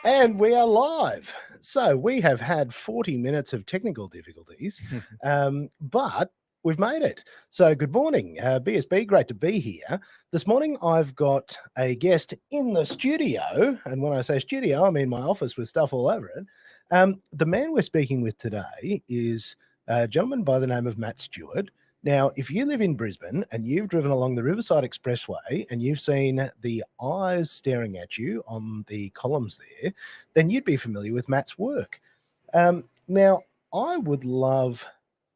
And we are live. So we have had 40 minutes of technical difficulties, but we've made it. So good morning, BSB. Great to be here. This morning I've got a guest in the studio. And when I say studio, I mean my office with stuff all over it. The man we're speaking with today is a gentleman by the name of Matt Stewart. Now, if you live in Brisbane and you've driven along the Riverside Expressway and you've seen the eyes staring at you on the columns there, then you'd be familiar with Matt's work. Now, I would love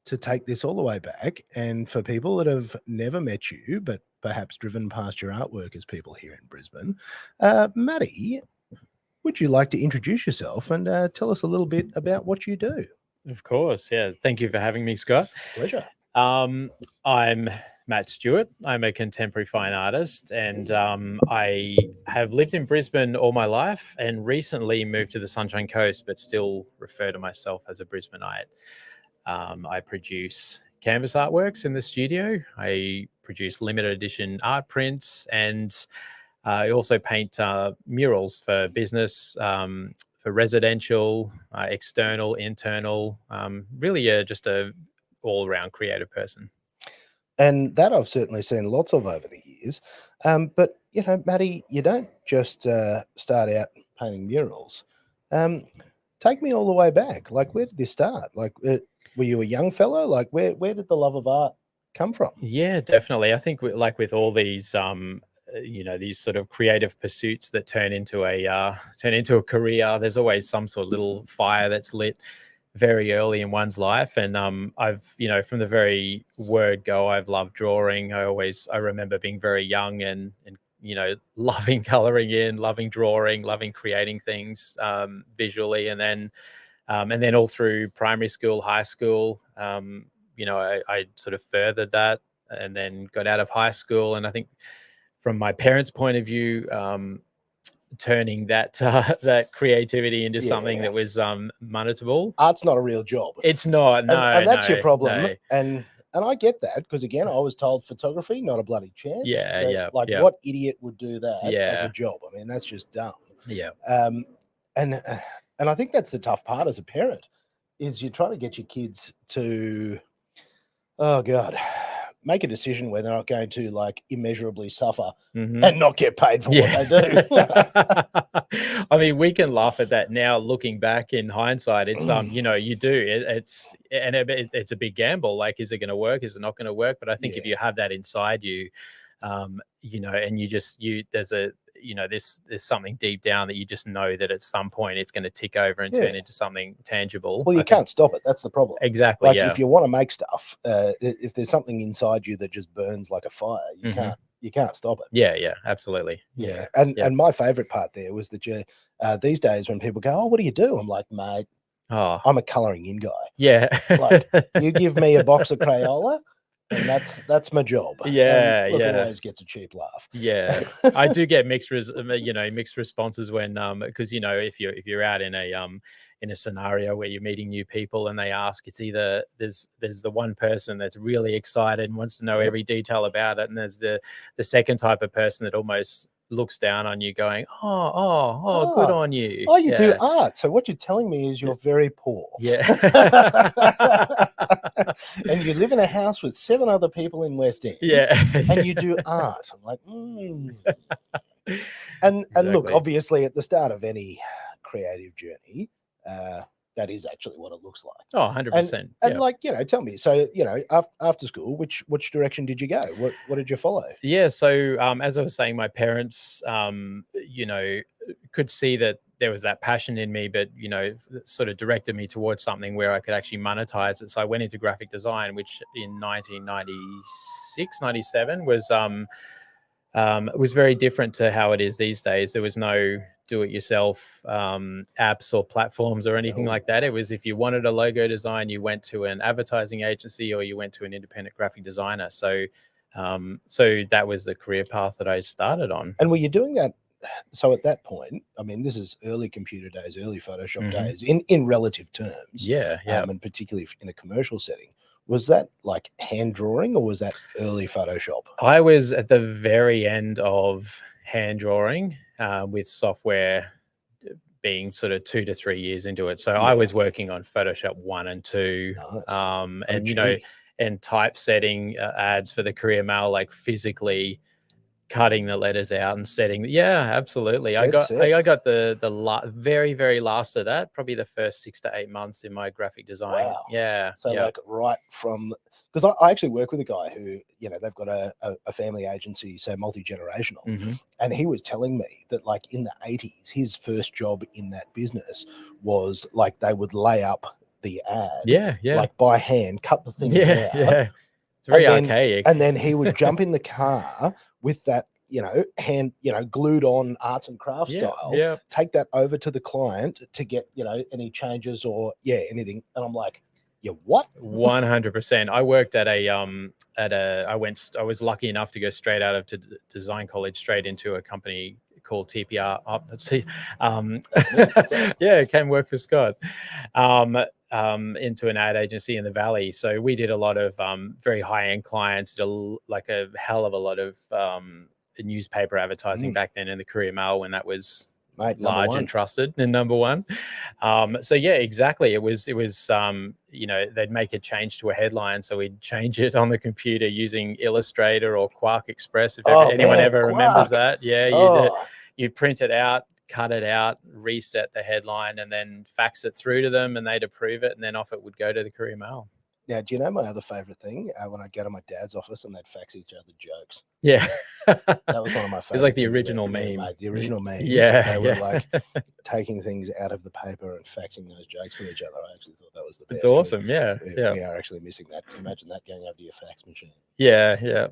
to take this all the way back, and for people that have never met you, but perhaps driven past your artwork as people here in Brisbane, Matty, would you like to introduce yourself and tell us a little bit about what you do? Of course, yeah. Thank you for having me, Scott. Pleasure. I'm Matt Stewart. I'm a contemporary fine artist, and I have lived in Brisbane all my life and recently moved to the Sunshine Coast, but still refer to myself as a Brisbaneite. I produce canvas artworks in the studio. I produce limited edition art prints, and I also paint murals for business, for residential, external, internal, really just a all-around creative person. And that I've certainly seen lots of over the years. But, you know, Matty, you don't just start out painting murals. Take me all the way back. Like, where did this start? Like, were you a young fellow? Like, where did the love of art come from? Yeah, definitely. I think like with all these, you know, these sort of creative pursuits that turn into a career, there's always some sort of little fire that's lit very early in one's life. And I've, you know, from the very word go, I've loved drawing. I remember being very young and you know, loving coloring in, loving drawing, loving creating things visually. And then all through primary school, high school, you know, I sort of furthered that and then got out of high school. And I think from my parents' point of view, turning that that creativity into something that was monetizable. Art's not a real job. It's not. No, and that's your problem. No. And I get that, because again, I was told photography, not a bloody chance. Yeah. What idiot would do that as a job? I mean, that's just dumb. Yeah. And I think that's the tough part as a parent, is you're trying to get your kids to, oh God, make a decision where they're not going to like immeasurably suffer and not get paid for what they do. I mean, we can laugh at that now, looking back in hindsight. It's you know, you do it's a big gamble. Like, is it going to work? Is it not going to work? But I think if you have that inside you, you know, and there's something deep down that you just know that at some point it's going to tick over and turn into something tangible. Well, you can't stop it. That's the problem. Exactly. Like, if you want to make stuff, if there's something inside you that just burns like a fire, you can't stop it. Yeah, absolutely. Yeah. And my favorite part there was that these days when people go, "Oh, what do you do?" I'm like, "Mate, I'm a coloring in guy." Yeah. Like, you give me a box of Crayola, and that's my job. Yeah, and look, it always gets a cheap laugh. Yeah, I do get mixed responses when because you know, if you're out in a scenario where you're meeting new people and they ask, it's either there's the one person that's really excited and wants to know every detail about it, and there's the second type of person that almost looks down on you going, oh, good on you. Oh, you do art. So what you're telling me is you're very poor. Yeah. And you live in a house with 7 other people in West End. Yeah. And you do art. I'm like, And look, obviously at the start of any creative journey, that is actually what it looks like. Oh, 100%. And like, you know, tell me, so, you know, after school, which direction did you go? What did you follow? Yeah. So, as I was saying, my parents, you know, could see that there was that passion in me, but, you know, sort of directed me towards something where I could actually monetize it. So I went into graphic design, which in 1996, 97 was very different to how it is these days. There was no do-it-yourself apps or platforms or anything like that. It was, if you wanted a logo design, you went to an advertising agency or you went to an independent graphic designer. So that was the career path that I started on. And were you doing that? So at that point, I mean, this is early computer days, early Photoshop days in relative terms. Yeah. And particularly in a commercial setting. Was that like hand drawing or was that early Photoshop? I was at the very end of hand drawing with software being sort of 2 to 3 years into it. So I was working on Photoshop 1 and 2, Nice. and you know, and typesetting ads for the Courier Mail, like physically cutting the letters out and setting. Yeah, absolutely. I got the very, very last of that, probably the first 6 to 8 months in my graphic design. Wow. Yeah. So like right from, because I actually work with a guy who, you know, they've got a family agency, so multi-generational. And he was telling me that like in the 80s, his first job in that business was like they would lay up the ad, like by hand, cut the things out. It's very archaic. And then he would jump in the car with that, you know, hand, you know, glued on arts and crafts style, take that over to the client to get, you know, any changes or anything. And I'm like, yeah, what? 100%. I worked at I was lucky enough to go straight out of design college straight into a company called TPR. Let's see. Came work for Scott. Into an ad agency in the Valley. So we did a lot of very high-end clients, like a hell of a lot of newspaper advertising back then in the Courier Mail when that was large and trusted and number one. So yeah, exactly. It was you know, they'd make a change to a headline, so we'd change it on the computer using Illustrator or Quark Express, if anyone ever remembers that. You'd print it out, cut it out, reset the headline, and then fax it through to them, and they'd approve it, and then off it would go to the Courier Mail. Now, do you know my other favorite thing? When I'd go to my dad's office and they'd fax each other jokes. Yeah. That was one of my favorites. It's like the original meme. Mate, the original meme. Yeah. They were like taking things out of the paper and faxing those jokes to each other. I actually thought that was the best. It's awesome. We are actually missing that. Because imagine that going over to your fax machine. Yeah.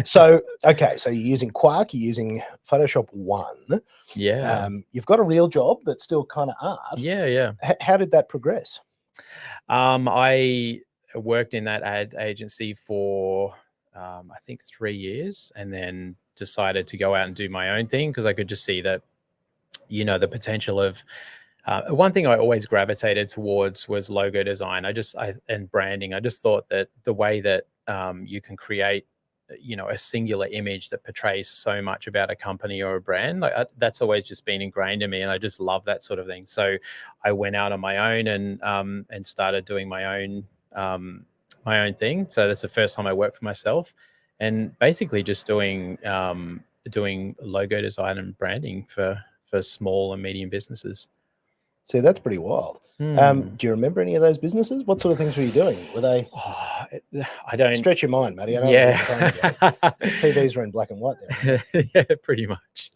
So, okay. So you're using Quark, you're using Photoshop 1. Yeah. You've got a real job that's still kind of art. Yeah. How did that progress? I worked in that ad agency for I think 3 years, and then decided to go out and do my own thing because I could just see that, you know, the potential of one thing I always gravitated towards was logo design. And branding. I just thought that the way that you can create, you know, a singular image that portrays so much about a company or a brand, like that's always just been ingrained in me, and I just love that sort of thing. So I went out on my own and started doing my own thing. So that's the first time I worked for myself, and basically just doing logo design and branding for small and medium businesses. See, that's pretty wild. Do you remember any of those businesses? What sort of things were you doing? Were they? I don't stretch your mind, Matty. I know TVs were in black and white there. Yeah, pretty much.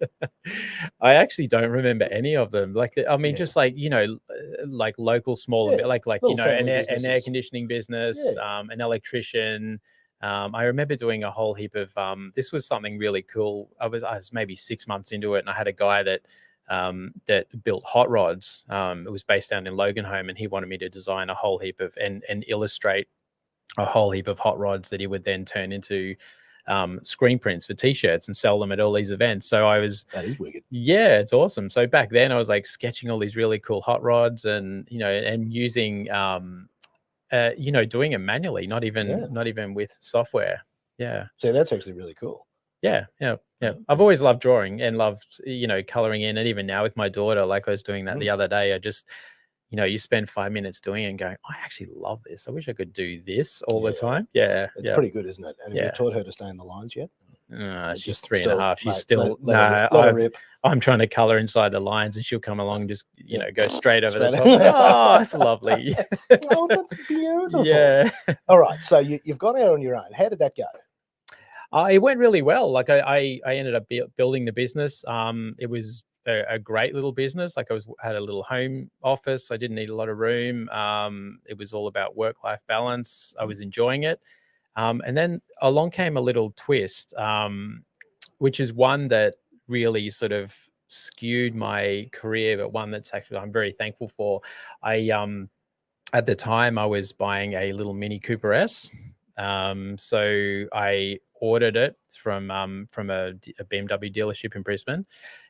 I actually don't remember any of them. Like, I mean, just like, you know, like local small, like you know, an air conditioning business, an electrician. I remember doing a whole heap of. This was something really cool. I was maybe 6 months into it, and I had a guy that built hot rods. It was based down in Loganholme, and he wanted me to design a whole heap of and illustrate a whole heap of hot rods that he would then turn into screen prints for t-shirts and sell them at all these events. So that is wicked. Yeah, it's awesome. So back then I was like sketching all these really cool hot rods and, you know, and using you know, doing them manually, not even with software. Yeah. So that's actually really cool. Yeah. I've always loved drawing and loved, you know, coloring in, and even now with my daughter, like I was doing that the other day. I just, you know, you spend 5 minutes doing it and going, I actually love this. I wish I could do this all the time. Yeah. It's pretty good, isn't it? And have you taught her to stay in the lines yet? She's 3.5. She's still, I'm trying to color inside the lines, and she'll come along and just, you know, go straight over the top. Oh, that's lovely. Oh, that's beautiful. Yeah. All right. So you've gone out on your own. How did that go? It went really well. Like I ended up building the business. It was a great little business. Like had a little home office. I didn't need a lot of room. It was all about work-life balance. I was enjoying it. And then along came a little twist, which is one that really sort of skewed my career, but one that's actually I'm very thankful for. At the time I was buying a little Mini Cooper S. So I ordered it from a BMW dealership in Brisbane,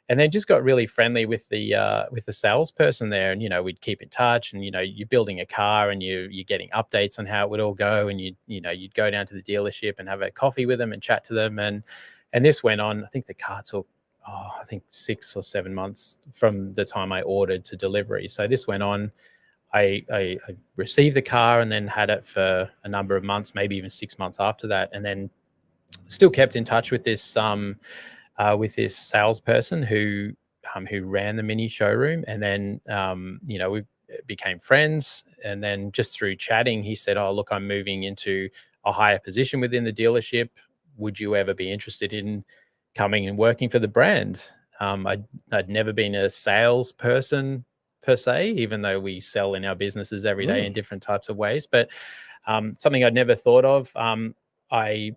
and then just got really friendly with the salesperson there. And we'd keep in touch, and you're building a car, and you're getting updates on how it would all go, and you'd go down to the dealership and have a coffee with them and chat to them, and this went on. I think the car took 6 or 7 months from the time I ordered to delivery. So this went on. I received the car and then had it for a number of months, maybe even 6 months after that, and then still kept in touch with this salesperson who ran the Mini showroom, and then we became friends. And then just through chatting, he said, "Oh, look, I'm moving into a higher position within the dealership. Would you ever be interested in coming and working for the brand?" I'd never been a salesperson per se, even though we sell in our businesses every day in different types of ways, but something I'd never thought of. I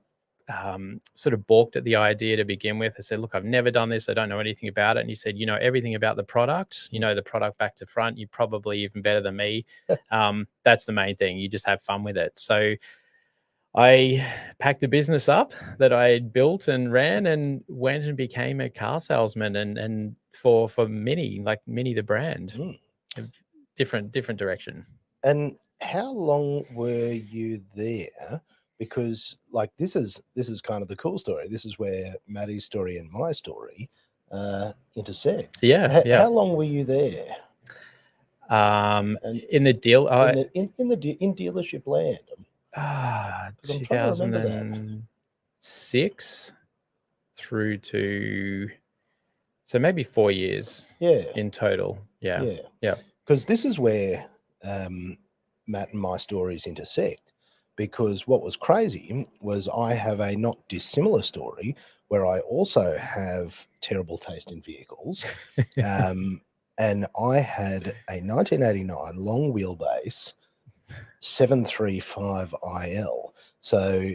sort of balked at the idea to begin with. I said, "Look, I've never done this. I don't know anything about it." And he said, "You know everything about the product. You know the product back to front. You're probably even better than me. That's the main thing. You just have fun with it." So I packed the business up that I had built and ran, and went and became a car salesman, and for Mini, like Mini the brand. Different direction. And how long were you there? Because this is kind of the cool story. This is where Maddie's story and my story intersect. Yeah. How long were you there? In the deal, in dealership land. 2006 through to, so maybe 4 years. In total. Yeah. Because this is where Matt and my stories intersect. Because what was crazy was I have a not dissimilar story where I also have terrible taste in vehicles. And I had a 1989 long wheelbase 735 IL. So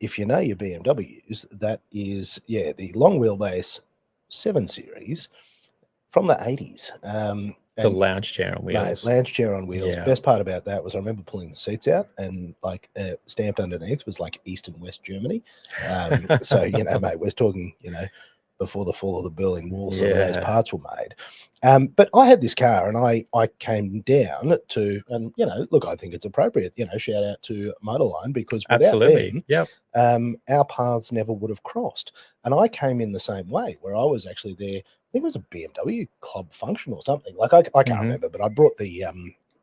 if you know your BMWs, that is, the long wheelbase 7 Series from the 80s. The lounge chair on wheels. Mate, lounge chair on wheels. Yeah. Best part about that was I remember pulling the seats out, and stamped underneath was like East and West Germany. So, mate, we're talking, before the fall of the Berlin Wall, some of those parts were made. But I had this car, and I came down to, and, look, I think it's appropriate, shout out to Motorline, because without them, our paths never would have crossed. And I came in the same way, where I was actually there. I think it was a BMW club function or something. Like I can't remember, but I brought the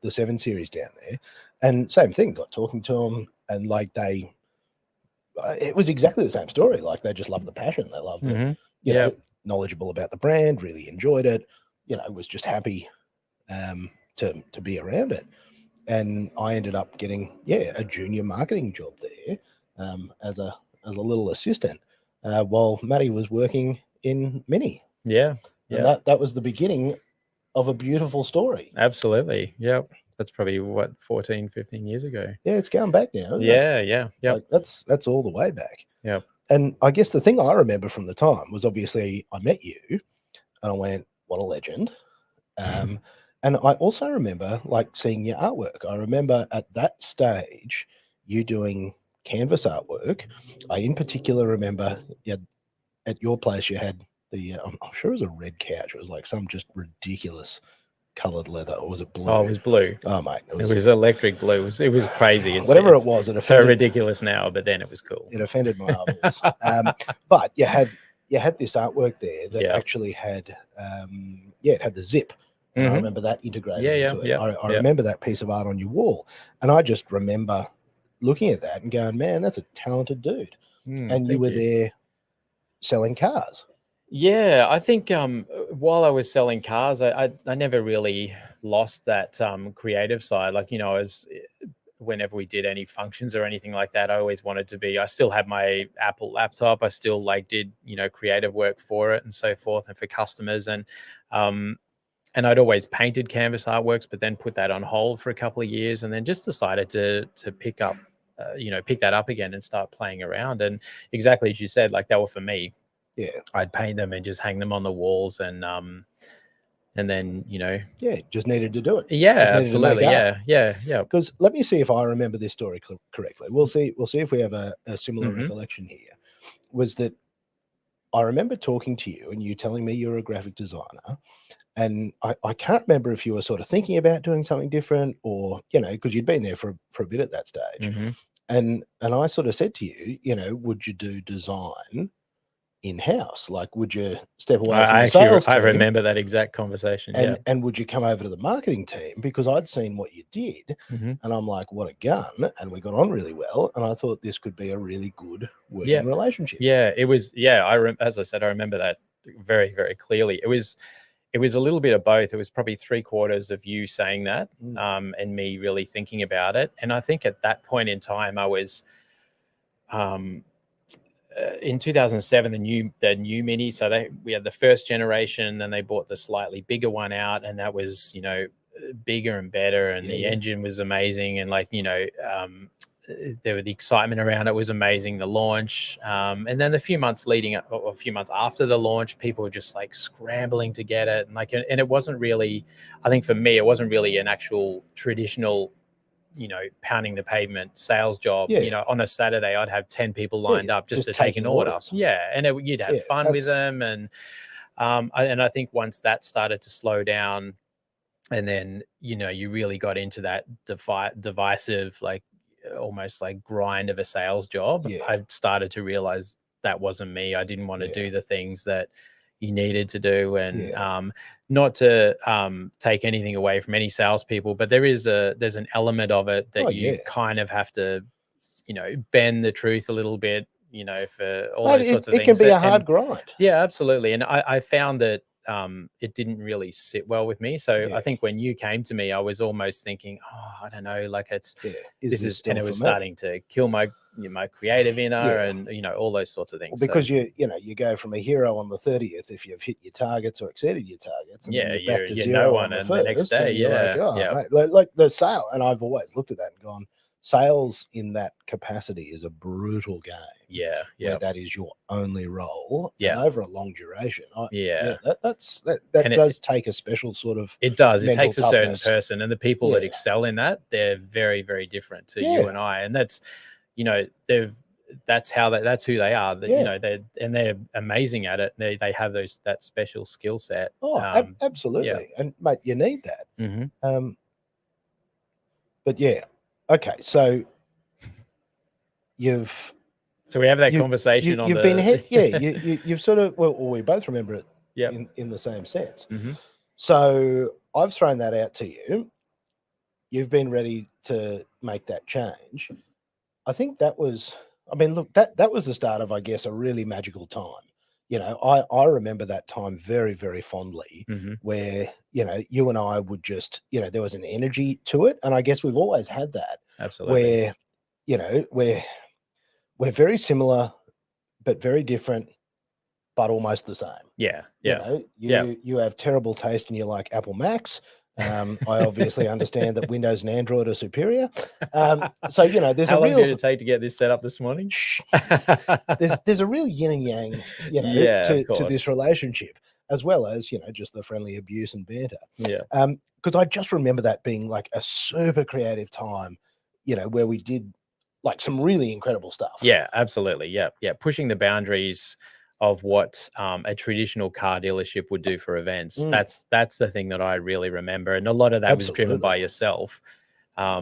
7 Series down there, and same thing. Got talking to them, and it was exactly the same story. Like they just loved the passion. They loved it. Knowledgeable about the brand. Really enjoyed it. Was just happy to be around it. And I ended up getting a junior marketing job there as a little assistant while Matty was working in Mini. And that was the beginning of a beautiful story. Absolutely. Yep. That's probably 14, 15 years ago. Yeah, it's going back now. Yeah. That's all the way back. Yeah. And I guess the thing I remember from the time was obviously I met you and I went, what a legend. And I also remember seeing your artwork. I remember at that stage you doing canvas artwork. I in particular remember at your place you had I'm sure it was a red couch. It was like some just ridiculous colored leather, or was it blue? Oh, it was blue. Oh, mate, it was electric blue. It was crazy. Whatever it was, it offended, so ridiculous now, but then it was cool. It offended my eyeballs. But you had this artwork there that actually had it had the zip. And I remember that integrated into it. I remember that piece of art on your wall, and I just remember looking at that and going, "Man, that's a talented dude." And you were there selling cars. Yeah, I think while I was selling cars, I never really lost that creative side. Whenever we did any functions or anything like that, I always wanted to be. I still had my Apple laptop. I still did creative work for it and so forth, and for customers, and I'd always painted canvas artworks, but then put that on hold for a couple of years, and then just decided to pick that up again and start playing around. And exactly as you said, they were for me. Yeah, I'd paint them and just hang them on the walls, and And then, just needed to do it. yeah, Just needed to absolutely. make art. Yeah. Because let me see if I remember this story correctly. We'll see if we have a similar Mhm. recollection here. Was that I remember talking to you and you telling me you're a graphic designer, and I can't remember if you were sort of thinking about doing something different or, because you'd been there for a bit at that stage. Mhm. And I sort of said to you, would you do design in-house? Like, would you step away from I the actually sales I team remember that exact conversation. Yeah. and would you come over to the marketing team? Because I'd seen what you did Mhm. and I'm like, what a gun. And we got on really well. And I thought this could be a really good working Yeah. relationship. Yeah, it was. As I said, I remember that very, very clearly. It was a little bit of both. It was probably 3/4 of you saying that, and me really thinking about it. And I think at that point in time, I was, in 2007, the new Mini. So we had the first generation, then they bought the slightly bigger one out, and that was bigger and better, and the engine was amazing, and there were the excitement around it was amazing, the launch, and then the few months leading up, or a few months after the launch, people were just like scrambling to get it, and it wasn't really, I think for me, it wasn't really an actual traditional pounding the pavement sales job. On a Saturday I'd have 10 people lined up just to take an order. orders. And you'd have fun with them, and I think once that started to slow down, and then you really got into that divisive, like almost like grind of a sales job, I started to realize that wasn't me. I didn't want to do the things that you needed to do, and not to take anything away from any salespeople, but there's an element of it that you kind of have to bend the truth a little bit, for all those sorts of things. It can be a hard grind. Yeah, absolutely. And I found that it didn't really sit well with me. So I think when you came to me, I was almost thinking, oh, I don't know, like this is, and it was starting to kill my creative inner, and all those sorts of things. Well, because you go from a hero on the 30th if you've hit your targets or exceeded your targets, and then you're back to zero on the next day. Mate, like the sale, and I've always looked at that and gone, sales in that capacity is a brutal game. Where that is your only role. And over a long duration. That does take a special sort of. It does. It takes toughness. A certain person, and the people that excel in that, they're very, very different to you and I. And that's, that's who they are. They're amazing at it. They have that special skill set. Absolutely. And mate, you need that. Mm-hmm. But okay, so so we have that conversation on you've been ahead. You've sort of, well, we both remember it in the same sense. Mm-hmm. So I've thrown that out to you. You've been ready to make that change. I think that was the start of, I guess, a really magical time. I remember that time very, very fondly, where, you and I would just, there was an energy to it. And I guess we've always had that. Absolutely. Where, we're very similar, but very different, but almost the same. You have terrible taste and you like Apple Macs. I obviously understand that Windows and Android are superior. So, there's How long did it take to get this set up this morning? there's a real yin and yang, to this relationship, as well as, just the friendly abuse and banter. Because I just remember that being like a super creative time, where we did like some really incredible stuff. Yeah, absolutely. Yeah. Pushing the boundaries of what a traditional car dealership would do for events. That's the thing that I really remember. And a lot of that was driven by yourself. I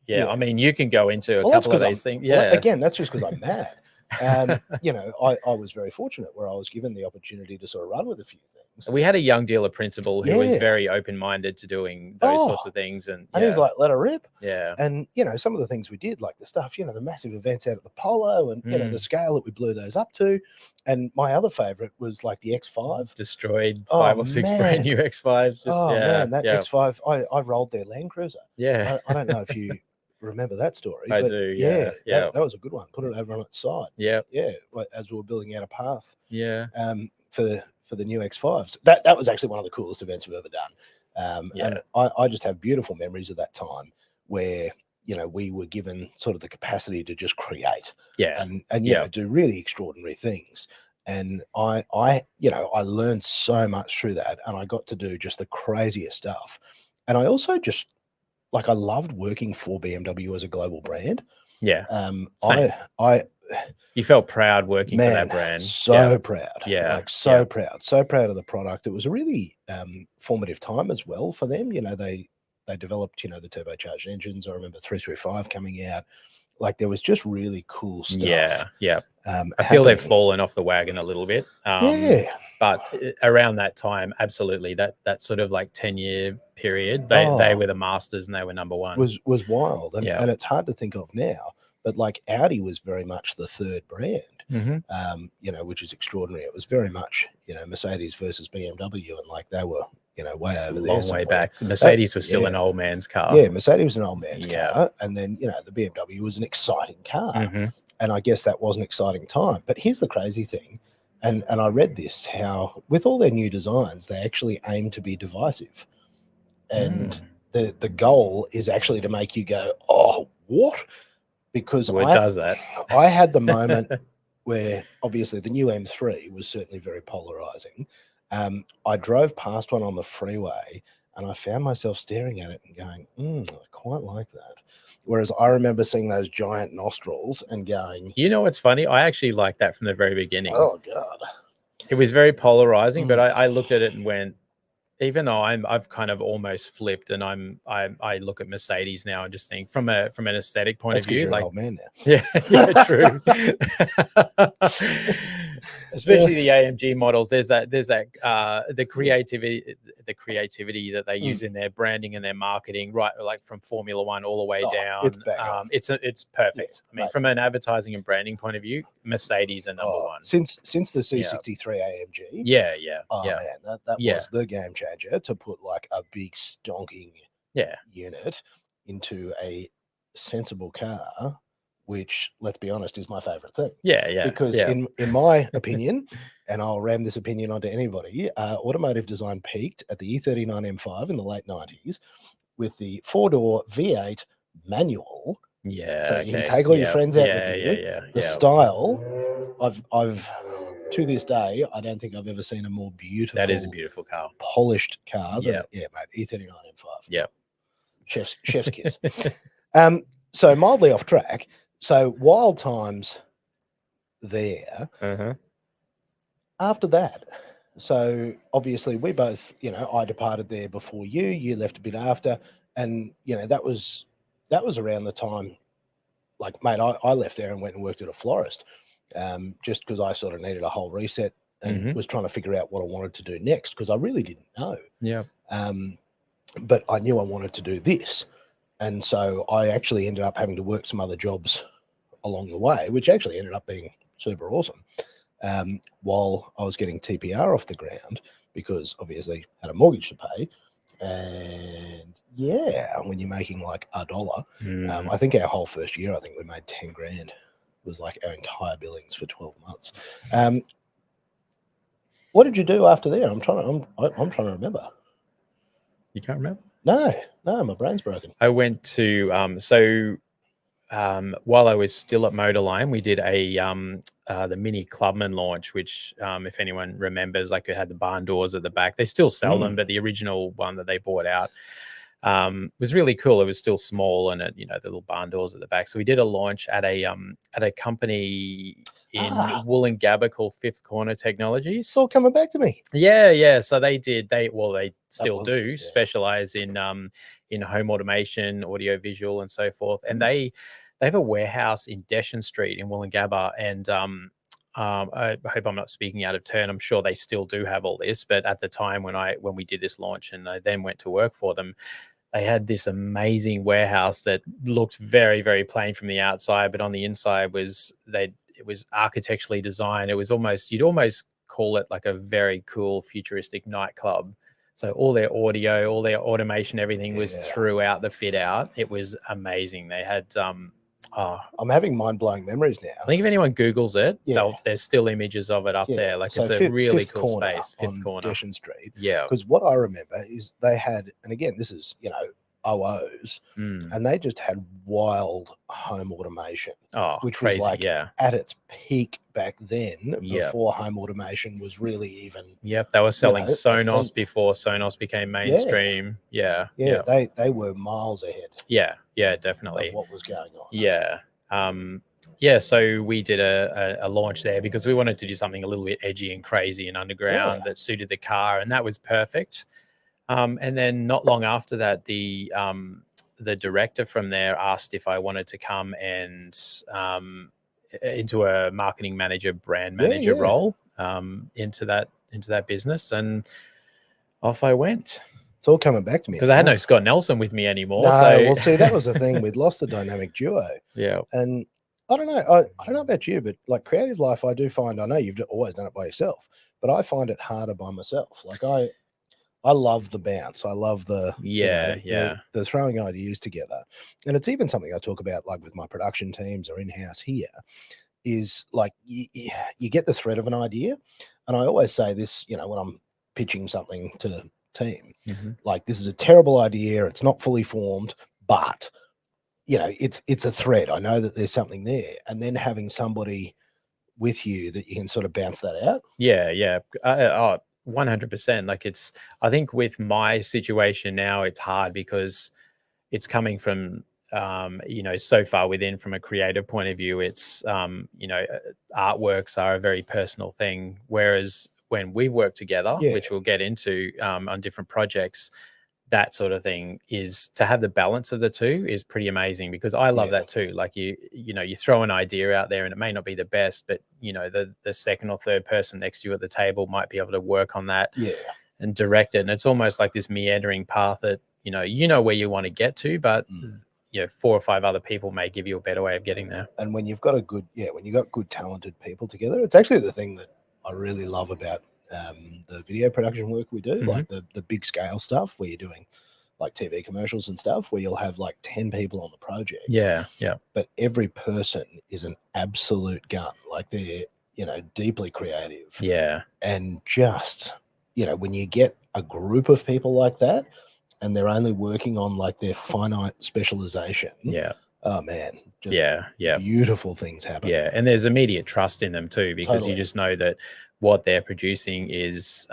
mean, you can go into a couple of these things. Well, again, that's just because I'm mad. I was very fortunate where I was given the opportunity to sort of run with a few things. We had a young dealer principal who was very open-minded to doing those sorts of things. And he was like, let her rip. Yeah. And, some of the things we did, like the stuff, the massive events out at the Polo and, the scale that we blew those up to. And my other favorite was like the X5. Destroyed 5 or 6 brand new X5s. That X5, I rolled their Land Cruiser. Yeah. I don't know if you remember that story. I do, yeah. That was a good one. Put it over on its side. Yeah. As we were building out a path. Yeah. For the new X5s. That was actually one of the coolest events we've ever done. And I just have beautiful memories of that time where, we were given sort of the capacity to just create and do really extraordinary things. And I learned so much through that, and I got to do just the craziest stuff. And I also just I loved working for BMW as a global brand. Yeah. I You felt proud working for that brand. So proud. Yeah. Proud. So proud of the product. It was a really formative time as well for them. They developed, the turbocharged engines. I remember 335 coming out. There was just really cool stuff. Yeah. I feel they've fallen off the wagon a little bit. But around that time, absolutely, that sort of 10-year period, they were the masters and they were number one. Was wild. And it's hard to think of now, but Audi was very much the third brand, which is extraordinary. It was very much, Mercedes versus BMW, and they were, way over there. Long way back. Mercedes was still an old man's car. Yeah, Mercedes was an old man's car. And then, the BMW was an exciting car. And I guess that was an exciting time. But here's the crazy thing. And I read this, how with all their new designs, they actually aim to be divisive. And the goal is actually to make you go, oh, what? Because it does that. I had the moment where obviously the new M3 was certainly very polarizing. I drove past one on the freeway and I found myself staring at it and going, I quite like that. Whereas I remember seeing those giant nostrils and going, what's funny? I actually liked that from the very beginning. Oh God. It was very polarizing, but I looked at it and went, even though I've kind of almost flipped, and I look at Mercedes now and just think from an aesthetic point of view, you're an old man now. Yeah, true. Especially the AMG models, there's that the creativity that they use in their branding and their marketing, right? From Formula One all the way down. It's perfect. I mean, from an advertising and branding point of view, Mercedes are number one since the C63 AMG. Yeah. Man, that was the game changer, to put a big stonking unit into a sensible car, which, let's be honest, is my favorite thing. Because in my opinion, and I'll ram this opinion onto anybody, automotive design peaked at the E39 M5 in the late 90s with the 4-door V8 manual. So you can take all your friends out with you. The style, I've to this day, I don't think I've ever seen a more beautiful. That is a beautiful car, polished car. Mate, E39 M5. Yeah, chef's kiss. So mildly off track. So wild times there. After that, so obviously we both, I departed there before you left a bit after, and that was around the time, mate, I left there and went and worked at a florist, just because I sort of needed a whole reset and was trying to figure out what I wanted to do next, because I really didn't know. But I knew I wanted to do this. And so I actually ended up having to work some other jobs along the way, which actually ended up being super awesome, while I was getting TPR off the ground, because obviously I had a mortgage to pay. And when you're making $1, I think our whole first year, I think we made 10 grand. It was our entire billings for 12 months. What did you do after there? I'm trying to remember. You can't remember? No, my brain's broken. I went to while I was still at Motorline, we did the Mini Clubman launch, which if anyone remembers, it had the barn doors at the back. They still sell them, but the original one that they bought out was really cool. It was still small, and the little barn doors at the back. So we did a launch at a company in Wollongabba called Fifth Corner Technologies. It's all coming back to me. Yeah. So they still do specialize in home automation, audio visual, and so forth. And they have a warehouse in Deshan Street in Wollongabba. And I hope I'm not speaking out of turn. I'm sure they still do have all this, but at the time when we did this launch and I then went to work for them, they had this amazing warehouse that looked very, very plain from the outside, but on the inside it was architecturally designed. It was you'd almost call it a very cool futuristic nightclub. So all their audio, all their automation, everything was throughout the fit out. It was amazing. They had I'm having mind-blowing memories now. I think if anyone Googles it, there's still images of it up there. So it's a really cool space. Fifth Corner. Deshan Street. Yeah. Because what I remember is they had, and again, this is, OOs, Mm. and they just had wild home automation, Oh, which crazy. was like Yeah. at its peak back then, Yeah. before home automation was really even. Yep. They were selling know, a Sonos thing. before Sonos became mainstream. Yeah. Yeah, they were miles ahead Yeah. Yeah, of definitely. what was going on. Yeah. Yeah, so we did a launch there because we wanted to do something a little bit edgy and crazy and underground that suited the car, and that was perfect. And then not long after that, the director from there asked if I wanted to come and into a marketing manager, brand manager role into that business, and off I went. It's all coming back to me Because I had no Scott Nelson with me anymore. No, so well, see, that was the thing. We'd lost the dynamic duo. Yeah. And I don't know. I don't know about you, but like creative life, I do find, I know you've always done it by yourself, but I find it harder by myself. Like I love the bounce. I love the the throwing ideas together. And it's even something I talk about like with my production teams or in-house here, is like you get the thread of an idea. And I always say this, when I'm pitching something to the team, like, this is a terrible idea. It's not fully formed, but it's a thread. I know that there's something there. And then having somebody with you that you can sort of bounce that out. Yeah. 100%. Like, I think with my situation now, it's hard because it's coming from, so far within from a creative point of view. It's, artworks are a very personal thing. Whereas when we work together, which we'll get into on different projects, that sort of thing, is to have the balance of the two is pretty amazing, because I love that too. Like you throw an idea out there and it may not be the best, but the second or third person next to you at the table might be able to work on that and direct it. And it's almost like this meandering path that, where you want to get to, but 4 or 5 other people may give you a better way of getting there. And when you've got when you've got good, talented people together, it's actually the thing that I really love about the video production work we do, like the big scale stuff where you're doing like TV commercials and stuff, where you'll have like 10 people on the project. Yeah. But every person is an absolute gun. Like they're, deeply creative. Yeah. And just, when you get a group of people like that and they're only working on like their finite specialization. Yeah. Oh man. Just beautiful things happen. Yeah. And there's immediate trust in them too, because you just know that what they're producing is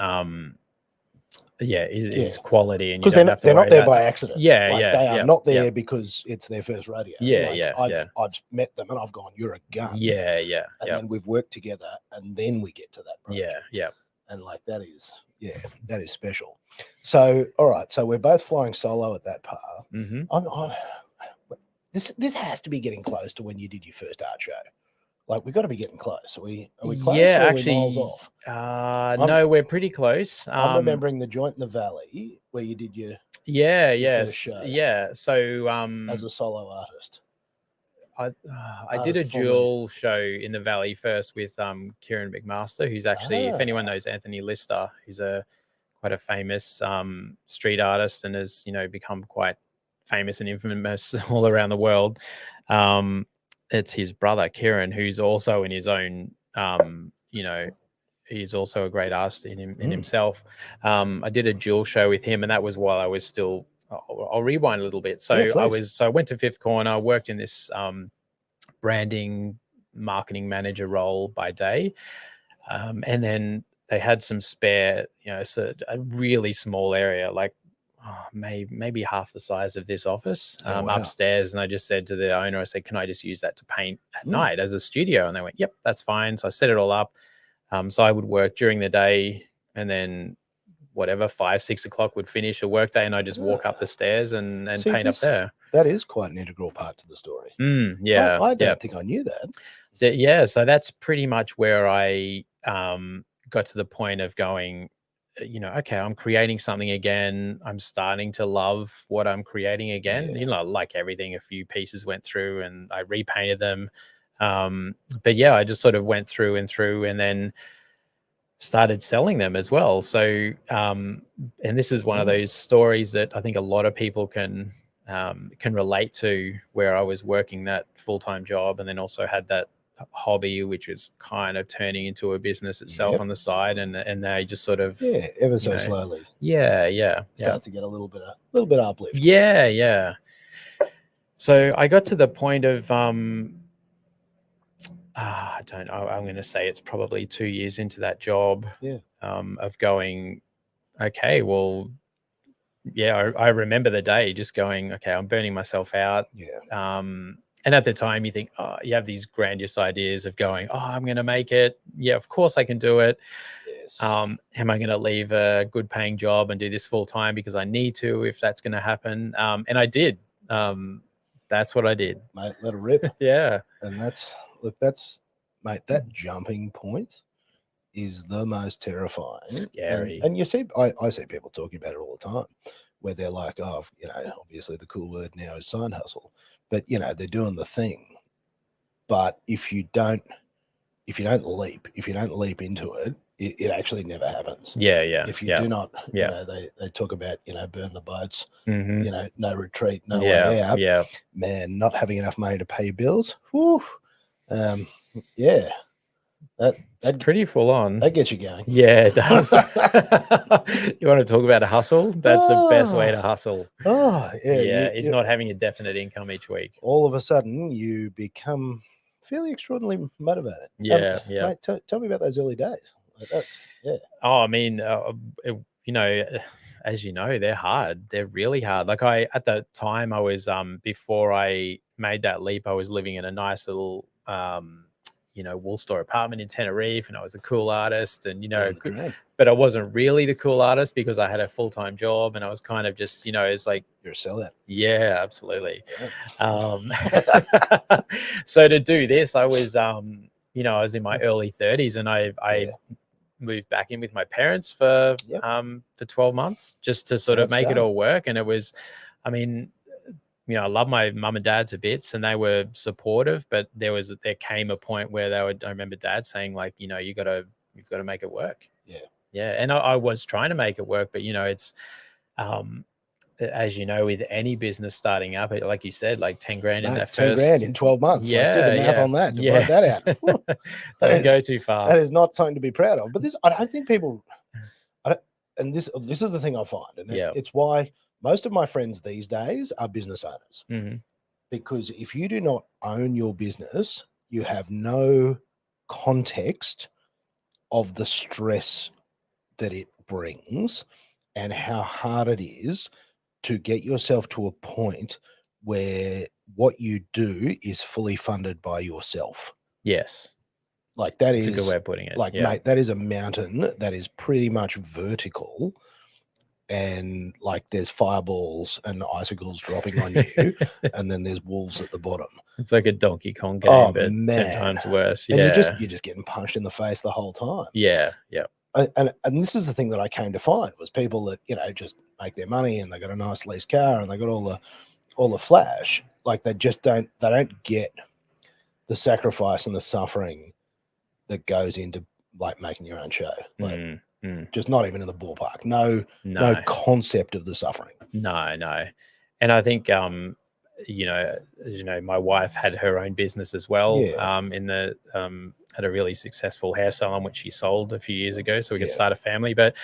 is quality, and because they're not there by accident. They are not there because it's their first rodeo. I've met them and I've gone, you're a gun. And then we've worked together, and then we get to that project. And like that is special. So all right, so we're both flying solo at that path. This has to be getting close to when you did your first art show. Like, we've got to be getting close. Are we close? Yeah, or actually, are we miles off? No, we're pretty close. I'm remembering the joint in the valley where you did your first show. Yeah. So as a solo artist, I did a dual show in the valley first with Kieran McMaster, who's actually, if anyone knows Anthony Lister, he's quite a famous street artist and has become quite famous and infamous all around the world. It's his brother Kieran, who's also in his own he's also a great artist in himself. I did a dual show with him, and that was while I was still, I'll rewind a little bit. So I went to Fifth Corner, worked in this branding marketing manager role by day, and then they had some spare, so a really small area, like maybe half the size of this office upstairs. And I just said to the owner, I said, can I just use that to paint at night as a studio? And they went, yep, that's fine. So I set it all up. So I would work during the day, and then 5, 6 o'clock would finish a work day, and I just walk up the stairs and paint up there. That is quite an integral part to the story. I don't think I knew that. So that's pretty much where I got to the point of going, okay, I'm creating something again. I'm starting to love what I'm creating again. Like everything, a few pieces went through and I repainted them. But I just sort of went through and then started selling them as well. So, and this is one of those stories that I think a lot of people can relate to, where I was working that full-time job and then also had that hobby, which was kind of turning into a business itself on the side, and they just sort of ever so slowly start to get a little bit of uplift. Yeah. So I got to the point of I don't know, I'm going to say it's probably 2 years into that job, of going, okay, well, I remember the day just going, okay, I'm burning myself out. And at the time you think, you have these grandiose ideas of going, I'm going to make it. Yeah, of course I can do it. Am I going to leave a good paying job and do this full time because I need to, if that's going to happen? And I did. That's what I did. Mate, let it rip. Yeah. And that's, mate, that jumping point is the most terrifying. Scary. And you see, I see people talking about it all the time, where they're like, obviously the cool word now is side hustle, but they're doing the thing. But if you don't leap into it, it actually never happens. If you do not, they talk about, burn the boats, no retreat, no way out. Man, not having enough money to pay bills. Whew. That's pretty full on. That gets you going. Yeah, it does. You want to talk about a hustle? That's the best way to hustle. It's not having a definite income each week. All of a sudden, you become fairly extraordinarily motivated. Mate, tell me about those early days. I mean, as you know, they're hard. They're really hard. Like at the time I was, before I made that leap, I was living in a nice little, wool store apartment in Tenerife, and I was a cool artist, and but I wasn't really the cool artist because I had a full-time job, and I was kind of just, it's like, you're a sellout. Yeah, absolutely. So to do this, I was, I was in my early 30s, and I moved back in with my parents for 12 months just to sort of make it all work. And it was, I mean, I love my mum and dad to bits, and they were supportive, but there came a point where I remember Dad saying, like, you've got to make it work. And I was trying to make it work, but it's, as you know, with any business starting up, like you said, like 10 grand in that 10 grand in 12 months. Do the math on that. Work that out. Don't go too far. That is not something to be proud of. But I don't think people, and this is the thing I find, and it's why most of my friends these days are business owners. Because if you do not own your business, you have no context of the stress that it brings and how hard it is to get yourself to a point where what you do is fully funded by yourself. Yes. Like that is a good way of putting it. Like, mate, that is a mountain that is pretty much vertical, and like there's fireballs and icicles dropping on you, and then there's wolves at the bottom. It's like a Donkey Kong game, but 10 times worse. And you're just getting punched in the face the whole time. And this is the thing that I came to find was people that, just make their money, and they got a nice lease car, and they got all the flash. Like they don't get the sacrifice and the suffering that goes into like making your own show. Like just not even in the ballpark. No concept of the suffering. No. And I think, my wife had her own business as well. Had a really successful hair salon, which she sold a few years ago, so we could start a family. But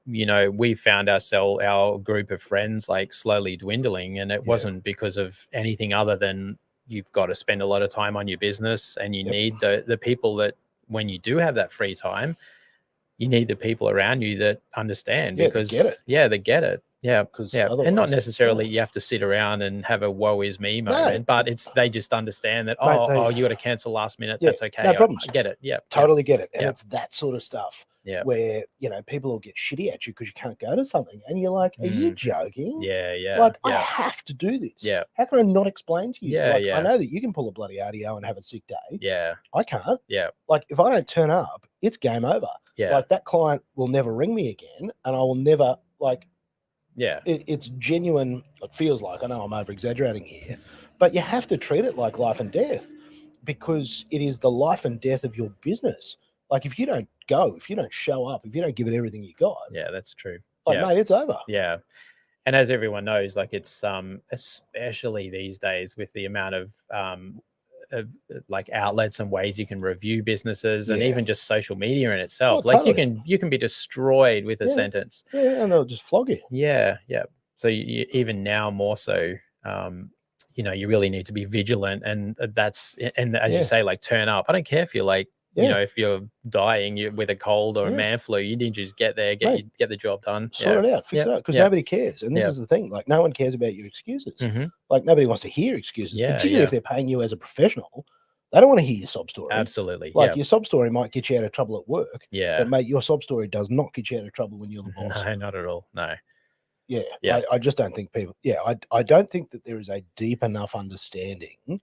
we found our group of friends like slowly dwindling, and it wasn't because of anything other than you've got to spend a lot of time on your business, and you need the people that, when you do have that free time, you need the people around you that understand, because they get it. They get it. And not necessarily you have to sit around and have a woe is me moment, but they just understand that, you got to cancel last minute. That's okay. No problems. I get it. Totally get it. And it's that sort of stuff where, people will get shitty at you because you can't go to something. And you're like, are you joking? Like, I have to do this. How can I not explain to you? I know that you can pull a bloody RDO and have a sick day. I can't. Like, if I don't turn up, it's game over. Like, that client will never ring me again, and I will never, like, it's genuine. It feels like, I know I'm over exaggerating here, but you have to treat it like life and death, because it is the life and death of your business. Like, if you don't go, if you don't show up, if you don't give it everything you got, that's true. Like, mate, it's over. And as everyone knows, like, it's especially these days with the amount of like outlets and ways you can review businesses, and Yeah. even just social media in itself. Oh, Like totally. you can be destroyed with a Yeah. sentence. Yeah, and they'll just flog you. Yeah, yeah. So even now more so, you know, you really need to be vigilant, and and as you Yeah. say, like turn up. I don't care if you're like, you Yeah. know, if you're dying with a cold or a Yeah. man flu, you need to just get there, Mate, get the job done. sort it out, fix Yeah, it out, because yeah, nobody cares. And this yeah. is the thing, like, no one cares about your excuses. Mm-hmm. Like, nobody wants to hear excuses, Yeah, particularly yeah. if they're paying you as a professional. They don't want to hear your sob story. Absolutely. Like, Yeah, your sob story might get you out of trouble at work, yeah. but mate, your sob story does not get you out of trouble when you're the boss. No, not at all. No. Yeah, Yeah. I just don't think people. Yeah, I don't think that there is a deep enough understanding,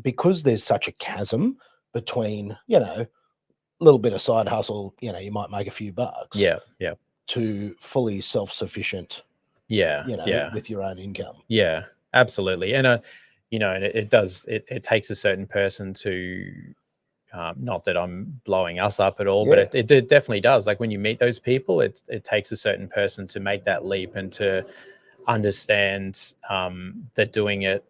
because there's such a chasm between, you know, a little bit of side hustle, you know, you might make a few bucks, Yeah, yeah, to fully self-sufficient, yeah, you know, yeah, with your own income. yeah. Absolutely. And you know, and it does. It takes a certain person to. Not that I'm blowing us up at all, Yeah. but it definitely does. Like when you meet those people, it takes a certain person to make that leap and to understand that doing it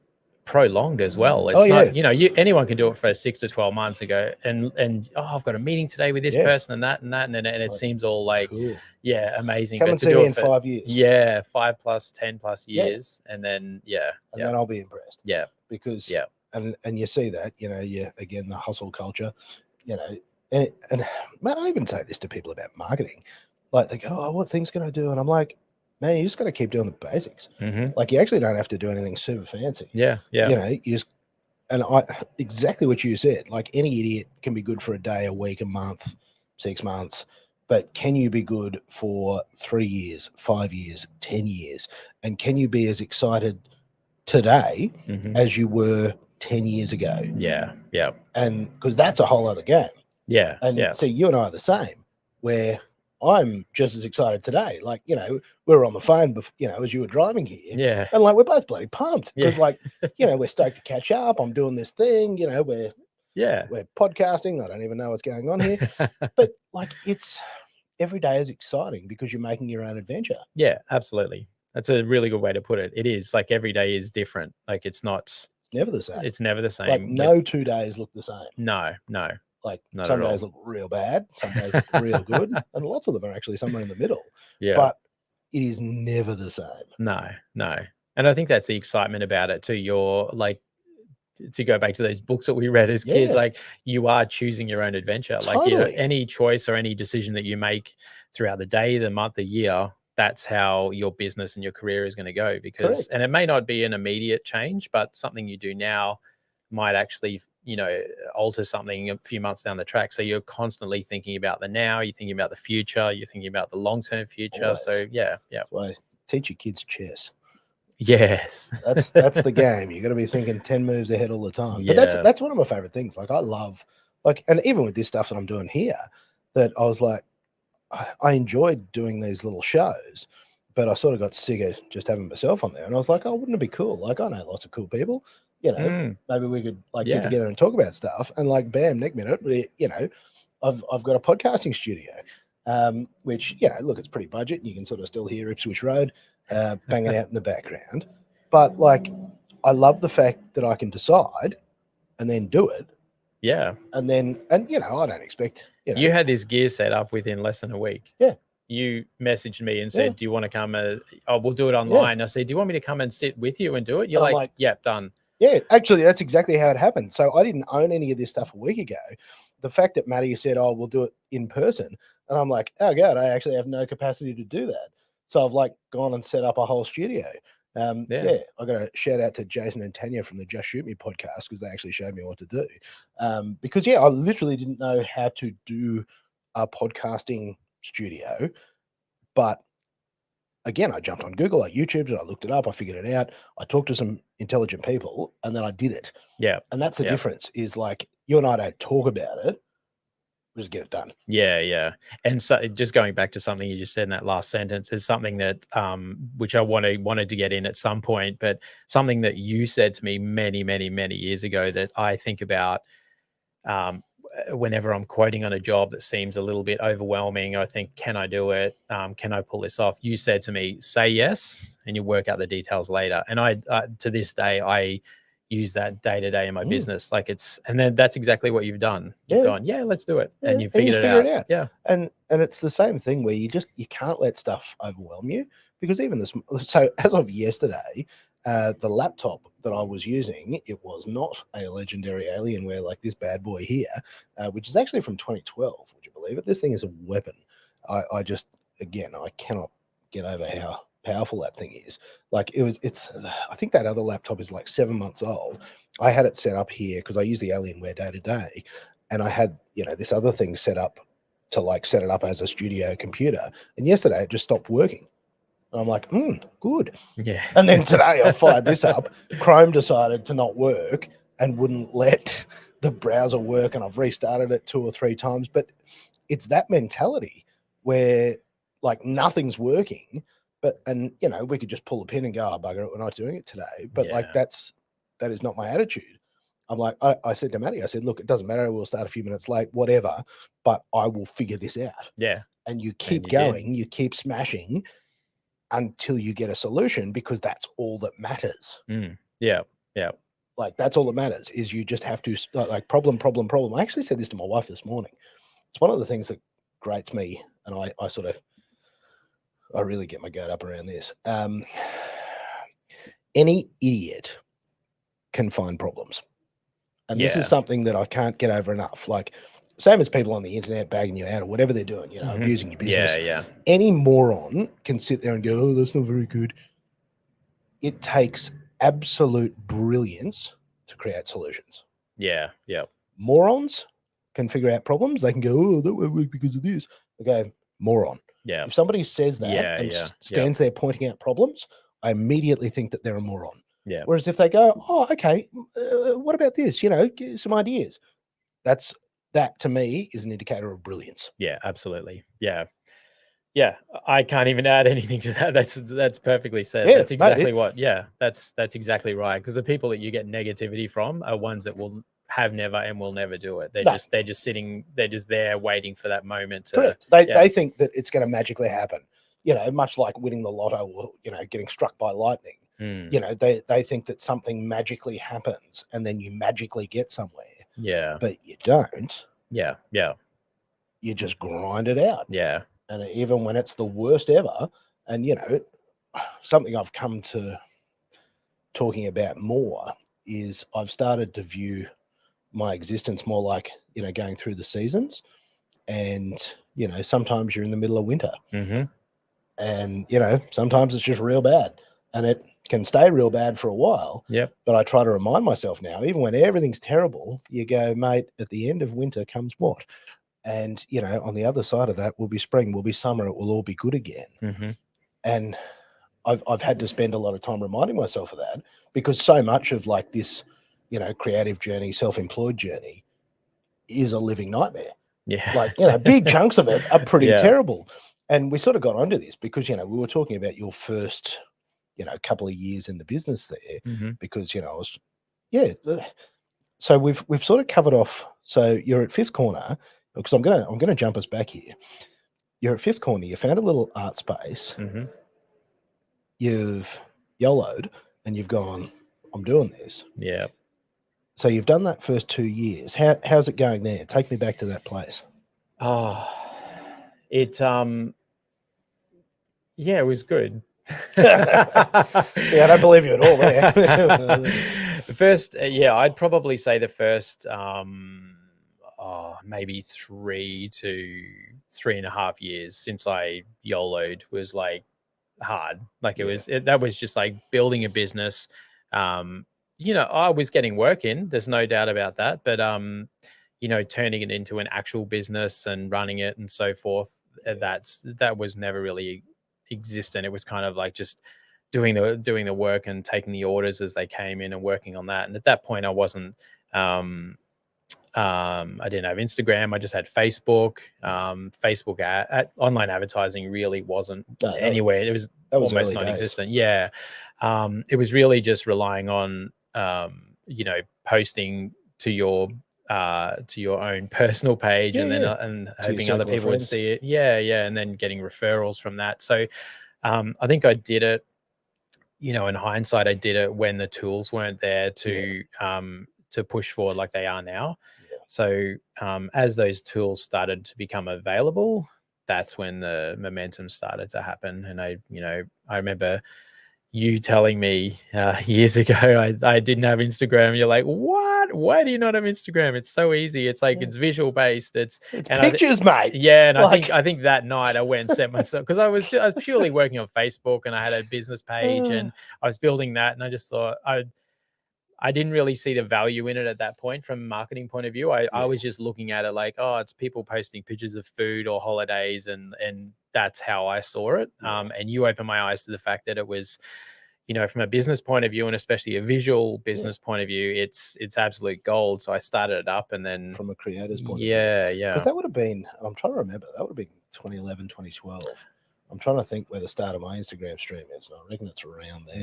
prolonged as well. It's Oh, yeah. not, you know, anyone can do it for 6 to 12 months ago, and oh, I've got a meeting today with this Yeah. person and that, and it Like, seems all like, cool. yeah, amazing. Come But and to see do me it in for 5 years. yeah, 5+, 10+ Yeah. years, and then And then I'll be impressed. yeah, Because yeah, and you see that, you know, again, the hustle culture, you know, and man, I even say this to people about marketing. Like, they go, oh, what things can I do? And I'm like, man, you just got to keep doing the basics. mm-hmm. Like, you actually don't have to do anything super fancy. Yeah, yeah, You know, you just, and exactly what you said, like, any idiot can be good for a day, a week, a month, 6 months, but can you be good for 3 years, 5 years, 10 years? And can you be as excited today mm-hmm. as you were 10 years ago? Yeah, yeah, And because that's a whole other game. yeah, And yeah, see, you and I are the same, where I'm just as excited today. Like, you know, we were on the phone, you know, as you were driving here. yeah, And like, we're both bloody pumped because, Yeah. like, you know, we're stoked to catch up. I'm doing this thing, you know, we're podcasting. I don't even know what's going on here. But like, it's every day is exciting because you're making your own adventure. Yeah, absolutely. That's a really good way to put it. It is like every day is different. Like it's never the same. It's never the same. Like, no 2 days look the same. No. Like, Not some at all. days look real bad, some days look real good, and lots of them are actually somewhere in the middle. Yeah. But it is never the same. No. And I think that's the excitement about it too. You're like, to go back to those books that we read as kids, Yeah. like you are choosing your own adventure. Like, you know, Totally. any choice or any decision that you make throughout the day, the month, the year, that's how your business and your career is going to go. Because, Correct. and it may not be an immediate change, but something you do now might actually, you know, alter something a few months down the track. So you're constantly thinking about the now, you're thinking about the future, you're thinking about the long-term future. Always. So yeah. That's why teach your kids chess. Yes. That's the game. You got to be thinking 10 moves ahead all the time. But Yeah. that's one of my favorite things. Like, I love, like, and even with this stuff that I'm doing here, that I was like, I enjoyed doing these little shows, but I sort of got sick of just having myself on there. And I was like, oh, wouldn't it be cool? Like, I know lots of cool people, you know, maybe we could like Yeah. get together and talk about stuff. And like, bam, next minute, you know, I've got a podcasting studio, which, you know, look, it's pretty budget. You can sort of still hear Ipswich Road banging out in the background. But like, I love the fact that I can decide and then do it. Yeah. And you know, I don't expect, you know. You had this gear set up within less than a week. Yeah. You messaged me and said, Yeah. do you want to come? We'll do it online. I said, do you want me to come and sit with you and do it? You're I'm like, yeah, done. Yeah, actually, that's exactly how it happened. So I didn't own any of this stuff a week ago. The fact that Maddie said, oh, we'll do it in person. And I'm like, oh, God, I actually have no capacity to do that. So I've like gone and set up a whole studio. Yeah, I got a shout out to Jason and Tanya from the Just Shoot Me podcast because they actually showed me what to do. Because, yeah, I literally didn't know how to do a podcasting studio. But again, I jumped on Google, I YouTubed it, I looked it up, I figured it out. I talked to some intelligent people and then I did it. Yeah. And that's the difference is like you and I don't talk about it. We just get it done. Yeah. And so just going back to something you just said in that last sentence is something that which I wanted to get in at some point, but something that you said to me many, many, many years ago that I think about whenever I'm quoting on a job that seems a little bit overwhelming. I think, can I do it? Can I pull this off? You said to me, say yes, and you work out the details later. And I to this day, use that day to day in my business. Like and then that's exactly what you've done. You've gone, let's do it. And you figured it out. Yeah. And it's the same thing where you can't let stuff overwhelm you, because even so as of yesterday, the laptop that I was using, it was not a legendary Alienware like this bad boy here, which is actually from 2012. Would you believe it? This thing is a weapon. I cannot get over how powerful that thing is. Like I think that other laptop is like 7 months old. I had it set up here because I use the Alienware day to day, and I had this other thing set up to like set it up as a studio computer, and yesterday it just stopped working. And I'm like, good. Yeah. And then today I fired this up. Chrome decided to not work and wouldn't let the browser work, and I've restarted it 2 or 3 times. But it's that mentality where like nothing's working, and we could just pull a pin and go, oh, bugger it, we're not doing it today. But like that is not my attitude. I'm like, I said to Maddie, I said, look, it doesn't matter, we'll start a few minutes late, whatever, but I will figure this out. Yeah. And you keep going, you keep smashing until you get a solution, because that's all that matters. Yeah. Yeah. Like that's all that matters, is you just have to like problem. I actually said this to my wife this morning. It's one of the things that grates me, and I really get my goat up around this. Any idiot can find problems. And this is something that I can't get over enough. Like, same as people on the internet bagging you out or whatever they're doing, abusing your business. Yeah. Any moron can sit there and go, oh, that's not very good. It takes absolute brilliance to create solutions. Yeah. Morons can figure out problems. They can go, oh, that won't work because of this. Okay, moron. Yeah. If somebody says that and stands there pointing out problems, I immediately think that they're a moron. Yeah. Whereas if they go, oh, okay, what about this? Some ideas. That to me is an indicator of brilliance. Yeah, absolutely. Yeah. I can't even add anything to that. That's perfectly said. Yeah, that's exactly that's exactly right. Because the people that you get negativity from are ones that have never and will never do it. They're just sitting. They're just there waiting for that moment. Correct. They think that it's going to magically happen. Much like winning the lotto or getting struck by lightning. They think that something magically happens and then you magically get somewhere. Yeah. But you don't. Yeah. You just grind it out. Yeah. And even when it's the worst ever, and something I've come to talking about more is I've started to view my existence more like, going through the seasons. And, sometimes you're in the middle of winter. And, sometimes it's just real bad. And it can stay real bad for a while. Yep. But I try to remind myself now, even when everything's terrible, you go, mate, at the end of winter comes what? And, on the other side of that will be spring, will be summer, it will all be good again. And I've had to spend a lot of time reminding myself of that, because so much of like this, creative journey, self-employed journey is a living nightmare. Yeah. Like, big chunks of it are pretty terrible. And we sort of got onto this because, we were talking about your first, couple of years in the business there, because, I was, so we've sort of covered off. So you're at Fifth Corner, because I'm gonna jump us back here. You're at Fifth Corner. You found a little art space. You've YOLO'd and you've gone, I'm doing this. Yeah. So you've done that first 2 years. How's it going there? Take me back to that place. Oh, it it was good. See, I don't believe you at all there. First, I'd probably say the first maybe 3 to 3.5 years since I YOLO'd was like hard. Like that was just like building a business. I was getting work in, there's no doubt about that, but turning it into an actual business and running it and so forth, that was never really existent. It was kind of like just doing the work and taking the orders as they came in and working on that. And at that point I wasn't I didn't have Instagram. I just had Facebook. Facebook online advertising really wasn't anywhere. It was almost non-existent. Yeah. It was really just relying on posting to your own personal page and hoping other people would see it. Yeah. And then getting referrals from that. So I think I did it you know, in hindsight, I did it when the tools weren't there to push forward like they are now. Yeah. So as those tools started to become available, that's when the momentum started to happen. And I remember you telling me years ago I didn't have Instagram. You're like, what? Why do you not have Instagram? It's so easy. It's like it's visual based. It's pictures, mate. Yeah, and I think that night I went and set myself, because I was purely working on Facebook, and I had a business page and I was building that, and I just thought I didn't really see the value in it at that point from a marketing point of view. I was just looking at it like, oh, it's people posting pictures of food or holidays, and that's how I saw it. And you opened my eyes to the fact that it was, you know, from a business point of view, and especially a visual business point of view, it's absolute gold. So I started it up, and then from a creator's point of view. Yeah. Because that would have been, I'm trying to remember, that would have been 2011, 2012. I'm trying to think where the start of my Instagram stream is. And I reckon it's around there.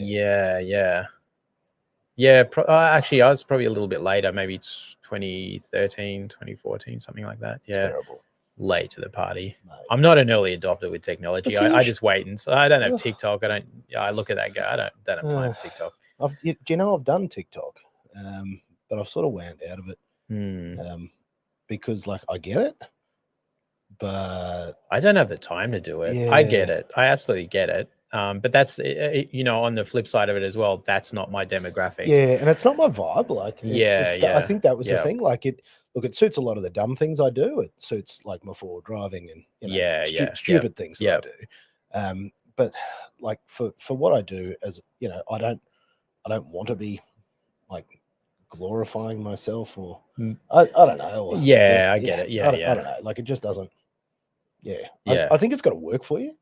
Yeah, actually, I was probably a little bit later, maybe it's 2013, 2014, something like that. Yeah. Terrible. Late to the party. Mate. I'm not an early adopter with technology. I just wait, and so I don't have TikTok. I look at that guy. I don't have time for TikTok. Do you know I've done TikTok, but I've sort of wound out of it because, like, I get it, but I don't have the time to do it. Yeah. I get it. I absolutely get it. But that's, you know, on the flip side of it as well, that's not my demographic. Yeah, and it's not my vibe. Like, I think that was the thing. Like, it suits a lot of the dumb things I do. It suits like my forward driving and, you know, stupid things that I do. But like for what I do, as you know, I don't want to be like glorifying myself, or I don't know. I get it. I don't know. Like, it just doesn't. I think it's got to work for you.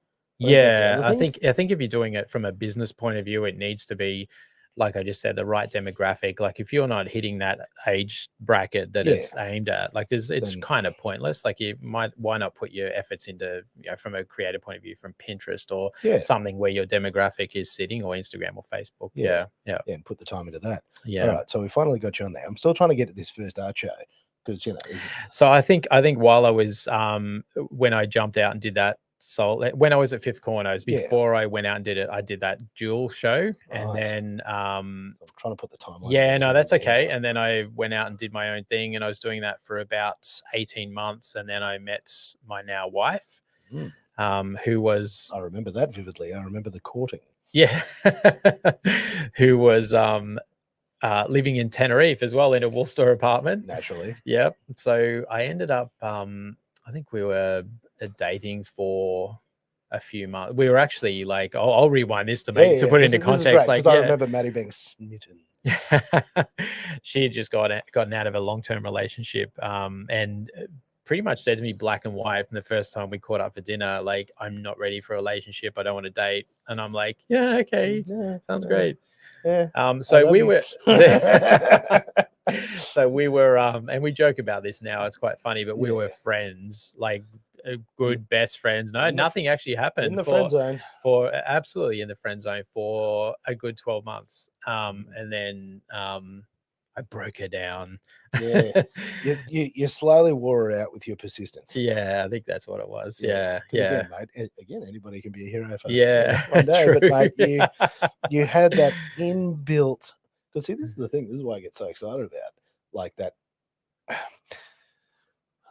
I think if you're doing it from a business point of view, it needs to be, like I just said, the right demographic. Like, if you're not hitting that age bracket that it's aimed at, like it's kind of pointless. Like, why not put your efforts into, you know, from a creative point of view, from Pinterest or something where your demographic is sitting, or Instagram or Facebook. And put the time into that. All right, so we finally got you on there. I'm still trying to get to this first art show, because, you know. So I think while I was when I jumped out and did that. So when I was at Fifth Corners, before I went out and did it, I did that dual show, and then so I'm trying to put the timeline. Yeah, no, that's okay. And then I went out and did my own thing, and I was doing that for about 18 months, and then I met my now wife, who was, I remember that vividly. I remember the courting. Yeah, who was living in Tenerife as well, in a Woolster apartment. Naturally. Yep. So I ended up, I think we were dating for a few months. We were actually like, I'll rewind this to put it into context. Like, I remember Maddie being smitten. She had just gotten out of a long-term relationship, and pretty much said to me black and white from the first time we caught up for dinner, like, I'm not ready for a relationship. I don't want to date. And I'm like, yeah, okay, sounds great. Yeah. So we were and we joke about this now, it's quite funny, but we were friends, like good best friends. Nothing actually happened in the friend zone, absolutely in the friend zone for a good 12 months. And then I broke her down. You slowly wore her out with your persistence. Yeah, I think that's what it was. Yeah. Again, mate, anybody can be a hero for one day. But mate, you had that inbuilt. Because see, this is the thing. This is why I get so excited about, like, that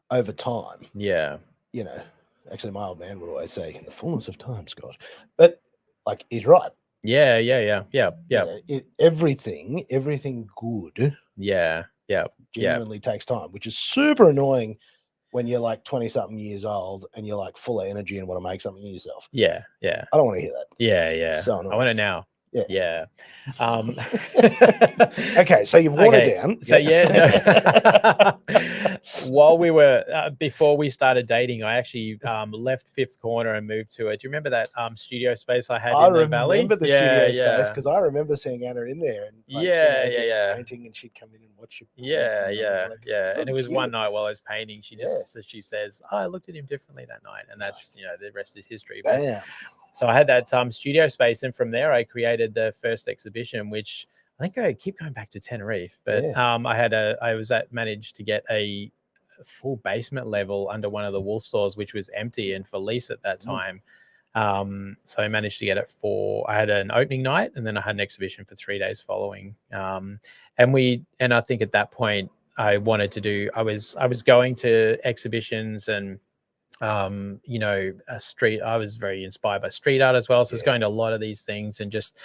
over time. Yeah. You know, actually, my old man would always say, "In the fullness of time, Scott." But like, he's right. Yeah. You know, everything good. Genuinely takes time, which is super annoying when you're like 20-something years old and you're like full of energy and want to make something of yourself. Yeah. I don't want to hear that. Yeah. So I want it now. Yeah. Okay, so you've worn it down. So while we were before we started dating, I actually left Fifth Corner and moved to it. Do you remember that studio space I had in the valley? I remember the studio space, because I remember seeing Anna in there, and like, painting, and she'd come in and watch you. Yeah. So and it was one night while I was painting, she says, I looked at him differently that night, and that's the rest is history. Bam. So I had that studio space, and from there I created the first exhibition, which I think I keep going back to Tenerife. But managed to get a full basement level under one of the wool stores, which was empty and for lease at that time. So I managed to get it I had an opening night, and then I had an exhibition for 3 days following. And I think at that point I wanted to do, I was going to exhibitions and, I was very inspired by street art as well. So I was going to a lot of these things and just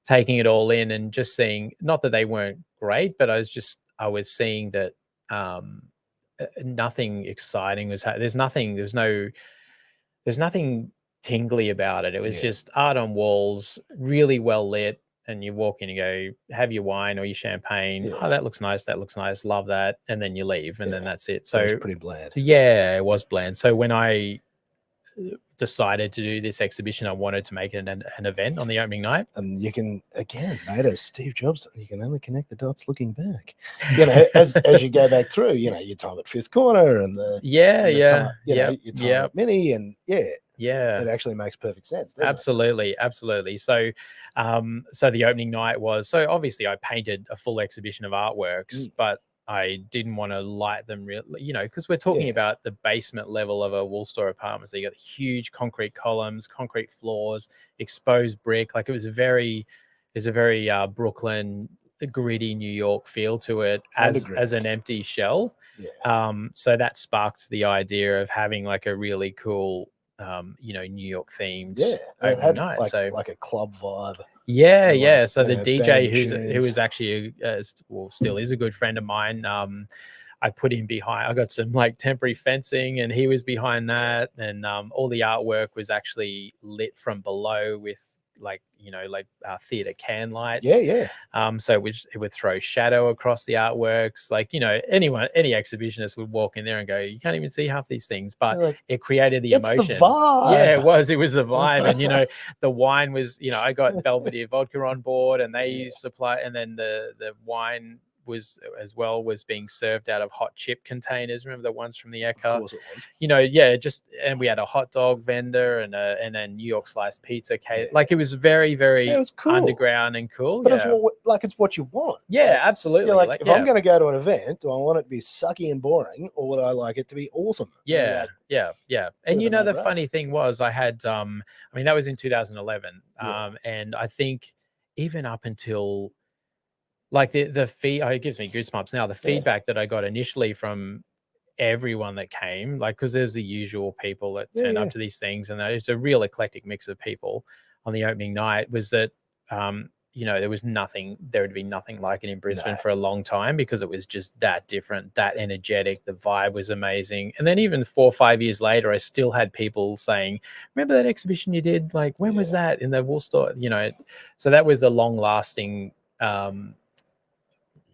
taking it all in and just seeing, not that they weren't great, but I was seeing that nothing exciting was there's nothing tingly about it. It was just art on walls, really well lit, and you walk in and go, have your wine or your champagne. Oh, that looks nice, love that, and then you leave, and then that's it. So it was pretty bland. Yeah, it was bland. So when I decided to do this exhibition, I wanted to make it an event on the opening night. And you can, again, mate, as Steve Jobs, you can only connect the dots looking back. As you go back through, your time at Fifth Corner and the your time at Mini, and it actually makes perfect sense. Absolutely. So so the opening night was, so obviously I painted a full exhibition of artworks, but I didn't want to light them because we're talking about the basement level of a wool store apartment. So you got huge concrete columns, concrete floors, exposed brick. Like it was a very Brooklyn, gritty New York feel to it as an empty shell. So that sparked the idea of having like a really cool New York themed opening night. Like a club vibe. So the DJ who was actually still is a good friend of mine, I put him behind. I got some like temporary fencing, and he was behind that, and all the artwork was actually lit from below with theater can lights. So it would throw shadow across the artworks. Like, any exhibitionist would walk in there and go, you can't even see half these things, but it created the emotion. The vibe. It was the vibe. And the wine was, I got Belvedere vodka on board, and they supply, and then the wine was being served out of hot chip containers. Remember the ones from the Eka? Of course it was. And we had a hot dog vendor and then New York sliced pizza cake. Like it was very, very cool. Underground and cool. But it's what you want. Absolutely. If I'm going to go to an event, do I want it to be sucky and boring, or would I like it to be awesome? Yeah. And the funny thing was, I had that was in 2011. And I think even up until like the fee, it gives me goosebumps now. The feedback that I got initially from everyone that came, like, because there's the usual people that turn up to these things, and it's a real eclectic mix of people on the opening night, was that there would be nothing like it in Brisbane for a long time, because it was just that different, that energetic. The vibe was amazing. And then even 4 or 5 years later, I still had people saying, remember that exhibition you did? Like, when was that in the wool store? So that was the long lasting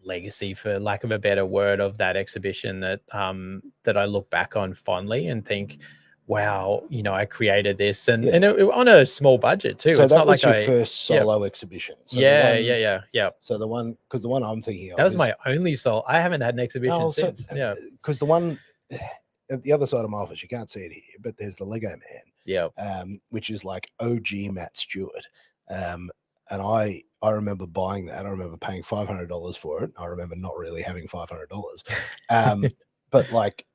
legacy, for lack of a better word, of that exhibition that I look back on fondly and think, wow, I created this, and on a small budget too. So it's that not was like your first solo exhibition. So So the one I'm thinking of, that was my only solo. I haven't had an exhibition since. Because the one at the other side of my office, you can't see it here, but there's the Lego Man. Which is like OG Matt Stewart. And I remember buying that. I remember paying $500 for it. I remember not really having $500. But like,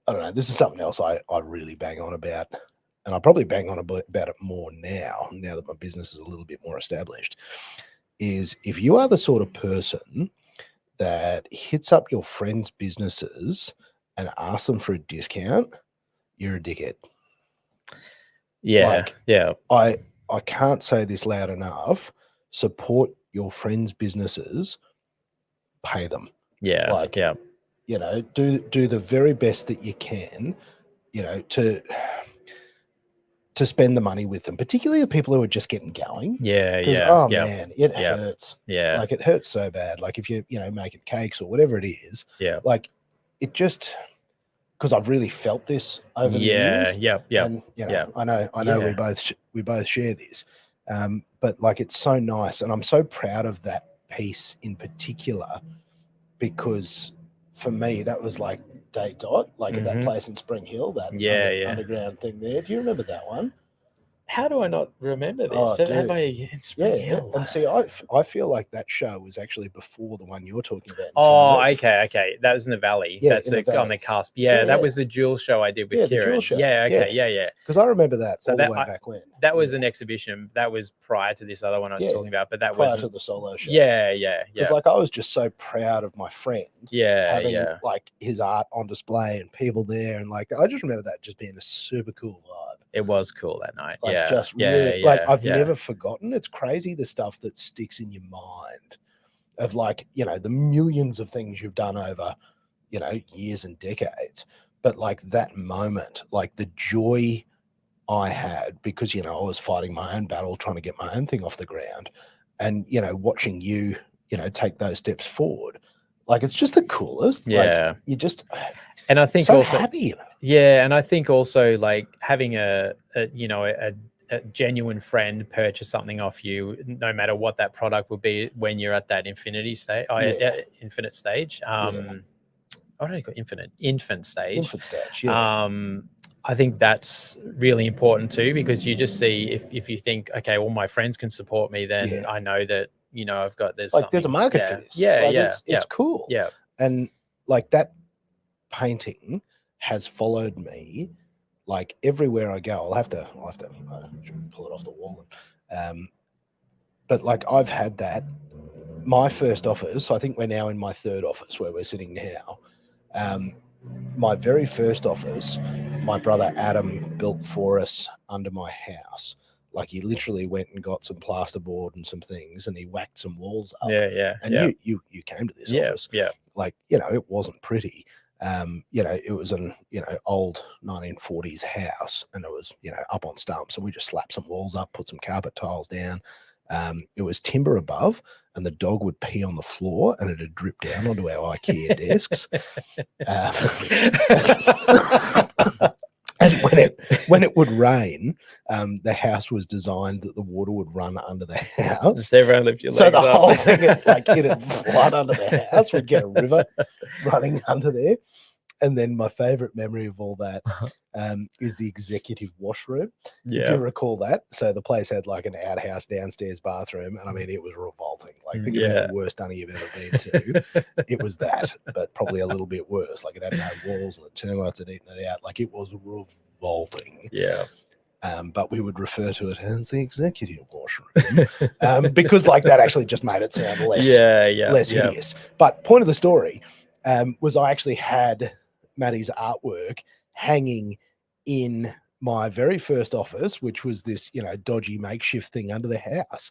I don't know, this is something else I really bang on about. And I probably bang on about it more now that my business is a little bit more established, is if you are the sort of person that hits up your friends' businesses and asks them for a discount, you're a dickhead. I can't say this loud enough. Support your friends' businesses, pay them. Do the very best that you can, to spend the money with them, particularly the people who are just getting going. Man, it hurts. Like it hurts so bad. Like if you're, making cakes or whatever it is. Like it just, because I've really felt this over the years. And, I know we both share this. But like, it's so nice. And I'm so proud of that piece in particular, because for me, that was like day dot, like at that place in Spring Hill, that underground thing there. Do you remember that one? How do I not remember Oh, this? Have dude. I in Spring Yeah, Hill? and see, I feel like that show was actually before the one you're talking about in Oh, Tenerife. okay. That was in the Valley. Yeah, That's in the on the Valley. cusp. Yeah, Yeah, that yeah. was the Jewel show I did with Yeah, the Jewel Kieran. show. Yeah, okay, Yeah. yeah. Because I remember that So all the way back when. that was Yeah. an exhibition. That was prior to this other one I was Yeah, talking about, but that prior was to the solo show. Yeah. Because like I was just so proud of my friend having like his art on display and people there, and like I just remember that just being a super cool vibe. It was cool that night. Like Yeah, just yeah, really, yeah, like I've yeah. never forgotten. It's crazy the stuff that sticks in your mind of like, you know, the millions of things you've done over, you know, years and decades. But like that moment, like the joy I had because, you know, I was fighting my own battle, trying to get my own thing off the ground, and, you know, watching you, you know, take those steps forward. Like it's just the coolest. Yeah. Like you just, and I think so also happy. Yeah, and I think also like having a genuine friend purchase something off you, no matter what that product will be, when you're at that infinite stage. What do you call infant stage? Infant stage, yeah. I think that's really important too, because you just see if you think, okay, well, my friends can support me, then I know that, you know, I've got there's like there's a market for this. Like, it's cool. Yeah. And like that painting has followed me like everywhere I go. I'll have to pull it off the wall. But like I've had that. My first office, I think we're now in my third office where we're sitting now. My very first office, my brother Adam built for us under my house. Like he literally went and got some plasterboard and some things, and he whacked some walls up. And you came to this office. Like, you know, it wasn't pretty. You know, it was an, you know, old 1940s house, and it was, you know, up on stumps, and we just slapped some walls up, put some carpet tiles down. It was timber above, and the dog would pee on the floor, and it'd drip down onto our IKEA desks. And when it would rain, the house was designed that the water would run under the house. So everyone lift your legs so the up. whole thing, it'd flood under the house. We'd get a river running under there. And then my favorite memory of all that is the executive washroom. If you recall that. So the place had like an outhouse downstairs bathroom. And I mean, it was revolting. Like think about the worst dunny you've ever been to. It was that, but probably a little bit worse. Like it had no walls and the termites had eaten it out. Like it was revolting. Yeah. But we would refer to it as the executive washroom because like that actually just made it sound less hideous. But point of the story was I actually had Maddie's artwork hanging in my very first office, which was this, you know, dodgy makeshift thing under the house.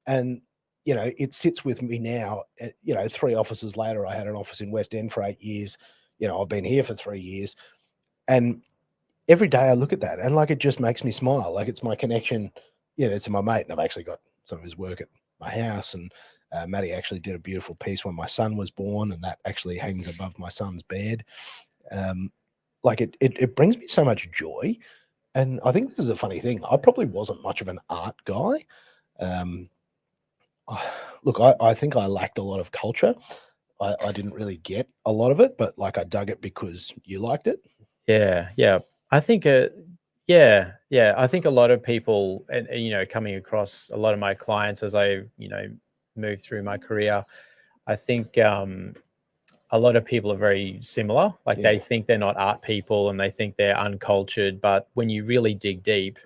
And, you know, it sits with me now, you know, 3 offices later. I had an office in West End for 8 years. You know, I've been here for 3 years. And every day I look at that and like, it just makes me smile. Like it's my connection, you know, to my mate. And I've actually got some of his work at my house. And Maddie actually did a beautiful piece when my son was born, and that actually hangs above my son's bed. Like it brings me so much joy. And I think this is a funny thing. I probably wasn't much of an art guy. Look, I think I lacked a lot of culture. I didn't really get a lot of it, but like I dug it because you liked it. Yeah. I think, I think a lot of people, and you know, coming across a lot of my clients as I, you know, move through my career, I think a lot of people are very similar. Like they think they're not art people and they think they're uncultured, but when you really dig deep,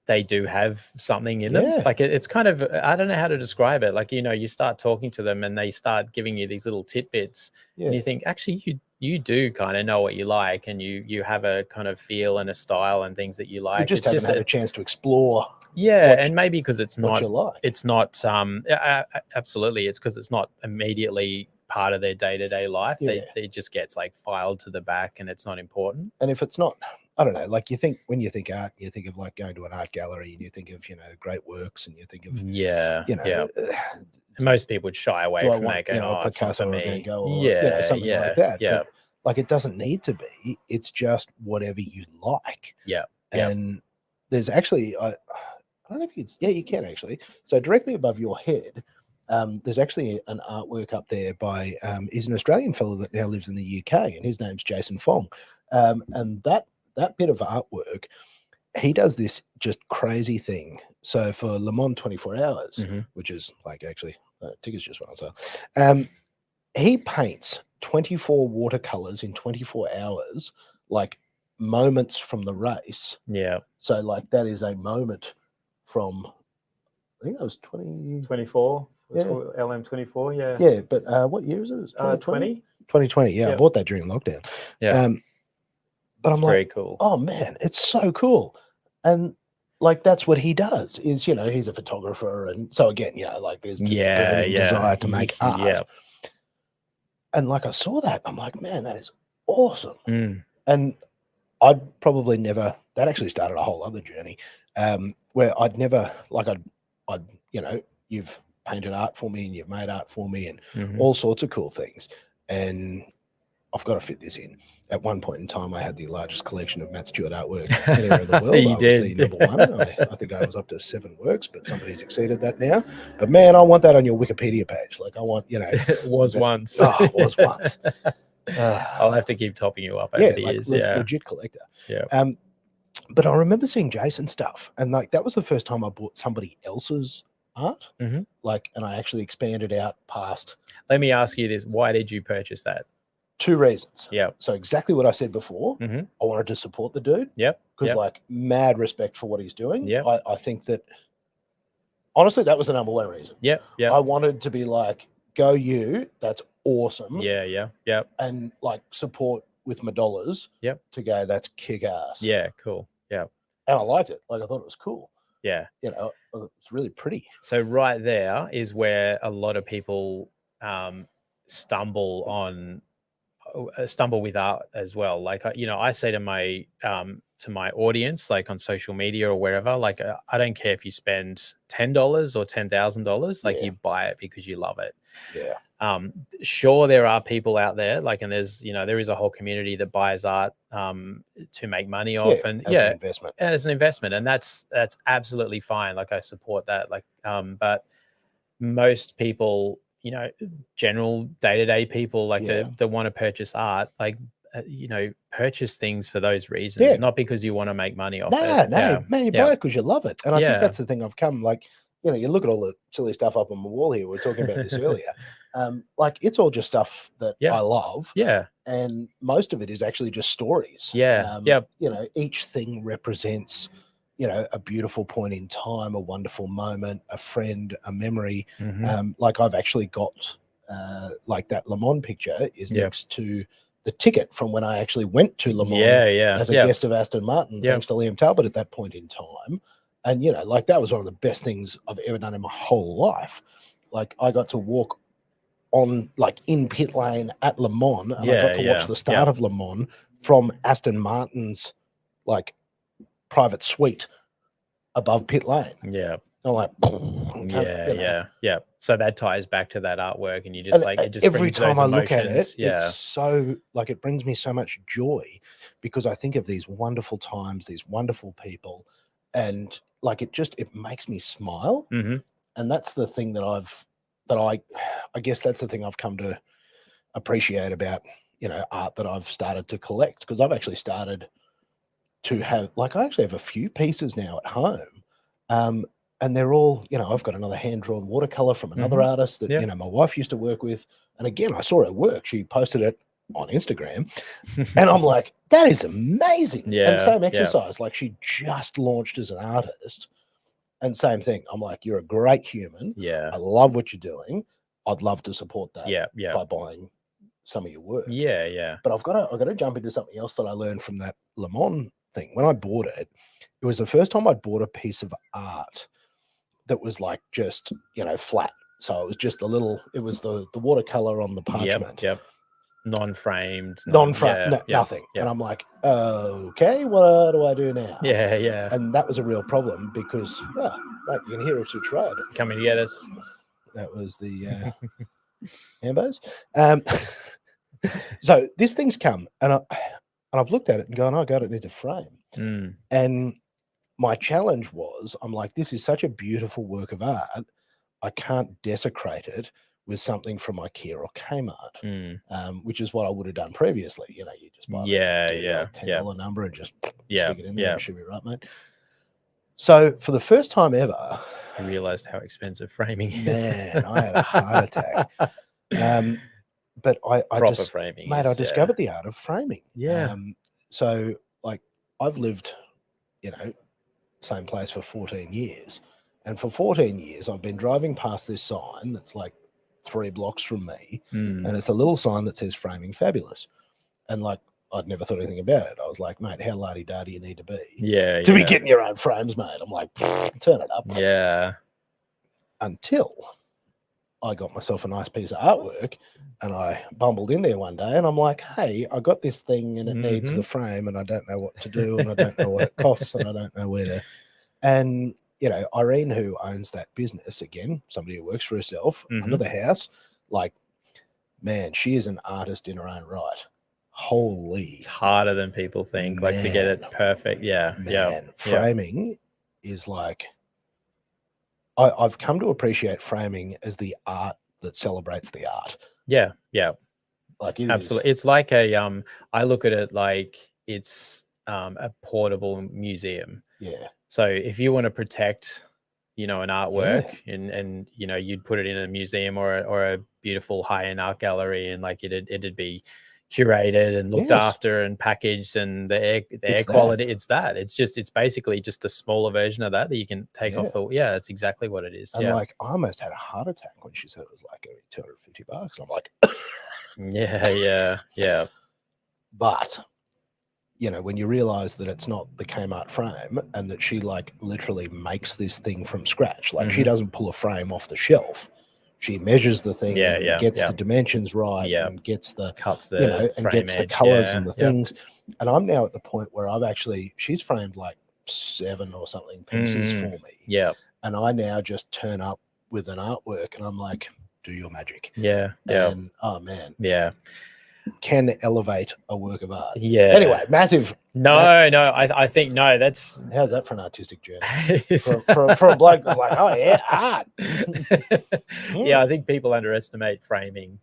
they do have something in them. Like it's kind of, I don't know how to describe it. Like, you know, you start talking to them and they start giving you these little tidbits and you think, actually, you do kind of know what you like, and you have a kind of feel and a style and things that you like. You just haven't had a chance to explore. And maybe because it's not, like. It's not, absolutely. It's because it's not immediately part of their day-to-day life. They just gets like filed to the back and it's not important. And if it's not, I don't know, like when you think art, you think of like going to an art gallery and you think of, you know, great works, and you think of, you know, most people would shy away from that, going, oh, it's not for me. Or, you know, something like that. But, like it doesn't need to be. It's just whatever you like. And there's actually, I don't know if you can actually. So directly above your head, there's actually an artwork up there by, he's an Australian fellow that now lives in the UK, and his name's Jason Fong. And that bit of artwork he does this just crazy thing. So for Le Mans 24 hours, Mhm. which is like actually tickets just went on sale, he paints 24 watercolors in 24 hours, like moments from the race. Yeah. So like that is a moment from, I think that was 20. 24. Yeah. LM24. Yeah. Yeah, but what year is it? 2020? 2020. Yeah, I Yep. bought that during lockdown. Yeah. But I'm Very like, cool. oh man, it's so cool. And like that's what he does is, he's a photographer. And so again, like there's this burning desire to make art. Yeah. And like I saw that, I'm like, man, that is awesome. Mm. And I'd probably never, that actually started a whole other journey, where I'd never, like I'd, you've painted art for me and you've made art for me and Mhm. all sorts of cool things. And I've got to fit this in. At one point in time, I had the largest collection of Matt Stewart artwork anywhere in the world. You I was did. the number one. I think I was up to 7 works, but somebody's exceeded that now. But man, I want that on your Wikipedia page. Like I want, It was once. It was once. I'll have to keep topping you up over the years. Legit collector. Yeah. But I remember seeing Jason stuff, and like that was the first time I bought somebody else's art. Mhm. Like, and I actually expanded out past. Let me ask you this: why did you purchase that? 2 reasons. Yeah. So exactly what I said before. Mhm. I wanted to support the dude. Yep. Because like mad respect for what he's doing. Yep. I think that honestly that was the number one reason. Yep. Yeah. I wanted to be like, go you, that's awesome. Yeah. Yeah. Yep. And like support with my dollars. Yep. To go, that's kick ass. Yeah. Cool. Yeah. And I liked it. Like I thought it was cool. Yeah. It's really pretty. So right there is where a lot of people stumble with art as well. Like I say to my audience, like on social media or wherever, like I don't care if you spend $10 or $10,000, like you buy it because you love it. Yeah. Sure, there are people out there, like, and there's there is a whole community that buys art to make money off, and as an investment. As an investment, and that's absolutely fine. Like I support that. Like, but most people, general day-to-day people, like that want to purchase art, like purchase things for those reasons, not because you want to make money off it. No, man, you buy it because you love it. And I think that's the thing I've come, like, you look at all the silly stuff up on my wall here. We were talking about this earlier. Like it's all just stuff that I love. Yeah. And most of it is actually just stories. Yeah. Each thing represents, a beautiful point in time, a wonderful moment, a friend, a memory. Mhm. Like I've actually got, like that Le Mans picture is next to the ticket from when I actually went to Le Mans as a guest of Aston Martin, thanks to Liam Talbot at that point in time. And, like that was one of the best things I've ever done in my whole life. Like I got to walk on, like in pit lane at Le Mans, and I got to watch the start of Le Mans from Aston Martin's like private suite above pit lane. Yeah. I'm like, yeah. So that ties back to that artwork, and you just like, it just every brings time those I look at emotions. it, it's so like it brings me so much joy because I think of these wonderful times, these wonderful people, and like it makes me smile. Mm-hmm. And that's the thing that I guess that's the thing I've come to appreciate about art that I've started to collect, because I've actually started to have, like, I actually have a few pieces now at home. And they're all, I've got another hand-drawn watercolor from another artist that, my wife used to work with. And again, I saw her work. She posted it on Instagram. And I'm like, that is amazing. Yeah. And same exercise. Like she just launched as an artist. And same thing. I'm like, you're a great human. Yeah. I love what you're doing. I'd love to support that by buying some of your work. Yeah, yeah. But I've got to jump into something else that I learned from that Le Mans thing. When I bought it, it was the first time I'd bought a piece of art that was like just, flat. So it was just it was the watercolor on the parchment. Yep. Non-framed. Nothing. And I'm like, okay, what do I do now? Yeah. And that was a real problem because, mate, you can hear a switch road. Coming to get us. That was the Ambos. So this thing's come, and I've looked at it and gone, oh God, it needs a frame. And my challenge was, I'm like, this is such a beautiful work of art. I can't desecrate it with something from IKEA or Kmart, Mm. which is what I would have done previously. You know, you just buy the $10 number and just stick it in there and it should be right, mate. So for the first time ever, I realized how expensive framing is. Man, I had a heart attack. But I just, framing, mate, I discovered the art of framing. Yeah. So like I've lived, you know, same place for 14 years. And for 14 years, I've been driving past this sign that's like 3 blocks from me. And it's a little sign that says framing fabulous. And like, I'd never thought anything about it. I was like, mate, how la-di-da do you need to be? To be getting your own frames, mate. I'm like, turn it up. Yeah. Until I got myself a nice piece of artwork and I bumbled in there one day and I'm like, hey, I got this thing and it needs the frame and I don't know what to do and I don't know what it costs and I don't know where to. And, you know, Irene, who owns that business, again, somebody who works for herself under the house, like, man, she is an artist in her own right. Holy. It's harder than people think, like to get it perfect. Yeah. Man, framing is like, I've come to appreciate framing as the art that celebrates the art. Yeah. Yeah. Like it absolutely. It's like a, I look at it like it's a portable museum. Yeah. So if you want to protect, you know, an artwork and, you know, you'd put it in a museum or a beautiful high-end art gallery and like it'd be curated and looked after and packaged and the air quality. It's basically just a smaller version of that you can take off the. Yeah, that's exactly what it is. And like I almost had a heart attack when she said it was like $250. I'm like, yeah. But you know, when you realize that it's not the Kmart frame and that she like literally makes this thing from scratch, like she doesn't pull a frame off the shelf. She measures the thing, gets the dimensions right, and gets the cuts the, you know, and gets the colors and the things. And I'm now at the point where she's framed like 7 or something pieces for me. Yeah. And I now just turn up with an artwork and I'm like, do your magic. Yeah. And oh man. Yeah. Can elevate a work of art. Yeah. Anyway, massive. I think that's how's that for an artistic journey? for a bloke that's like, oh yeah, art. Yeah, I think people underestimate framing.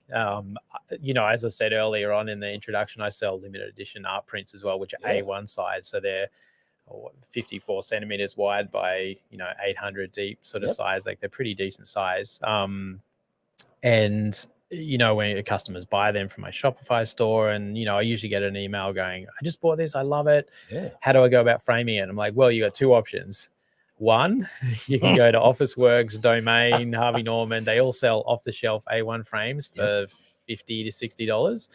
You know, as I said earlier on in the introduction, I sell limited edition art prints as well, which are A1 size, so they're 54 centimeters wide by 800 deep sort of size. Like they're pretty decent size. And you know, when customers buy them from my Shopify store and, you know, I usually get an email going, I just bought this. I love it. Yeah. How do I go about framing it? I'm like, well, you got 2 options. One, you can go to Officeworks, Domain, Harvey Norman. They all sell off the shelf A1 frames for $50 to $60.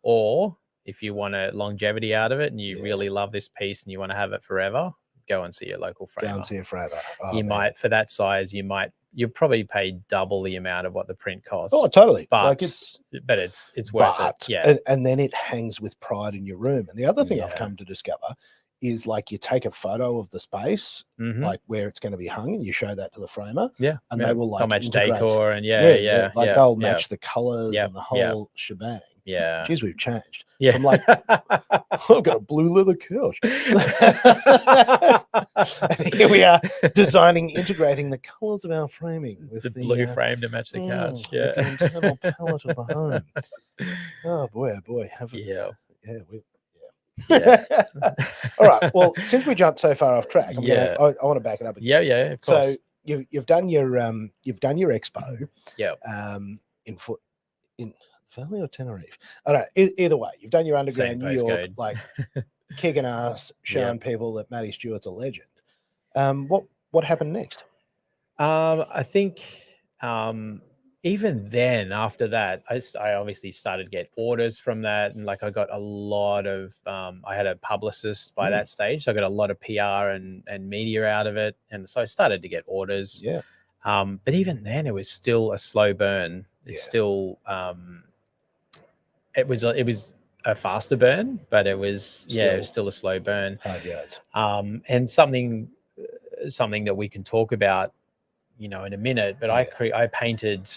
Or if you want a longevity out of it and you really love this piece and you want to have it forever, go and see a local framer. Go and see a framer. Oh, you might, for that size, you'll probably pay double the amount of what the print costs. Oh, totally. But like it's worth it. Yeah. And then it hangs with pride in your room. And the other thing I've come to discover is like you take a photo of the space, like where it's going to be hung, and you show that to the framer. Yeah. And they will like they'll match integrate. decor and like they'll match the colors and the whole shebang. Yeah. Geez, we've changed. Yeah. I'm like, I've got a blue leather couch. And here we are integrating the colors of our framing with the blue frame to match the couch. With the internal palette of the home. Oh boy, All right. Well, since we jumped so far off track, I want to back it up again. Yeah, of course. So you've done your expo. Yeah. In Valley or Tenerife? I don't know. Either way, you've done your underground New York, like kicking ass, showing people that Matty Stewart's a legend. What happened next? I think even then, after that, I obviously started to get orders from that, and like I got a lot of. I had a publicist by that stage, so I got a lot of PR and media out of it, and so I started to get orders. Yeah. But even then, it was still a slow burn. It's still. It was a faster burn, but it was still a slow burn. Hard yards. And something that we can talk about, in a minute. But I painted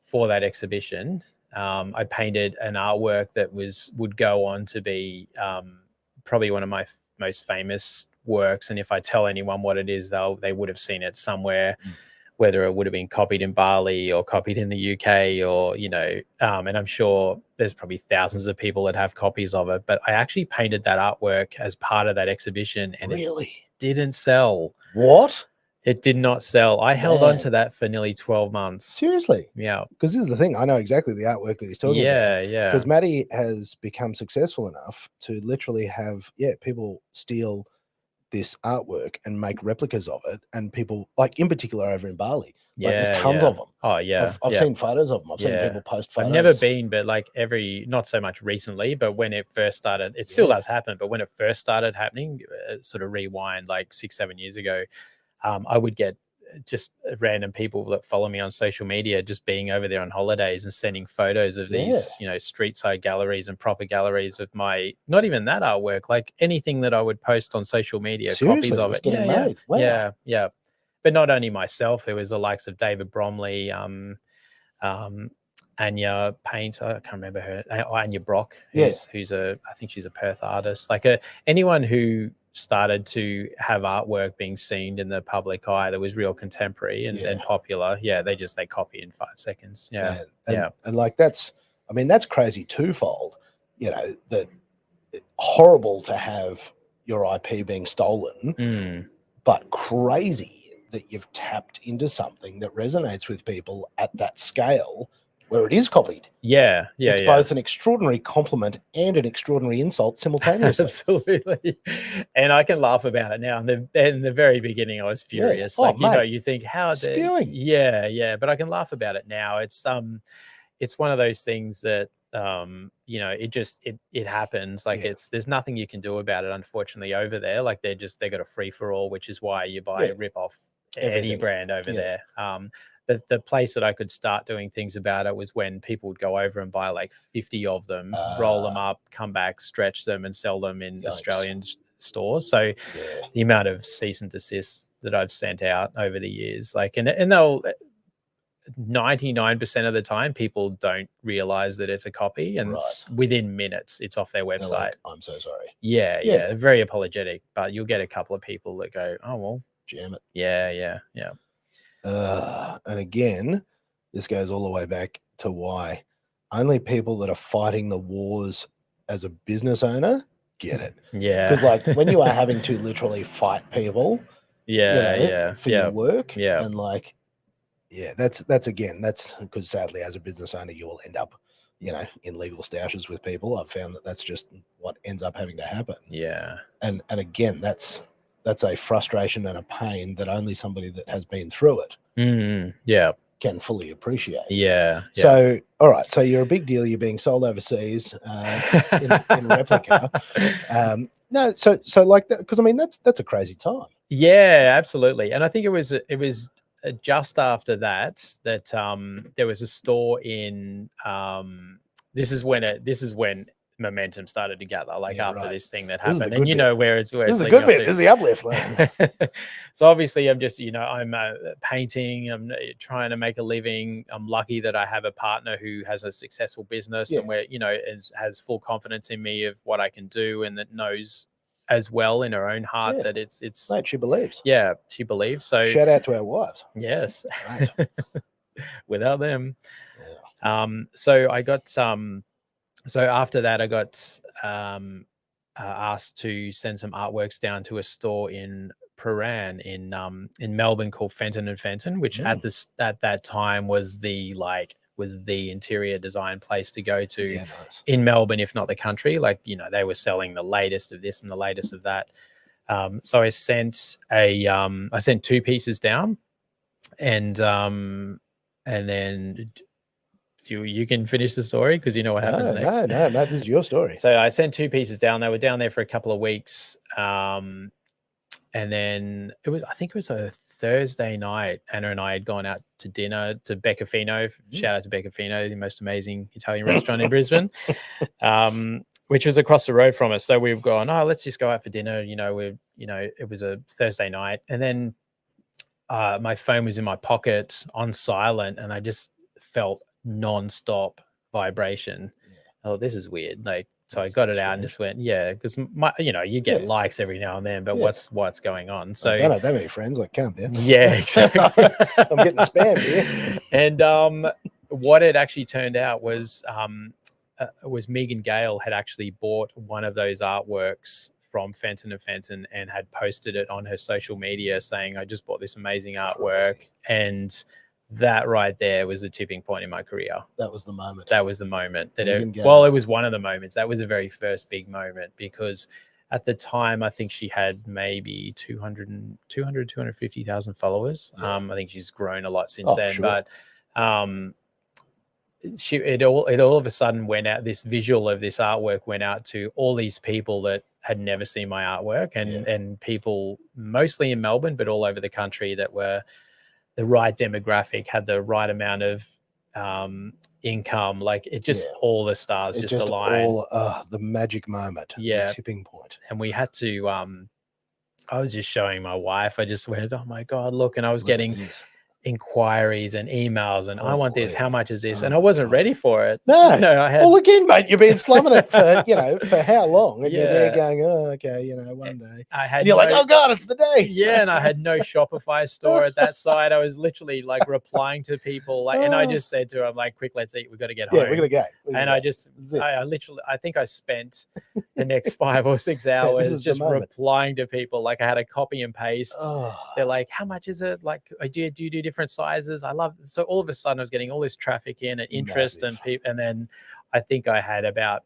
for that exhibition. I painted an artwork that would go on to be probably one of my most famous works. And if I tell anyone what it is, they would have seen it somewhere whether it would have been copied in Bali or copied in the UK, or and I'm sure there's probably thousands of people that have copies of it. But I actually painted that artwork as part of that exhibition, and Really? it didn't sell. What? It did not sell. I held on Man. to that for nearly 12 months. Seriously? Yeah. Because this is the thing. I know exactly the artwork that he's talking about. Yeah. Because Matty has become successful enough to literally have, people steal this artwork and make replicas of it, and people, like, in particular over in Bali, like, there's tons of them. Oh yeah, I've seen photos of them. I've seen people post photos. I've never been, but like not so much recently, but when it first started, it still does happen, but when it first started happening, sort of rewind like 6-7 years ago, I would get just random people that follow me on social media just being over there on holidays and sending photos of these street side galleries and proper galleries with my, not even that artwork, like anything that I would post on social media. Seriously? Copies of it. Wow. Yeah. But not only myself, there was the likes of David Bromley, Anya Paint, I can't remember her, Anya Brock, who's I think she's a Perth artist, like anyone who started to have artwork being seen in the public eye that was real contemporary and popular. They copy in 5 seconds. And like that's crazy twofold, that horrible to have your IP being stolen, but crazy that you've tapped into something that resonates with people at that scale where it is copied. It's both an extraordinary compliment and an extraordinary insult simultaneously. Absolutely. And I can laugh about it now. In the very beginning, I was furious. You think, how spewing. But I can laugh about it now. It's one of those things that it happens. Like there's nothing you can do about it, unfortunately, over there. Like they got a free for all, which is why you buy a rip off any brand over there. The place that I could start doing things about it was when people would go over and buy like 50 of them, roll them up, come back, stretch them, and sell them in Australian stores. So the amount of cease and desist that I've sent out over the years, like, and they'll 99% of the time people don't realize that it's a copy, and within minutes it's off their website. Like, I'm so sorry. They're very apologetic, but you'll get a couple of people that go, oh well, jam it. Yeah. And again, this goes all the way back to why only people that are fighting the wars as a business owner get it. Because like when you are having to literally fight people for your work, and like that's because sadly as a business owner you will end up in legal stoushes with people. I've found that's just what ends up having to happen. And again, that's a frustration and a pain that only somebody that has been through it can fully appreciate. So, all right. So you're a big deal. You're being sold overseas in replica. So like that, because I mean, that's a crazy time. Yeah, absolutely. And I think it was just after that there was a store in, this is when momentum started to gather, like after this thing that happened, and where it's this is the good bit. This is the uplift. So obviously I'm just I'm painting, I'm trying to make a living. I'm lucky that I have a partner who has a successful business and where has full confidence in me of what I can do, and that knows as well in her own heart that it's mate, she believes. She believes. So shout out to our wives. Yes. Without them. So I got so after that, I got asked to send some artworks down to a store in Prahran in Melbourne called Fenton and Fenton, which at that time was the interior design place to go to in Melbourne, if not the country. Like they were selling the latest of this and the latest of that. So I sent I sent 2 pieces down, and then. You can finish the story because you know what happens next. No, this is your story. So I sent 2 pieces down. They were down there for a couple of weeks. And then I think it was a Thursday night. Anna and I had gone out to dinner to Beccafino. Shout out to Beccafino, the most amazing Italian restaurant in Brisbane, which was across the road from us. So we've gone, let's just go out for dinner. It was a Thursday night. And then my phone was in my pocket on silent, and I just felt non-stop vibration. Oh, this is weird. Like So I That's got it out and strange. just went, because you get Yeah. likes every now and then, but Yeah. what's going on? I So don't have that many friends. Like, calm down. yeah, exactly. I'm getting spammed here. And what it actually turned out was Megan Gale had actually bought one of those artworks from Fenton and Fenton and had posted it on her social media saying, I just bought this amazing artwork. Crazy. And that right there was the tipping point in my career. That was the moment. That was the moment that it Gale. was one of the moments. That was the very first big moment, because at the time I think she had maybe 250,000 followers. Yeah. I think she's grown a lot since then. Sure. But it all of a sudden went out, this visual of this artwork went out to all these people that had never seen my artwork, and people mostly in Melbourne, but all over the country, that were the right demographic, had the right amount of income. Like it just, all the stars just aligned. The magic moment. Yeah. The tipping point. And we had to, I was just showing my wife, I just went, oh my God, look. And I was getting inquiries and emails, and I want this, how much is this? And I wasn't ready for it. No, I had, well, again, mate, you've been slumming it for for how long, and you're there going, oh, okay, one day I had, and you're like, oh God, it's the day. And I had no Shopify store at that side. I was literally like replying to people, and I just said to her, I'm like, quick, let's eat, we've got to get home. We're gonna go. I literally, I think I spent the next 5 or 6 hours just replying to people. Like I had a copy and paste. They're like, how much is it? Like, do you do different sizes? I love it. So all of a sudden I was getting all this traffic in and interest. Massive. And then I think I had about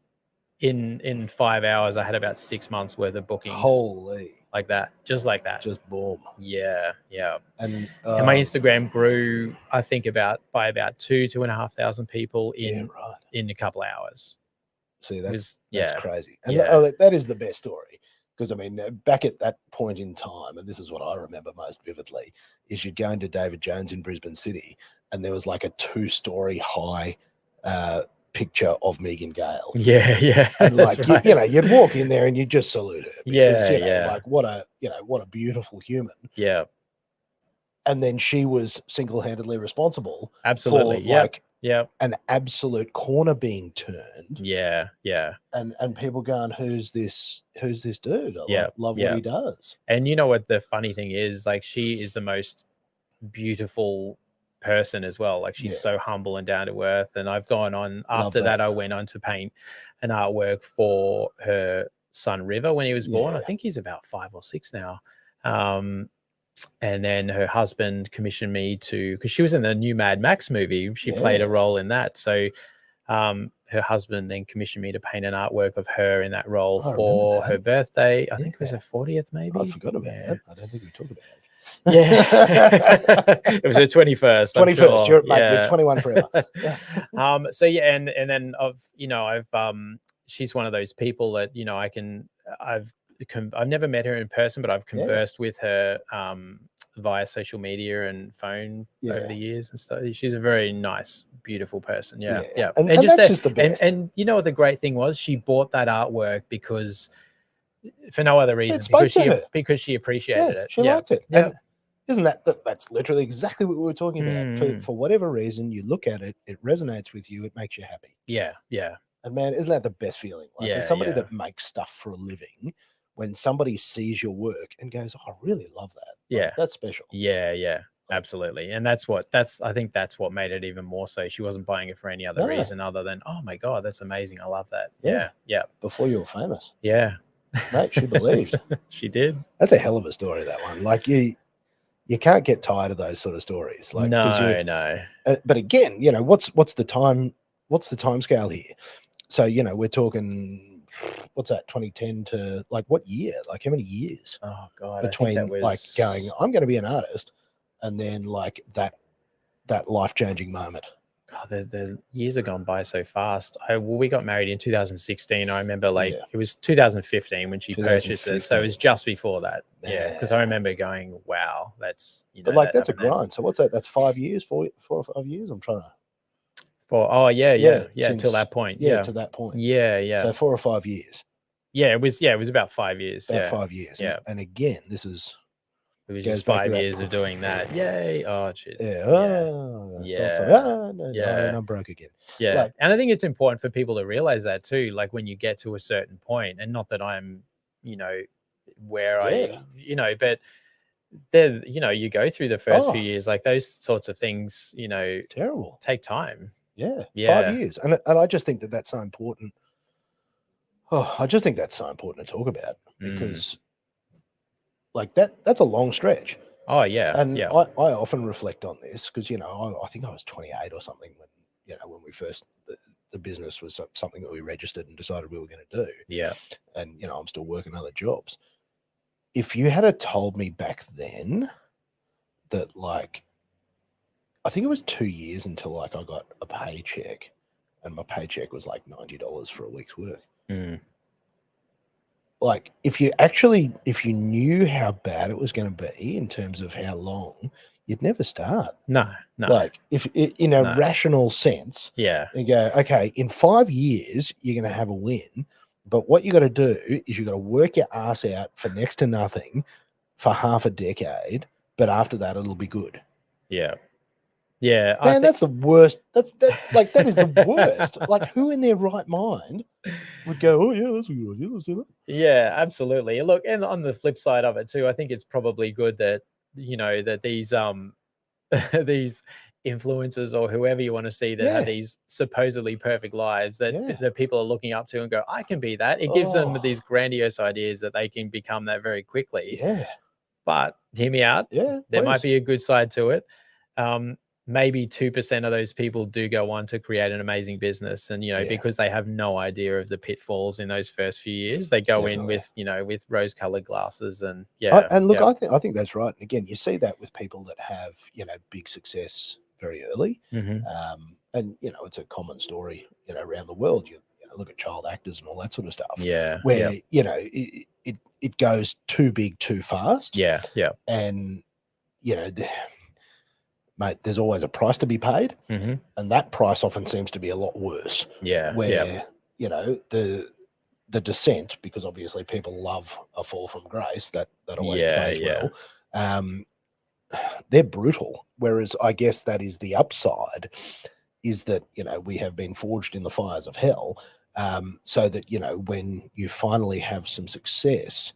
in 5 hours I had about 6 months worth of bookings. Holy, like that, just like that, just boom. And my Instagram grew, I think, by about 2,500 people in a couple of hours. See, that's crazy. And that is the best story. Because, I mean, back at that point in time, and this is what I remember most vividly, is you'd go into David Jones in Brisbane City, and there was like a 2-story high picture of Megan Gale. And like, you'd walk in there and you'd just salute her. Because, like, what a beautiful human. And then she was single-handedly responsible. Absolutely. For an absolute corner being turned. And people going, who's this dude? I love what he does. And you know what the funny thing is? Like, she is the most beautiful person as well. Like, she's so humble and down to earth. And I've gone on after that. I went on to paint an artwork for her son River when he was born. I think he's about 5 or 6 now. And then her husband commissioned me because she was in the new Mad Max movie. She played a role in that. So her husband then commissioned me to paint an artwork of her in that role for her birthday. I think it was her 40th, maybe. I forgot about that. I don't think we talked about it. It was her 21st. 21st. Sure. You're 21 forever. And then she's one of those people that I've never met her in person, but I've conversed with her via social media and phone over the years and stuff. She's a very nice, beautiful person. And that's just the best. And you know what the great thing was? She bought that artwork because for no other reason, because she appreciated it. She liked it. And isn't that's literally exactly what we were talking about? For whatever reason, you look at it, it resonates with you, it makes you happy. And man, isn't that the best feeling? Like, as somebody that makes stuff for a living, when somebody sees your work and goes, oh, I really love that. Like, that's special. Absolutely. And I think that's what made it even more so. She wasn't buying it for any other reason other than, oh my God, that's amazing. I love that. Before you were famous. Mate, she believed. She did. That's a hell of a story, that one. Like, you can't get tired of those sort of stories. Like, no. But again, what's the time scale here? So, we're talking, what's that, 2010 to like what year? Like, how many years? Oh God, between like going, I'm going to be an artist, and then like that life-changing moment. God, the years have gone by so fast. We got married in 2016. I remember it was 2015 when she purchased it. So it was just before that. Because I remember going, wow, that's, but like, that's a grind. So what's that? That's 5 years, 4 or 5 years. I'm trying to. Till that point. To that point. So 4 or 5 years. It was about 5 years. About 5 years. And again, this is It was Goes just back to 5 that. years of doing that. Yay. Oh, shit. Yeah. Yeah. Oh, Yeah. no, Yeah. and I'm broke again. Yeah. Like, And I think it's important for people to realize that too. Like when you get to a certain point, and not that I'm, where yeah. but there, you go through the first few Oh, years, like those sorts of things, terrible. take time. Yeah. 5 Yeah. years. And I just think that that's so important. Oh, I just think that's so important to talk about because like that's a long stretch. Oh, yeah. And Yeah. I often reflect on this because, I think I was 28 or something when we first, the business was something that we registered and decided we were going to do. Yeah. And, I'm still working other jobs. If you had told me back then that like, I think it was 2 years until like I got a paycheck and my paycheck was like $90 for a week's work. Like if you knew how bad it was going to be in terms of how long, you'd never start. No. Like if in a No. rational sense, Yeah. you go, okay, in 5 years, you're going to have a win. But what you got to do is you got to work your ass out for next to nothing for half a decade. But after that, it'll be good. Yeah. Yeah. Man, that's the worst. That is the worst. Like who in their right mind would go, oh yeah, that's a good idea. Let's do that. Yeah, absolutely. Look, and on the flip side of it too, I think it's probably good that, that these these influencers or whoever you want to see that have these supposedly perfect lives that people are looking up to and go, I can be that. It gives them these grandiose ideas that they can become that very quickly. Yeah. But hear me out. Yeah. There might be a good side to it. Maybe 2% of those people do go on to create an amazing business. And, because they have no idea of the pitfalls in those first few years, they go in with, with rose colored glasses and And look, I think that's right. And again, you see that with people that have, big success very early. And, it's a common story, around the world. You look at child actors and all that sort of stuff. Yeah. Where, it goes too big too fast. Yeah. Yeah. And, mate, there's always a price to be paid. And that price often seems to be a lot worse. Yeah. Where, the descent, because obviously people love a fall from grace, that always plays well. They're brutal. Whereas I guess that is the upside, is that, we have been forged in the fires of hell. So that, when you finally have some success,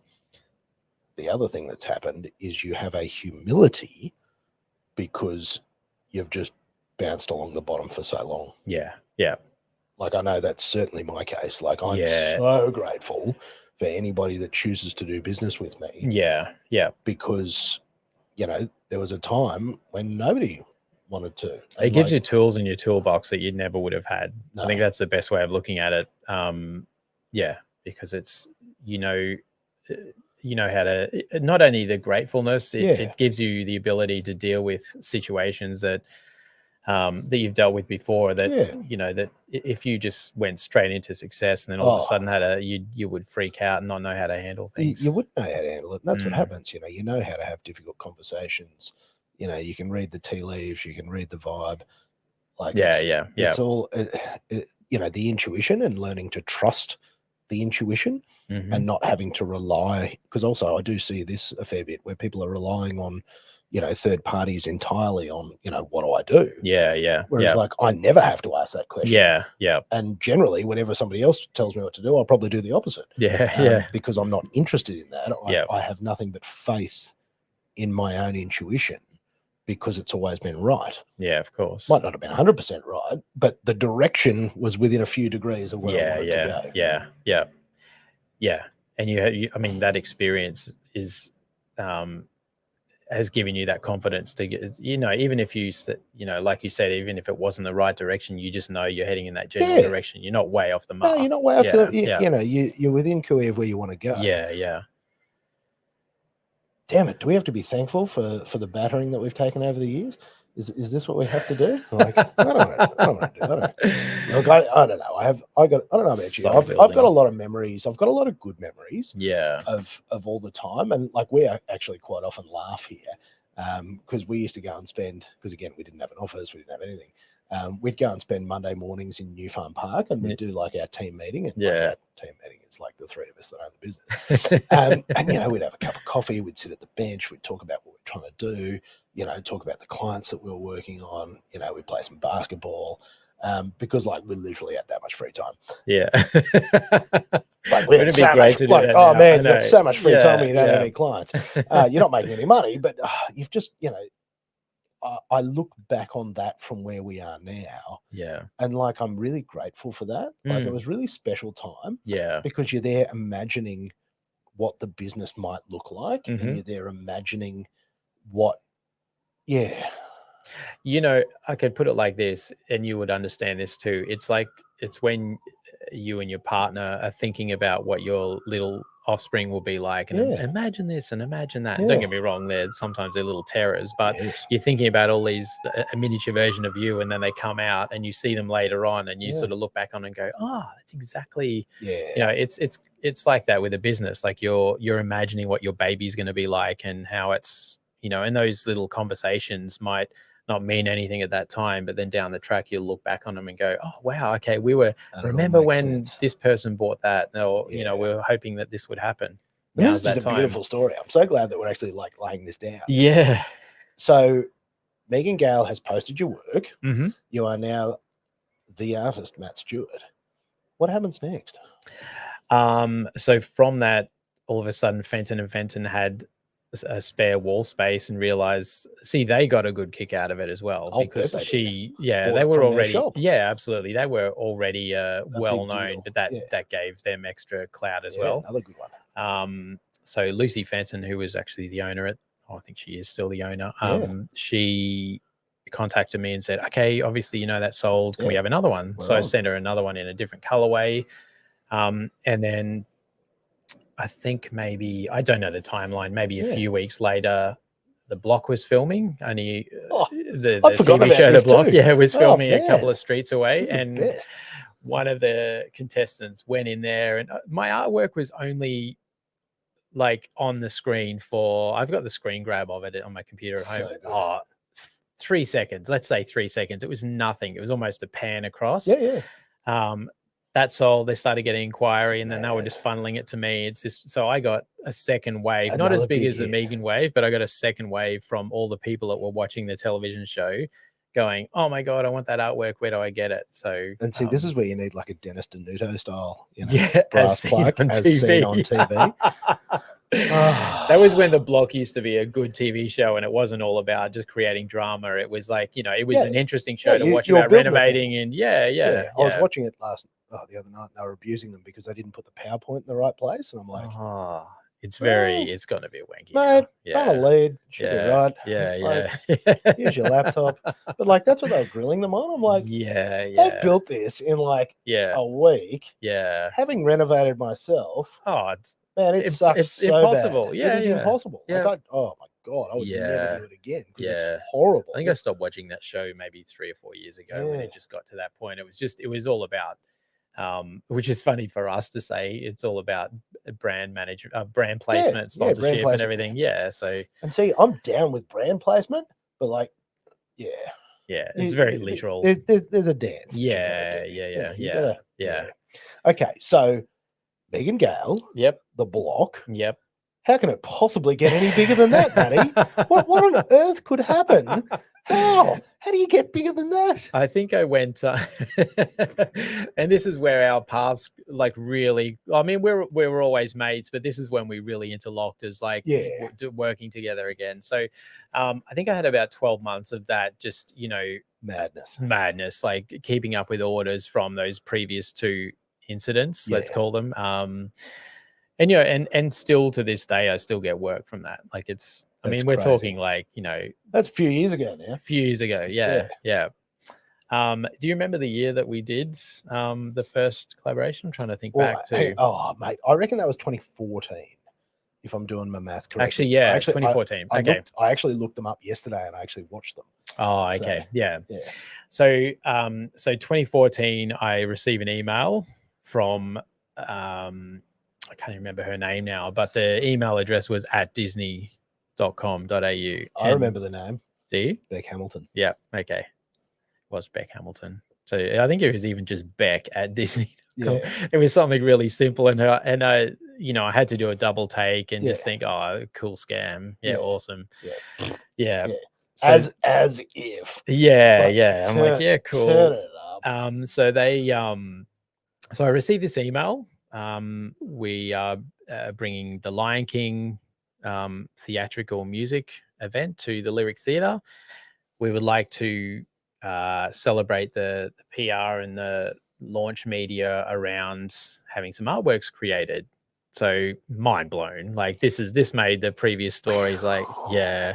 the other thing that's happened is you have a humility because you've just bounced along the bottom for so long. Yeah. Yeah. Like, I know that's certainly my case. Like, I'm so grateful for anybody that chooses to do business with me. Yeah. Yeah. Because, there was a time when nobody wanted to. And it gives you tools in your toolbox that you never would have had. I think that's the best way of looking at it. Because it's, how to, not only the gratefulness, it gives you the ability to deal with situations that that you've dealt with before, that that if you just went straight into success and then all of a sudden you would freak out and not know how to handle things. You wouldn't know how to handle it. And that's what happens. You know how to have difficult conversations. You can read the tea leaves, you can read the vibe. Like it's all the intuition, and learning to trust the intuition. And not having to rely, because also I do see this a fair bit where people are relying on, third parties entirely on, what do I do? Yeah. Whereas like I never have to ask that question. Yeah. And generally, whenever somebody else tells me what to do, I'll probably do the opposite. Because I'm not interested in that. I have nothing but faith in my own intuition, because it's always been right. Yeah, of course. Might not have been 100% right, but the direction was within a few degrees of where I wanted to go. Yeah. And I mean, that experience is, has given you that confidence to get, even if you, like you said, even if it wasn't the right direction, you just know you're heading in that general direction. You're not way off the mark. No, you're not way off you're within cooey of where you want to go. Yeah. Damn it. Do we have to be thankful for the battering that we've taken over the years? Is this what we have to do? Like, I don't want to do that. Look, I don't know. I don't know about you. I've got a lot of memories. I've got a lot of good memories. Of all the time, and like we actually quite often laugh here, because we used to go and spend, because again we didn't have an office, we didn't have anything. We'd go and spend Monday mornings in New Farm Park, and we'd do like our team meeting, and like our team meeting there's like the three of us that own the business. And, you know, we'd have a cup of coffee, we'd sit at the bench, we'd talk about what we're trying to do, you know, talk about the clients that we were working on, you know, we'd play some basketball, because like we literally had that much free time. Yeah. Like we had Wouldn't it be so great much, to do like, that oh now? man, I you got know. so much free time when you don't have Yeah. any clients. You're not making any money, but you've just, you know, I look back on that from where we are now, Yeah. and like I'm really grateful for that. Like it Mm. was really special time Yeah. because you're there imagining what the business might look like, Mhm. and you're there imagining what, yeah, You know, I could put it like this, and you would understand this too. It's like it's when you and your partner are thinking about what your little offspring will be like, and Yeah. imagine this and imagine that. Yeah. Don't get me wrong; sometimes they're little terrors, but yes, you're thinking about all these a miniature version of you, and then they come out, and you see them later on, and you Yeah. sort of look back on and go, "Oh, that's exactly." yeah, You know, it's like that with a business. Like you're imagining what your baby's going to be like, and how it's, you know, and those little conversations might not mean anything at that time, but then down the track you'll look back on them and go, oh wow, okay, we were and it all remember makes when sense. this person bought that, or you know, Yeah. we were hoping that this would happen. And this Now's is just that a time. beautiful story. I'm so glad that we're actually like laying this down. Yeah. So Megan Gale has posted your work. Hmm. You are now the artist, Matt Stewart. What happens next? So from that, all of a sudden Fenton and Fenton had a spare wall space and realized, see, they got a good kick out of it as well, I'll because bet they she, yeah, Bought they it were from their already, shop. yeah, absolutely, they were already well known, deal. but that Yeah. that gave them extra clout as Yeah, well. another good one. So Lucy Fenton, who was actually the owner I think she is still the owner. Yeah. She contacted me and said, okay, obviously, you know, that sold. Can we Yeah. have another one? We're So I on. sent her another one in a different colorway. And then I think maybe, I don't know the timeline, maybe a Yeah. few weeks later, The Block was filming. Only Oh, the I'd forgotten TV about show The this Block, too. yeah, was Oh, filming a couple man. of streets away. This is the And best. one of the contestants went in there, and my artwork was only like on the screen for, I've got the screen grab of it on my computer at home. So good. 3 seconds, let's say 3 seconds. It was nothing. It was almost a pan across. Yeah, yeah. That sold, they started getting inquiry, and then they were Man. just funneling it to me. It's this, so I got a second wave, not as Another big big as the hit. Megan wave, but I got a second wave from all the people that were watching the television show going, oh my God, I want that artwork. Where do I get it? So, And see, this is where you need like a Dennis Denuto style, you know, yeah, brass plug as seen on TV. That was when The Block used to be a good TV show, and it wasn't all about just creating drama. It was like, you know, it was Yeah. an interesting show to you- watch you're about building the thing. renovating, and yeah. I was watching it the other night. They were abusing them because they didn't put the PowerPoint in the right place, and I'm like, Oh, it's Well, it's going to be wanky, mate, now. run a lead, should be Yeah, right. yeah, Like, here's your laptop. But like that's what they were grilling them on. I'm like, yeah, they built this in like yeah, a week. yeah. Having renovated myself, Oh, man, it sucks. it's so impossible. bad. Yeah, it is yeah. impossible. Yeah. Like oh my God, I would Yeah. never do it again because Yeah. it's horrible. I think I stopped watching that show maybe 3 or 4 years ago when Yeah. it just got to that point. It was all about, which is funny for us to say, it's all about brand management, brand placement, brand sponsorship, and placement, everything. Yeah. So And see, I'm down with brand placement, but like, yeah, it's very literal. There's a dance. that you gotta Yeah, do. yeah, You know, yeah, you yeah, gotta- yeah. Okay, so Megan Gale, Yep. The Block. Yep. How can it possibly get any bigger than that, Matty? What on earth could happen? How? How do you get bigger than that? I think I went, and this is where our paths like really. I mean, we were always mates, but this is when we really interlocked as like Yeah. working together again. So, I think I had about 12 months of that, just madness, like keeping up with orders from those previous 2 incidents. Let's Yeah. call them. And you know, and still to this day, I still get work from that. Like it's. I That's mean, we're crazy. talking like, you know, That's a few years ago now. a few years ago. Yeah. Do you remember the year that we did the first collaboration? I'm trying to think back to. Oh, mate, I reckon that was 2014. If I'm doing my math correctly. Actually, yeah, I 2014. I actually looked them up yesterday and I actually watched them. Oh, okay. So, yeah. Yeah. So 2014, I received an email from I can't remember her name now, but the email address was at disney.com.au. I remember the name. Do you? Beck Hamilton. Yeah. Okay. It was Beck Hamilton. So I think it was even just Beck at Disney. Yeah. It was something really simple, and I I had to do a double take and just Yeah. think, oh, cool scam, yeah, Yeah. awesome, Yeah. yeah. Yeah. So As if. yeah, Like, yeah, I'm like, yeah, turn cool. it up. So I received this email. We are bringing the Lion King theatrical music event to the Lyric Theatre. We would like to celebrate the PR and the launch media around having some artworks created. So mind blown. Like this made the previous stories like, yeah.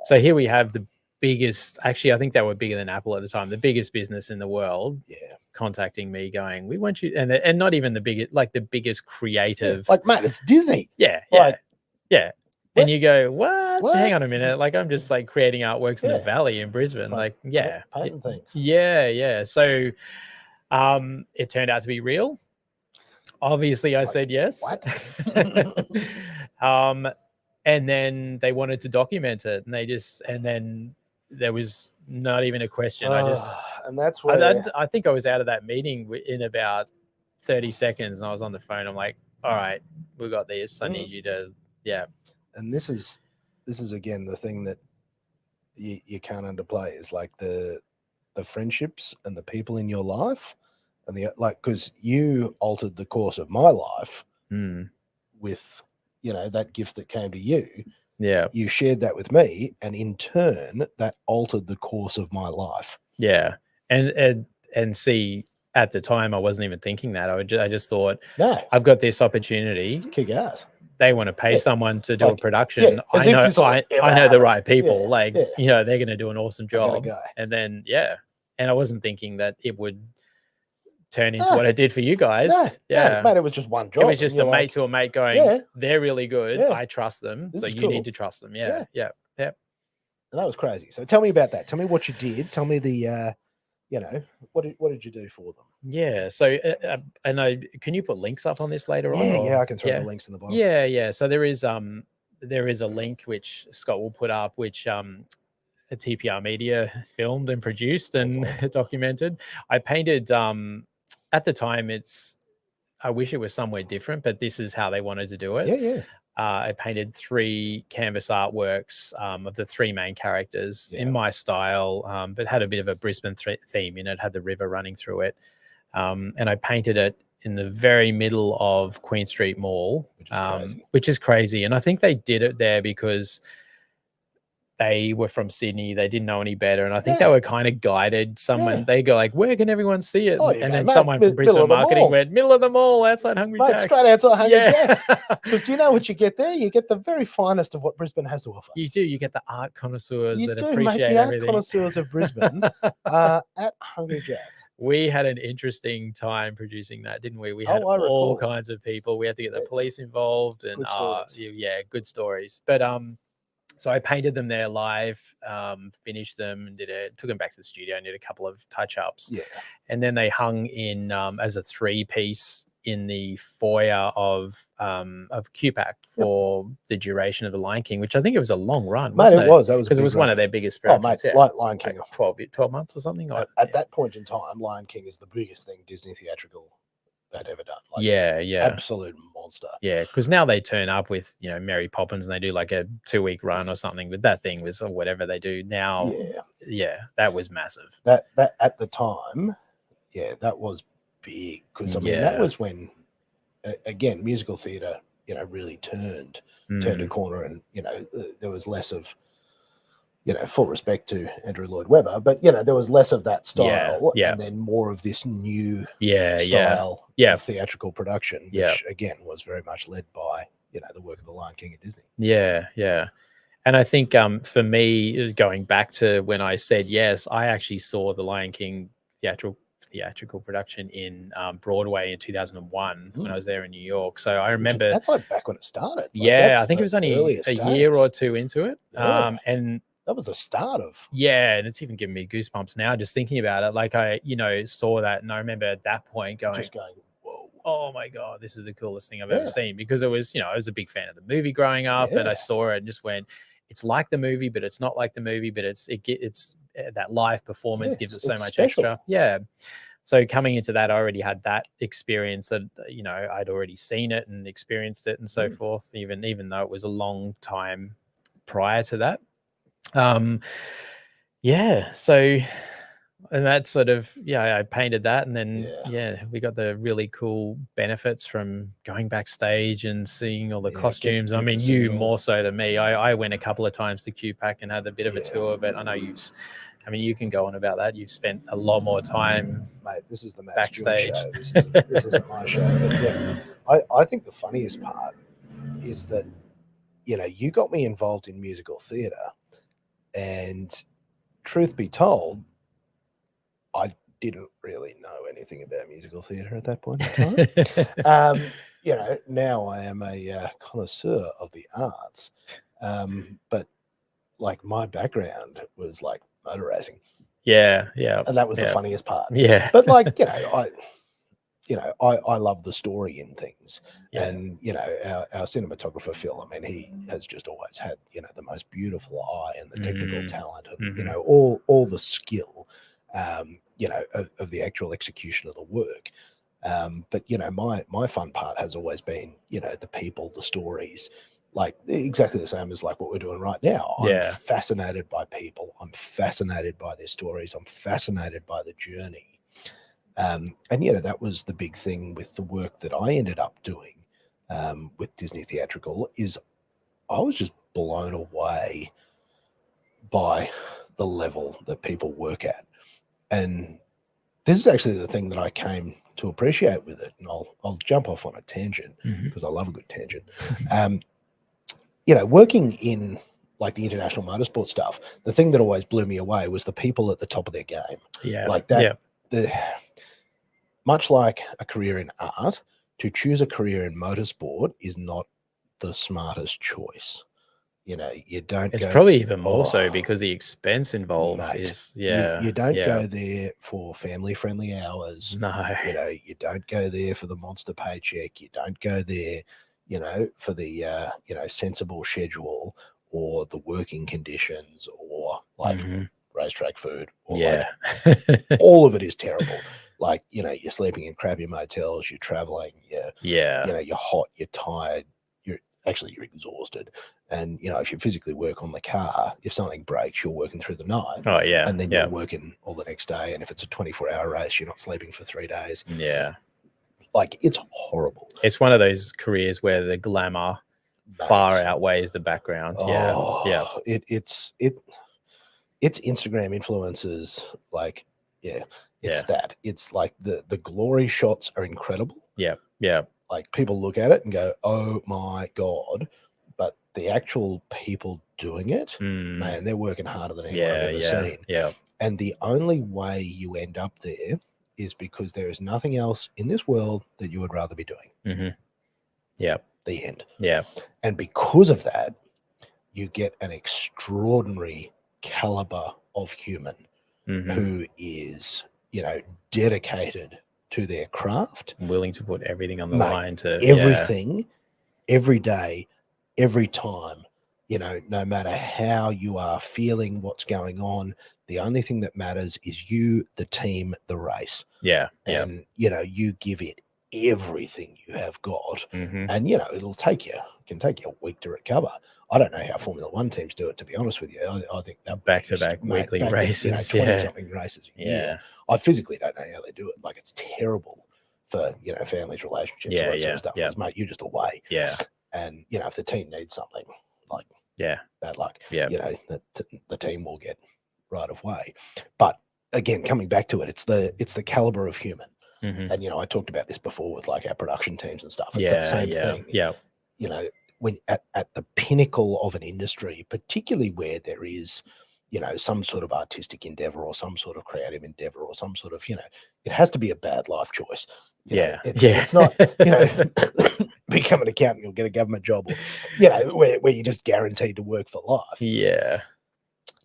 So here we have the biggest, actually, I think they were bigger than Apple at the time, the biggest business in the world Yeah. contacting me going, we want you, and not even the biggest, like the biggest Yeah. creative. Like, mate, it's Disney. Yeah. Like, Yeah. what? And you go, what? What? Hang on a minute. Like, I'm just like creating artworks in the Yeah. valley in Brisbane. Like, Like, yeah. painting things. Yeah. So it turned out to be real. Obviously, I Like, said yes. what? And then they wanted to document it, and then there was not even a question. And that's where I think I was out of that meeting in about 30 seconds, and I was on the phone. I'm like, all right, we got this. I need you to, yeah. And this is again the thing that you can't underplay is like the friendships and the people in your life, and because you altered the course of my life with that gift that came to you. Yeah. You shared that with me, and in turn that altered the course of my life. Yeah. And see, at the time I wasn't even thinking that. I just thought, no, I've got this opportunity. Kick ass. They want to pay someone to do a production. Yeah, I know the right people. Yeah, they're going to do an awesome job. And then, and I wasn't thinking that it would turn into what I did for you guys. No, mate, it was just one job. It was just a mate to a mate going, they're really good. Yeah. I trust them. This So is you cool. need to trust them. Yeah. And that was crazy. So tell me about that. Tell me what you did. Tell me the, what did you do for them? Yeah. So, can you put links up on this later on? Yeah, I can throw the links in the bottom. Yeah. So there is a link which Scott will put up, which a TPR Media filmed and produced and documented. I painted at the time. I wish it was somewhere different, but this is how they wanted to do it. Yeah. I painted 3 canvas artworks of the 3 main characters in my style, but had a bit of a Brisbane theme in it, had the river running through it. And I painted it in the very middle of Queen Street Mall, which is crazy. And I think they did it there because they were from Sydney. They didn't know any better. And I think they were kind of guided. They go like, where can everyone see it? And then someone from Brisbane marketing went, middle of the mall, outside Hungry Jack's. Straight outside Hungry Jack's. Because do you know what you get there? You get the very finest of what Brisbane has to offer. You do. You get the art connoisseurs that appreciate mate, the everything. Art connoisseurs of Brisbane at Hungry Jack's. We had an interesting time producing that, didn't we? We had all kinds of people. We had to get the police involved and good stories. But so I painted them there live, finished them and took them back to the studio and did a couple of touch-ups. Yeah. And then they hung in as a 3-piece in the foyer of QPAC for the duration of the Lion King, which I think it was a long run, wasn't it? It was. That was because it was one of their biggest productions. Lion King. Like 12 months or something. At that point in time, Lion King is the biggest thing Disney theatrical had ever done. Absolute monster. Yeah, because now they turn up with Mary Poppins and they do like a 2-week run or something. But that thing was, or whatever they do now. That was massive. That at the time, that was big because that was when again musical theatre really turned a corner, and there was less of full respect to Andrew Lloyd Webber, but there was less of that style, and then more of this new style of theatrical production, which again was very much led by the work of the Lion King at Disney. Yeah. And I think for me, going back to when I said yes, I actually saw the Lion King theatrical production in Broadway in 2001 when I was there in New York. So I remember that's like back when it started. I think it was only a year or two into it, and that was the start of. Yeah, and it's even giving me goosebumps now just thinking about it. Like I, saw that, and I remember at that point going, whoa, oh my God, this is the coolest thing I've ever seen, because it was, I was a big fan of the movie growing up, and I saw it and just went, it's like the movie, but it's not like the movie, but it's that live performance gives it so much special. extra. Yeah. So coming into that, I already had that experience that, you know, I'd already seen it and experienced it and so forth, even though it was a long time prior to that. Yeah. So, and that sort of, I painted that, and then we got the really cool benefits from going backstage and seeing all the costumes. I mean, you more so than me. I went a couple of times to QPAC and had a bit of a tour, but I know you can go on about that. You've spent a lot more time, mate. This is the Matt backstage. Stewart show. This isn't my show. But I think the funniest part is that, you know, you got me involved in musical theatre, and truth be told, I didn't really know anything about musical theatre at that point in time. You know, now I am a connoisseur of the arts, but like my background was like motor racing. Yeah. And that was the funniest part. Yeah. But like, I love the story in things. Yeah. And, you know, our cinematographer, Phil, I mean, he has just always had, you know, the most beautiful eye and the technical talent and, you know, all the skill, you know, of the actual execution of the work. But, you know, my fun part has always been, you know, the people, the stories, like exactly the same as like what we're doing right now. I'm fascinated by people. I'm fascinated by their stories. I'm fascinated by the journey. And, you know, that was the big thing with the work that I ended up doing with Disney Theatrical, is I was just blown away by the level that people work at. And this is actually the thing that I came to appreciate with it. And I'll jump off on a tangent because I love a good tangent. You know, working in like the international motorsport stuff, the thing that always blew me away was the people at the top of their game. Yeah. Like that, much like a career in art, to choose a career in motorsport is not the smartest choice. You know, you don't. It's probably even more so because the expense involved is You don't go there for family-friendly hours. No. You know, you don't go there for the monster paycheck. You don't go there, you know, for the you know, sensible schedule or the working conditions or like racetrack food or like all of it is terrible. Like, you know, you're sleeping in crappy motels, you're traveling, you know, you're hot, you're tired, you're exhausted. And, you know, if you physically work on the car, if something breaks, you're working through the night. Oh, yeah. And then you're working all the next day. And if it's a 24-hour race, you're not sleeping for 3 days. Yeah. Like, it's horrible. It's one of those careers where the glamour far outweighs the background. It's Instagram influencers. Like, that. It's like the glory shots are incredible. Yeah. Like, people look at it and go, oh my God. But the actual people doing it, man, they're working harder than anyone I've ever seen. Yeah. And the only way you end up there is because there is nothing else in this world that you would rather be doing. Yeah. The end. Yeah. And because of that, you get an extraordinary caliber of human who is, you know, dedicated to their craft, willing to put everything on the line to everything, every day, every time. You know, no matter how you are feeling, what's going on, the only thing that matters is you, the team, the race. And you know, you give it everything you have got, and you know, it can take you a week to recover. I don't know how Formula One teams do it, to be honest with you. I think that back-to-back weekly races, you know, 20-something races a year. I physically don't know how they do it. Like, it's terrible for, you know, families, relationships, all that sort of stuff. Because, mate, you're just away. And you know, if the team needs something, like, bad luck. You know, the team will get right of way. But again, coming back to it, it's the caliber of human. And you know, I talked about this before with like our production teams and stuff. It's that same thing. You know, when at the pinnacle of an industry, particularly where there is, you know, some sort of artistic endeavor or some sort of creative endeavor or some sort of, you know, it has to be a bad life choice. You know, it's not, you know, become an accountant, you'll get a government job, or, you know, where you're just guaranteed to work for life. You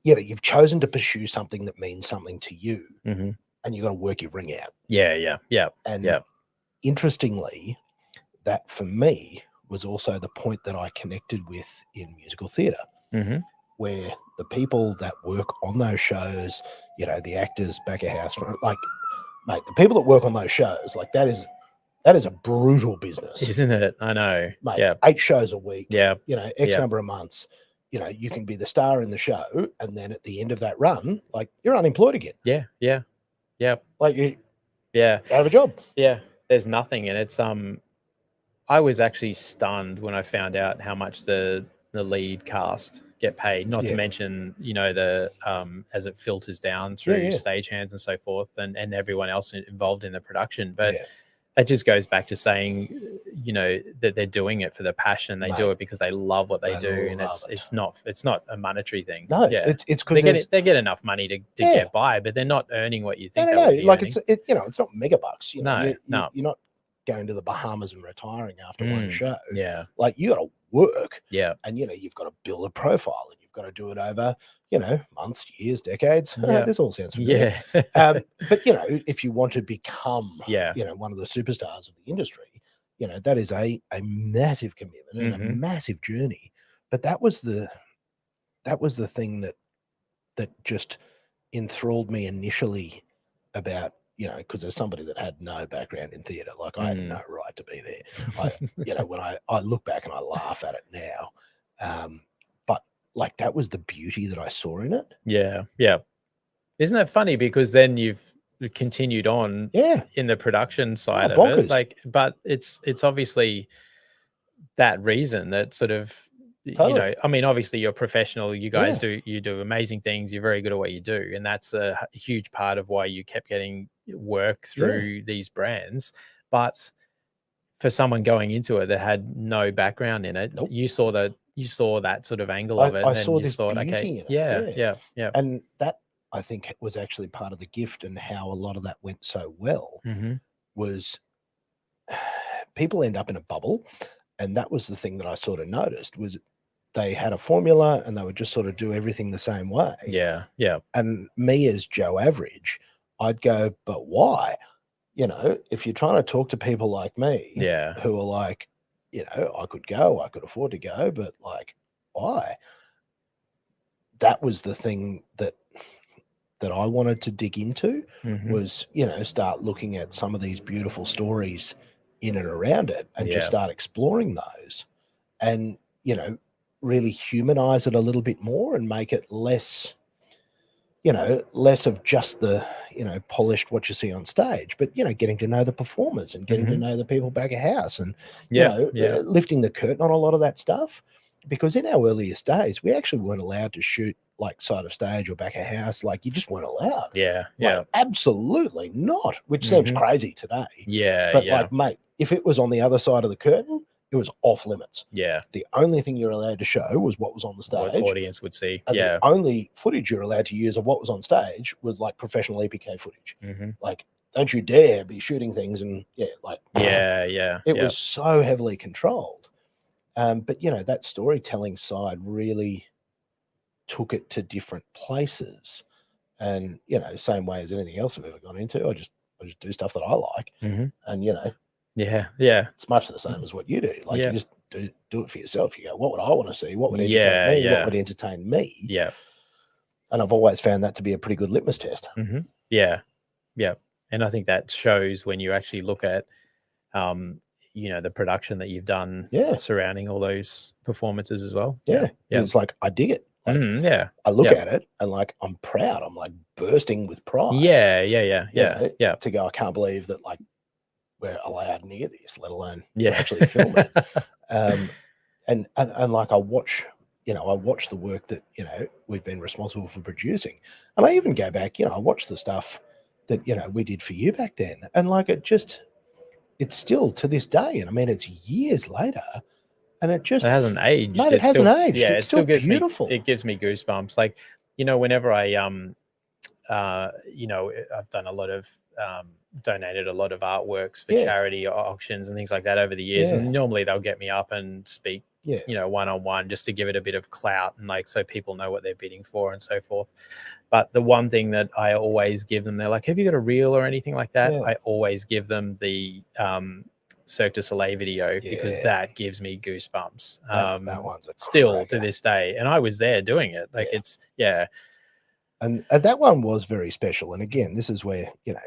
know, you've chosen to pursue something that means something to you, and you've got to work your ring out. And interestingly, that for me was also the point that I connected with in musical theatre, where the people that work on those shows, you know, the actors back of house, like, mate, the people that work on those shows, like that is a brutal business, isn't it? I know, mate. yeah, 8 shows a week, yeah, you know, X yeah. number of months. You know, you can be the star in the show, and then at the end of that run, like you're unemployed again. Yeah, Like you yeah, have a job. yeah. There's nothing, and it's I was actually stunned when I found out how much the lead cast get paid. Not to mention, you know, the as it filters down through stagehands and so forth, and everyone else involved in the production. But it just goes back to saying, you know, that they're doing it for the passion. They do it because they love what they do, and it's not a monetary thing. No, yeah, it's because they get enough money to get by, but they're not earning what you think. No, they would be like earning. you know, it's not megabucks. You know, No. You're not going to the Bahamas and retiring after one show. Yeah, like you got to work. Yeah, and you know, you've got to build a profile, and you've got to do it over, you know, months, years, decades. Yeah. This all sounds familiar. Yeah. But you know, if you want to become, Yeah. you know, one of the superstars of the industry, you know, that is a massive commitment and a massive journey. But that was the thing that just enthralled me initially about, you know, because as somebody that had no background in theatre, like I had no right to be there. You know, when I look back and I laugh at it now, but like that was the beauty that I saw in it. Yeah, yeah. Isn't that funny? Because then you've continued on, in the production side of it. Like, but it's obviously that reason that sort of. You know, I mean, obviously you're professional. You guys do amazing things. You're very good at what you do, and that's a huge part of why you kept getting work through these brands. But for someone going into it that had no background in it, you saw that sort of angle of it. I and saw then you this thought, beauty okay, in it. Yeah. And that I think was actually part of the gift, and how a lot of that went so well was people end up in a bubble, and that was the thing that I sort of noticed was. They had a formula and they would just sort of do everything the same way. Yeah. And me as Joe Average, I'd go, but why? You know, if you're trying to talk to people like me, who are like, you know, I could go, I could afford to go, but like, why? That was the thing that I wanted to dig into was, you know, start looking at some of these beautiful stories in and around it and just start exploring those and, you know, really humanize it a little bit more and make it less, you know, less of just the, you know, polished what you see on stage, but, you know, getting to know the performers and getting to know the people back of house and, you know, lifting the curtain on a lot of that stuff. Because in our earliest days, we actually weren't allowed to shoot like side of stage or back of house. Like you just weren't allowed. Like, absolutely not, which seems crazy today. But like, mate, if it was on the other side of the curtain, it was off limits. The only thing you're allowed to show was what was on the stage. What audience would see. And the only footage you're allowed to use of what was on stage was like professional EPK footage. Like, don't you dare be shooting things and it was so heavily controlled. But you know, that storytelling side really took it to different places. And you know, same way as anything else I've ever gone into, I just do stuff that I like. And you know, it's much the same as what you do. Like you just do it for yourself. You go, what would I want to see? What would educate me? What would entertain me? And I've always found that to be a pretty good litmus test. And I think that shows when you actually look at, you know, the production that you've done surrounding all those performances as well. It's like, I dig it. Like, I look at it and like, I'm proud. I'm like bursting with pride. You know, to go, I can't believe that like, we're allowed near this, let alone actually film it. And like I watch the work that, you know, we've been responsible for producing. And I even go back, you know, I watch the stuff that, you know, we did for you back then. And like it's still to this day. And I mean, it's years later and it hasn't aged. Mate, it hasn't aged. Yeah, it's still beautiful. It gives me goosebumps. Like, you know, whenever I you know, I've done a lot of donated a lot of artworks for charity auctions and things like that over the years. And normally they'll get me up and speak, you know, one-on-one just to give it a bit of clout and like, so people know what they're bidding for and so forth. But the one thing that I always give them, they're like, have you got a reel or anything like that? I always give them the Cirque Du Soleil video because that gives me goosebumps. That one's still to this day. And I was there doing it. Like it's, And that one was very special. And again, this is where, you know,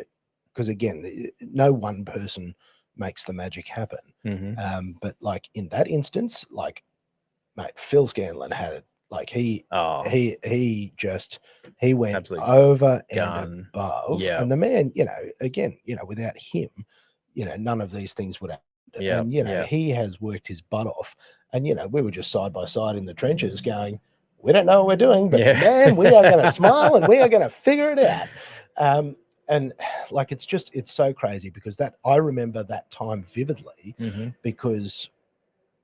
because again, no one person makes the magic happen. Mhm. But like in that instance, like, mate, Phil Scanlon had it. Like he Oh, he went absolute over gun. and above, Yeah. and the man, again, without him, none of these things would happen. Yeah. And Yeah. he has worked his butt off, and we were just side by side in the trenches, going, we don't know what we're doing, but Yeah. man, we are going to smile and we are going to figure it out. And like it's so crazy because I remember that time vividly Mhm. because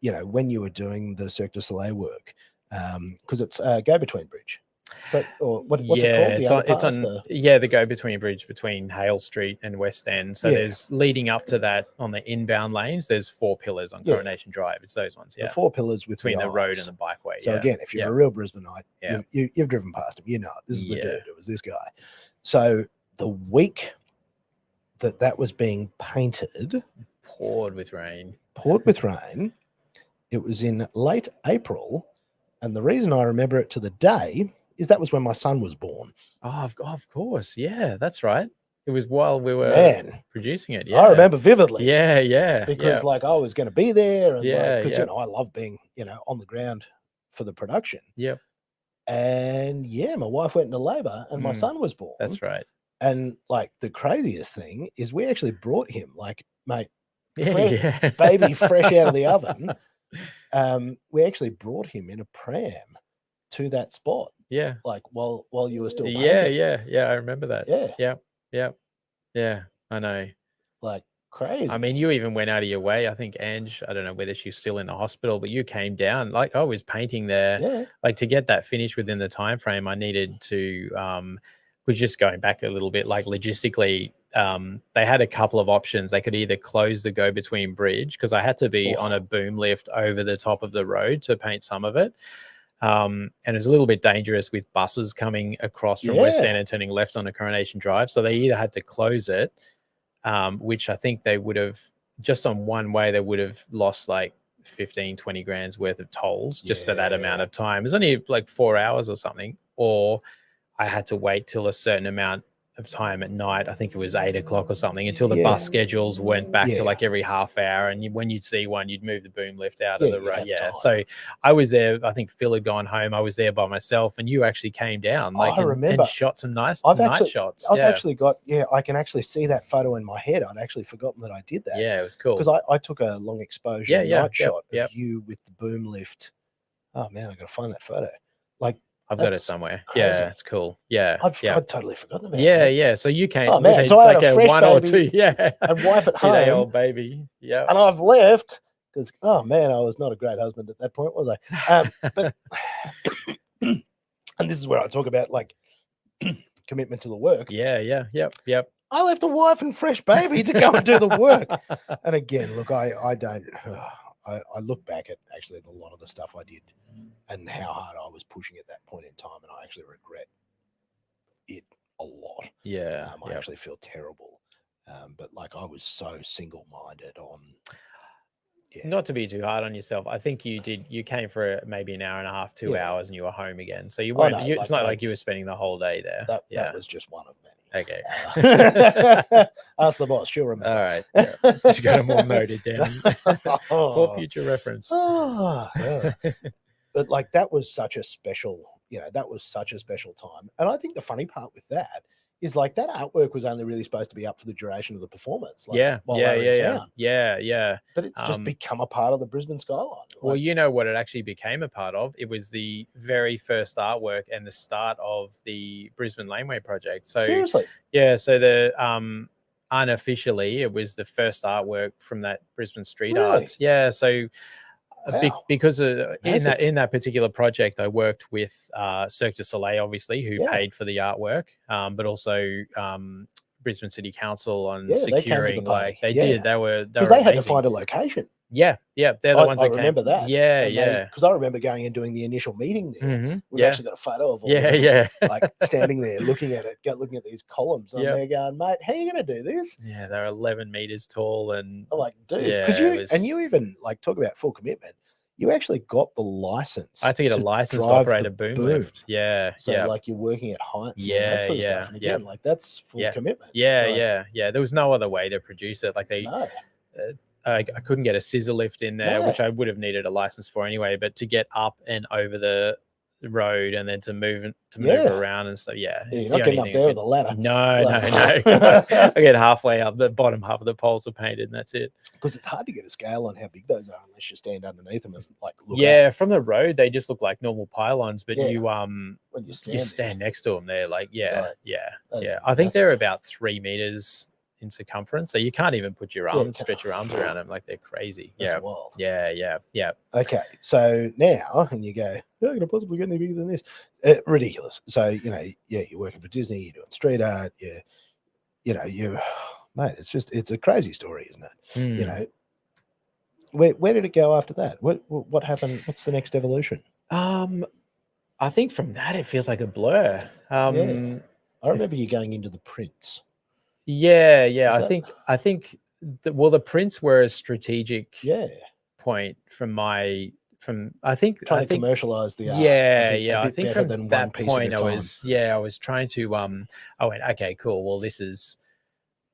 when you were doing the Cirque du Soleil work, because it's go-between bridge. So, or what's it Yeah, called? The it's underpass? on the go-between bridge between Hale Street and West End. So Yeah. there's leading up to that on the inbound lanes, there's 4 pillars on Yeah. Coronation Drive. It's those ones, The yeah. 4 pillars with Between the road eyes. and the bikeway. So yeah. again, if you're Yeah. a real Brisbaneite, Yeah. you've driven past him, this is the Yeah. dude. It was this guy. So the week that was being painted, Poured with rain. it was in late April, and the reason I remember it to the day is that was when my son was born. Oh, of course. Yeah, that's right. It was while we were Man, producing it. Yeah. I remember vividly. Yeah, yeah. Because like I was going to be there, and Yeah, because yeah. I love being on the ground for the production. Yep. And yeah, my wife went into labor, and my son was born. That's right. And like the craziest thing is, we actually brought him, like, mate, Yeah. baby, fresh out of the oven. We actually brouort him in a pram to that spot. Yeah. Like while you were still painting. Yeah. I remember that. Yeah. Yeah. I know. Like crazy. I mean, you even went out of your way. I think Ange, I don't know whether she's still in the hospital, but you came down. Like I was painting there. Yeah. Like to get that finished within the time frame, I needed to was just going back a little bit, like logistically, they had a couple of options. They could either close the go-between bridge, because I had to be on a boom lift over the top of the road to paint some of it. And it was a little bit dangerous with buses coming across from West End and turning left onto Coronation Drive. So they either had to close it, which I think they would have, just on one way, they would have lost like 15, 20 grand's worth of tolls just for that amount of time. It was only like 4 hours or something. Or I had to wait till a certain amount of time at night. I think it was 8 o'clock or something, until the bus schedules went back to like every half hour. And when you'd see one, you'd move the boom lift out of the road. Yeah. So I was there. I think Phil had gone home. I was there by myself, and you actually came down, like, I remember, and shot some nice night shots. I've actually got, I can actually see that photo in my head. I'd actually forgotten that I did that. Yeah, it was cool. Because I took a long exposure night shot of you with the boom lift. Oh man, I got to find that photo. Like, I've got it somewhere. Crazy. Yeah, it's cool. Yeah. I'd totally forgotten about that. Yeah. So you came. Oh man, so I had a fresh 1 baby, or 2. Yeah. and wife at home. 2-day-old baby. Yeah. And I've left because, oh man, I was not a great husband at that point, was I? But and this is where I talk about like commitment to the work. Yeah. Yep. I left a wife and fresh baby to go and do the work. And again, look, I don't. I look back at actually a lot of the stuff I did and how hard I was pushing at that point in time, and I actually regret it a lot. Yeah. I actually feel terrible. But like I was so single-minded on. Not to be too hard on yourself. I think you came for maybe an hour and a half, 2 hours, and you were home again. So you weren't. It's not like you were spending the whole day there. That was just one of many. Okay. Ask the boss. She'll remember. All right. Yeah. She got them all noted down for future reference. But like that was such a special, time. And I think the funny part with that is like that artwork was only really supposed to be up for the duration of the performance. Like, Yeah. Yeah. But it's just become a part of the Brisbane skyline. Like, well, you know what it actually became a part of? It was the very first artwork and the start of the Brisbane Laneway project. So seriously? Yeah. So the unofficially, it was the first artwork from that Brisbane street art. Yeah. So because in that particular project, I worked with Cirque du Soleil, obviously, who paid for the artwork, but also Brisbane City Council on securing. They did. They were because they had to find a location. Yeah, they're the ones that remember that. Yeah. Because I remember going and doing the initial meeting there. We've actually got a photo of all this, like standing there looking at it, looking at these columns, and they're going, mate, how are you going to do this? Yeah, they're 11 meters tall, and I'm like, dude, because you even like talk about full commitment. you actually got the license. I had to get a license to drive operate the a boom boom. lift. Yeah, So yeah, like you're working at heights and all that yeah, sort of yeah, stuff. And again, yeah, like that's full yeah, commitment. yeah, Like, yeah. There was no other way to produce it. Like no, I couldn't get a scissor lift in there, No. which I would have needed a license for anyway. But to get up and over the road and then to move Yeah. around and stuff, yeah, you're it's not the getting only up thing I there with could- a ladder. No, Like- no. I get halfway up, the bottom half of the poles are painted, and that's it. Because it's hard to get a scale on how big those are unless you stand underneath them and like look Yeah, up. from the road they just look like normal pylons, but Yeah. you When you you stand, stand next to them, they're like, yeah, Right. yeah, That'd yeah. be I think they're massive. about 3 meters in circumference, so you can't even put your Yeah, you arms, can't. stretch your arms around them. Like they're crazy. That's wild. Yeah. Okay, so now, and you go, oh, can I possibly get any bigger than this? Ridiculous. So, you know, yeah, you're working for Disney, you're doing street art, mate, it's a crazy story, isn't it? You know, where did it go after that? What happened? What's the next evolution? I think from that it feels like a blur. I remember you going into the prints. Yeah. Is I think the prints were a strategic Yeah, point I think trying to commercialize the art. yeah. I bit think better from than one that piece point at a I time. was trying to I went, okay, cool. Well, this is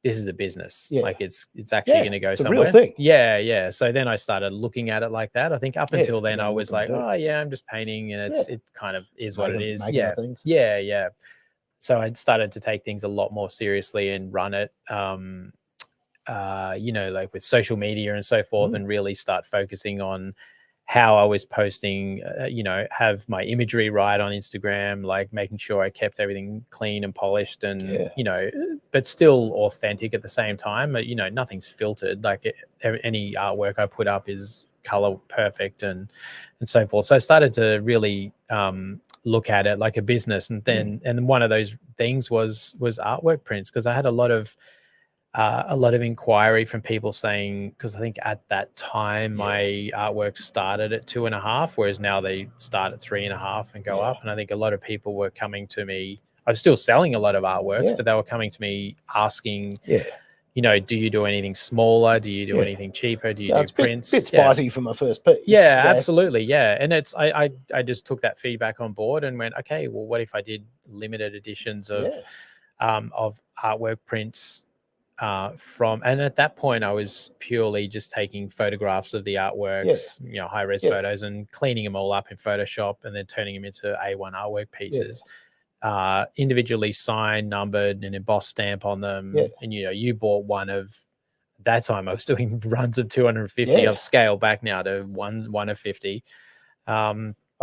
a business. Yeah. Like it's actually Yeah, going to go it's a somewhere. real thing. Yeah. So then I started looking at it like that. I think up Yeah, until then yeah, I what was can I like, do? oh yeah, I'm just painting, and it kind of is what it is. Making the things. Yeah. So I started to take things a lot more seriously and run it. Like with social media and so forth, and really start focusing on how I was posting, have my imagery right on Instagram, like making sure I kept everything clean and polished and, but still authentic at the same time. Nothing's filtered. Like any artwork I put up is color perfect and so forth. So I started to really look at it like a business. And then, and one of those things was artwork prints, because I had a lot of inquiry from people saying, because I think at that time my artwork started at 2.5, whereas now they start at 3.5 and go up. And I think a lot of people were coming to me. I was still selling a lot of artworks, but they were coming to me asking, do you do anything smaller? Do you do anything cheaper? Do you do prints? Bit spicy for my first piece. Yeah, absolutely. Yeah. And it's I just took that feedback on board and went, okay, well, what if I did limited editions of artwork prints? And at that point I was purely just taking photographs of the artworks, high-res photos, and cleaning them all up in Photoshop and then turning them into A1 artwork pieces, individually signed, numbered, and embossed stamp on them. And you bought one of that time. I was doing runs of 250. I've scaled back now to one of 50.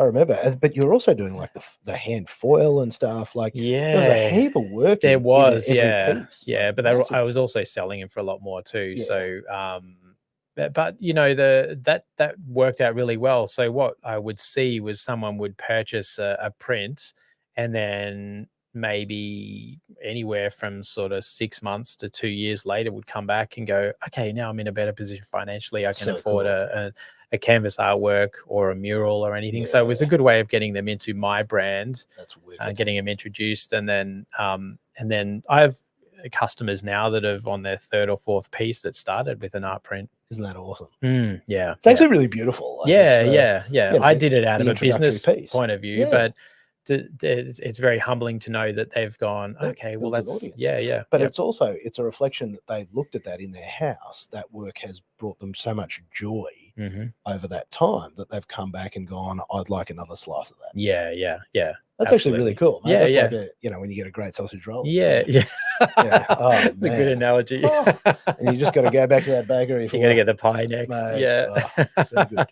I remember, but you're also doing like the hand foil and stuff. Like, there was a heap of work. There was, piece. But I was also selling them for a lot more too. So, but that worked out really well. So what I would see was someone would purchase a print, and then maybe anywhere from sort of 6 months to 2 years later would come back and go, okay, now I'm in a better position financially. I can afford a canvas artwork or a mural or anything. So it was a good way of getting them into my brand. That's weird. Getting them introduced. And then I have customers now that have on their 3rd or 4th piece that started with an art print. Isn't that awesome? Yeah. It's actually really beautiful. Like, I did it out of a business point of view, but it's very humbling to know that they've gone, okay, well, that's but it's a reflection that they've looked at that in their house. That work has brought them so much joy over that time that they've come back and gone, I'd like another slice of that. That's actually really cool, mate. That's like when you get a great sausage roll. Oh, it's a good analogy. And you just got to go back to that bakery. You got to get the pie next. Mate, so good.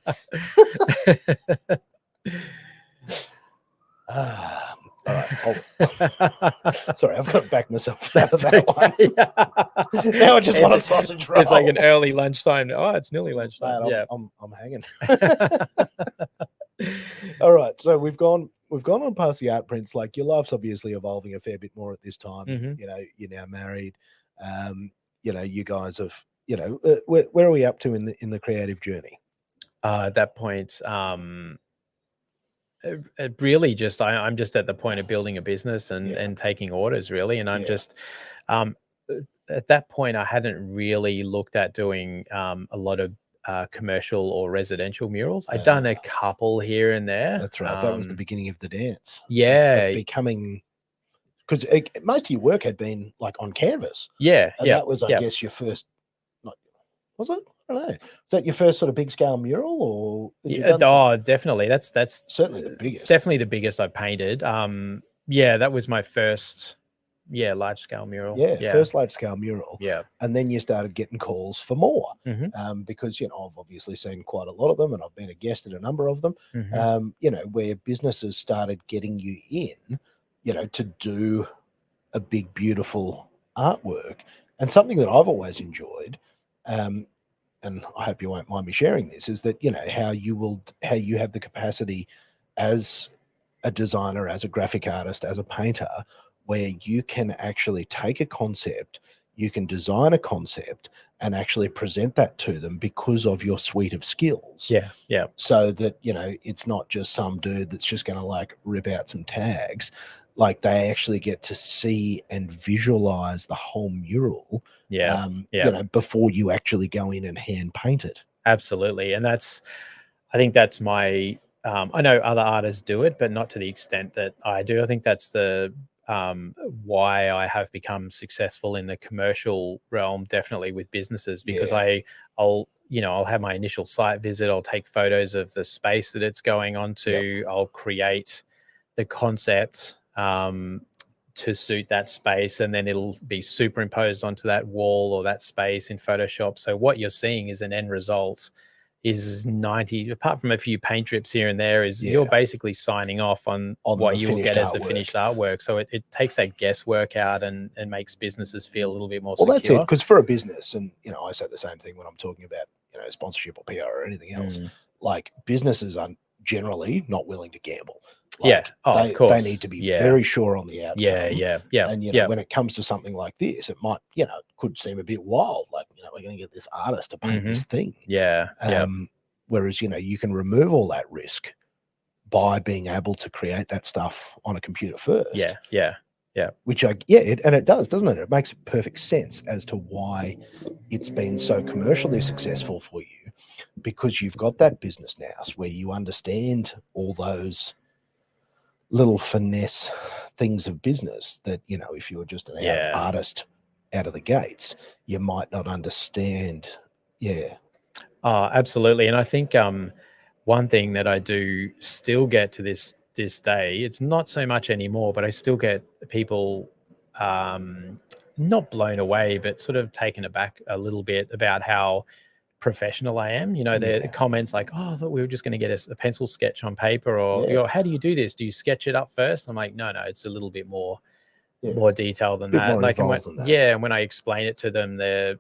All right, sorry, I've got to back myself out of that one. Now I just want a sausage roll. It's like an early lunchtime. Oh, it's nearly lunchtime. Mate, I'm hanging. All right, so we've gone on past the art prints. Like, your life's obviously evolving a fair bit more at this time. You're now married. You guys have. Where are we up to in the creative journey? At that point, it really just I'm just at the point of building a business and taking orders, really. And I'm just at that point I hadn't really looked at doing a lot of commercial or residential murals. I've done a couple here and there. That's right. That was the beginning of the dance. Yeah. Of becoming, because most of your work had been like on canvas. Yeah. And that was, I guess, your first, was it? I don't know. Was that your first sort of big scale mural, or? Definitely. That's certainly the biggest. It's definitely the biggest I painted. Yeah, that was my first, large scale mural. First large scale mural. Yeah. And then you started getting calls for more, Mm-hmm. because, I've obviously seen quite a lot of them, and I've been a guest at a number of them, Mm-hmm. Where businesses started getting you in, to do a big, beautiful artwork. And something that I've always enjoyed, and I hope you won't mind me sharing this, is that, how you have the capacity as a designer, as a graphic artist, as a painter, where you can actually take a concept, you can design a concept and actually present that to them because of your suite of skills. Yeah. So that, it's not just some dude that's just going to like rip out some tags. Like, they actually get to see and visualize the whole mural, before you actually go in and hand paint it. Absolutely. And I think that's my, I know other artists do it, but not to the extent that I do. I think that's the why I have become successful in the commercial realm, definitely with businesses, because I'll have my initial site visit. I'll take photos of the space that it's going on to. I'll create the concept to suit that space, and then it'll be superimposed onto that wall or that space in Photoshop. So what you're seeing is an end result is 90, apart from a few paint drips here and there, is you're basically signing off on what you will get as a finished artwork. So it takes that guesswork out and makes businesses feel a little bit more secure. Well, that's it, because for a business, and I say the same thing when I'm talking about sponsorship or PR or anything else, like, businesses are generally not willing to gamble. Like, of course. They need to be very sure on the outcome. Yeah. And when it comes to something like this, it might, could seem a bit wild. Like, we're going to get this artist to paint this thing. Whereas, you can remove all that risk by being able to create that stuff on a computer first. Yeah. Which it does, doesn't it? It makes perfect sense as to why it's been so commercially successful for you, because you've got that business nous where you understand all those little finesse things of business that, if you were just an artist out of the gates, you might not understand. Oh, absolutely. And I think one thing that I do still get to this day, it's not so much anymore, but I still get people not blown away, but sort of taken aback a little bit about how professional I am. The comments like, oh, I thought we were just going to get a pencil sketch on paper, or how do you do this? Do you sketch it up first? I'm like, no, it's a little bit more detailed than that. Like, and when I explain it to them, they're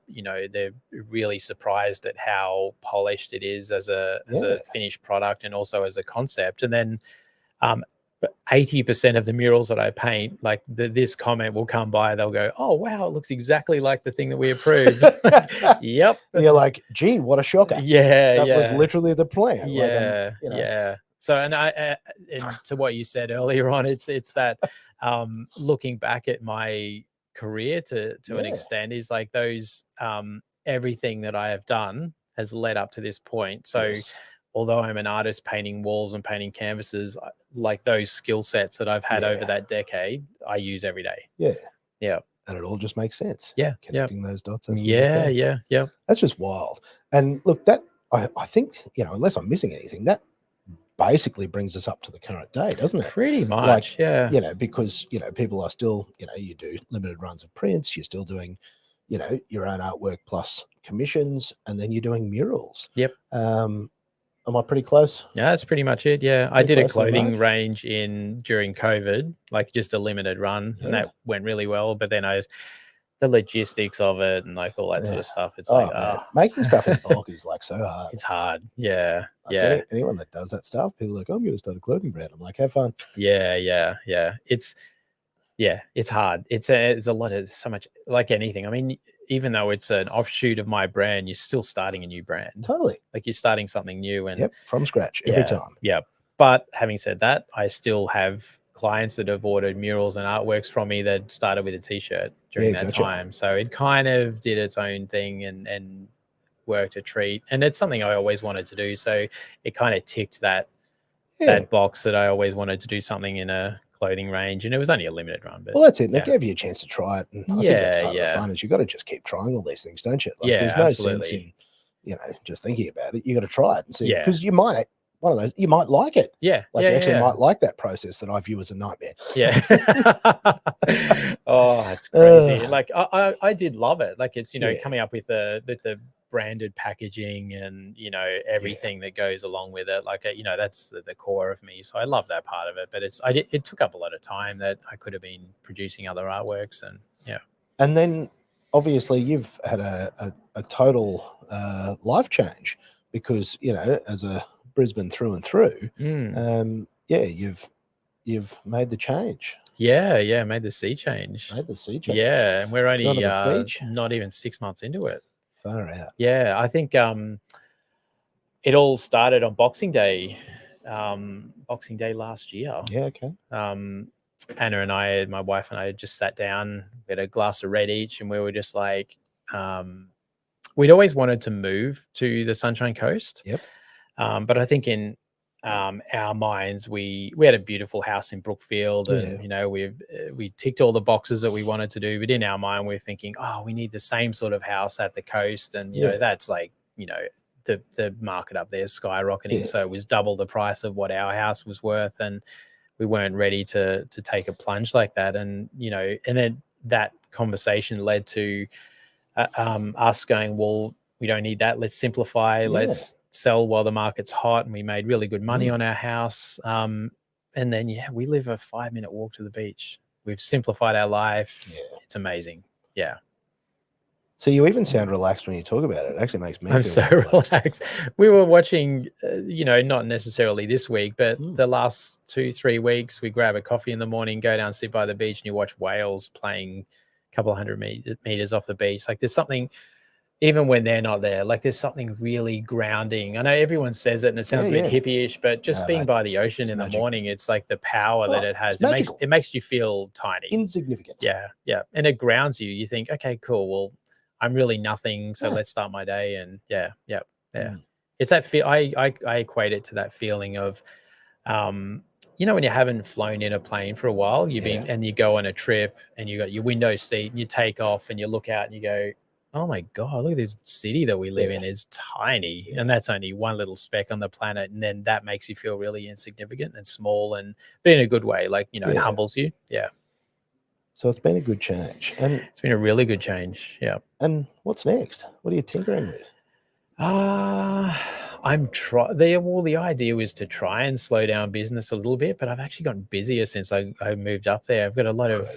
really surprised at how polished it is as a finished product, and also as a concept. And then 80% of the murals that I paint, like this comment will come by, they'll go, oh wow, it looks exactly like the thing that we approved. Yep. And you're like, gee, what a shocker. That was literally the plan. So, and to what you said earlier on, it's that looking back at my career to an extent, is like those everything that I have done has led up to this point. So although I'm an artist painting walls and painting canvases, like those skill sets that I've had over that decade, I use every day. Yeah. And it all just makes sense. Connecting those dots. As yeah. That's just wild. And look, that I think, unless I'm missing anything, that basically brings us up to the current day, doesn't it? Pretty much, because, people are still, you do limited runs of prints, you're still doing, your own artwork plus commissions, and then you're doing murals. Yep. Am I pretty close? Yeah, that's pretty much it. Yeah. I did a clothing range during COVID, like just a limited run, and that went really well. But then the logistics of it and like all that sort of stuff, it's making stuff in bulk is like so hard. It's hard. Yeah. Anyone that does that stuff, people are like, I'm going to start a clothing brand. I'm like, have fun. Yeah. It's hard. It's a lot of, so much, like anything. I mean, even though it's an offshoot of my brand, you're still starting a new brand. Totally. Like, you're starting something new, and from scratch every time. Yeah. But having said that, I still have clients that have ordered murals and artworks from me that started with a t-shirt during that time. So it kind of did its own thing and worked a treat, and it's something I always wanted to do. So it kind of ticked that Yeah. box that I always wanted to do something in a clothing range, and it was only a limited run. But Well, that's it. And yeah. it gave you a chance to try it. And I think that's part of the fun is you got to just keep trying all these things, don't you? Like Yeah, there's no absolutely. sense in, you know, just thinking about it. You got to try it and see, Yeah. because you might, one of those, you might like it. Yeah. Like yeah, you actually yeah. might like that process that I view as a nightmare. Yeah. Oh, that's crazy. Like I did love it. Like it's, you know, Yeah. coming up with the branded packaging and, you know, everything that goes along with it. Like, you know, that's the core of me. So I love that part of it, but it took up a lot of time that I could have been producing other artworks, and yeah. And then obviously you've had a total life change because, you know, as a Brisbane through and through, yeah, you've made the change. Yeah, made the sea change. Made the sea change. Yeah, and we're only Gone to the beach. not even 6 months into it. Far out. Yeah, I think it all started on Boxing Day last year. Yeah, okay. Anna and I, my wife and I, just sat down, we had a glass of red each, and we were just like, we'd always wanted to move to the Sunshine Coast. Yep. But I think in our minds, we had a beautiful house in Brookfield, and you know, we ticked all the boxes that we wanted to do. But in our mind, we're thinking, oh, we need the same sort of house at the coast, and you know, that's like, you know, the market up there is skyrocketing, so it was double the price of what our house was worth, and we weren't ready to take a plunge like that. And you know, and then that conversation led to us going, well, we don't need that. Let's simplify. Let's sell while the market's hot. And we made really good money on our house. And then, we live a 5-minute walk to the beach. We've simplified our life. Yeah. It's amazing. Yeah. So you even sound relaxed when you talk about it. It actually makes me feel so relaxed. We were watching, you know, not necessarily this week, but the last 2-3 weeks, we grab a coffee in the morning, go down, sit by the beach, and you watch whales playing a couple of 100 meters off the beach. Like there's something, even when they're not there, like there's something really grounding. I know everyone says it and it sounds a bit hippie-ish, but just being by the ocean in the morning, it's like the power that it has. It makes you feel tiny. Insignificant. Yeah. And it grounds you. You think, okay, cool. Well, I'm really nothing. So let's start my day. And yeah. It's that feel. I equate it to that feeling of, you know, when you haven't flown in a plane for a while, and you go on a trip and you got your window seat and you take off and you look out and you go, oh my God, look at this city that we live in is tiny. And that's only one little speck on the planet. And then that makes you feel really insignificant and small, but in a good way, like, you know, it humbles you. Yeah. So it's been a good change. And it's been a really good change. Yeah. And what's next? What are you tinkering with? The idea was to try and slow down business a little bit, but I've actually gotten busier since I moved up there. I've got a lot of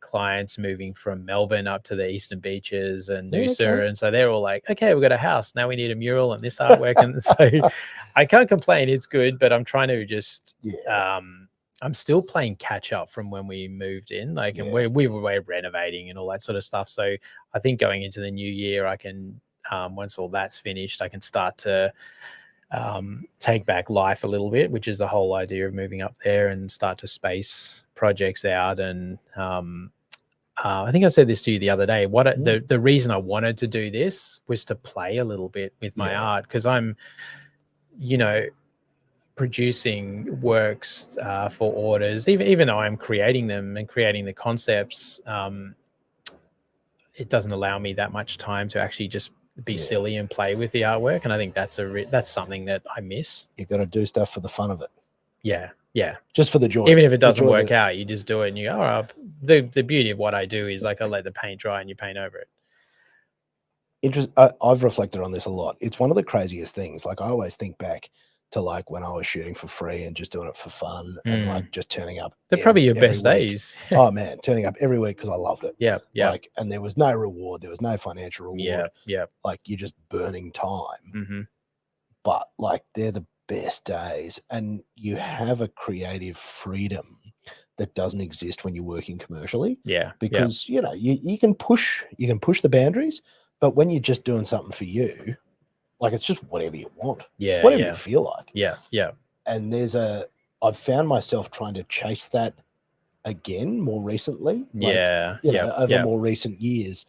clients moving from Melbourne up to the Eastern Beaches and Noosa. And so they're all like, okay, we've got a house. Now we need a mural and this artwork. And so I can't complain. It's good, but I'm trying to just, I'm still playing catch up from when we moved in, like, and we were renovating and all that sort of stuff. So I think going into the new year, I can, once all that's finished, I can start to take back life a little bit, which is the whole idea of moving up there, and start to space projects out. And I think I said this to you the other day. The reason I wanted to do this was to play a little bit with my art, because I'm, you know, producing works for orders, even though I'm creating them and creating the concepts. It doesn't allow me that much time to actually just be silly and play with the artwork, and I think that's something that I miss. You got to do stuff for the fun of it. Yeah, just for the joy. Even if it doesn't work out, you just do it, and you go, oh, the beauty of what I do is, like, I let the paint dry and you paint over it. I've reflected on this a lot. It's one of the craziest things. Like, I always think back to, like, when I was shooting for free and just doing it for fun, and like just turning up. They're probably your best days. Oh man, turning up every week because I loved it. Yeah. Like, and there was no reward. There was no financial reward. Yeah. Like, you're just burning time. But like, they're the best days, and you have a creative freedom that doesn't exist when you're working commercially. Yeah. Because you know, you can push the boundaries, but when you're just doing something for you, like, it's just whatever you want. Yeah. Whatever you feel like. Yeah. And I've found myself trying to chase that again more recently. Like, over more recent years,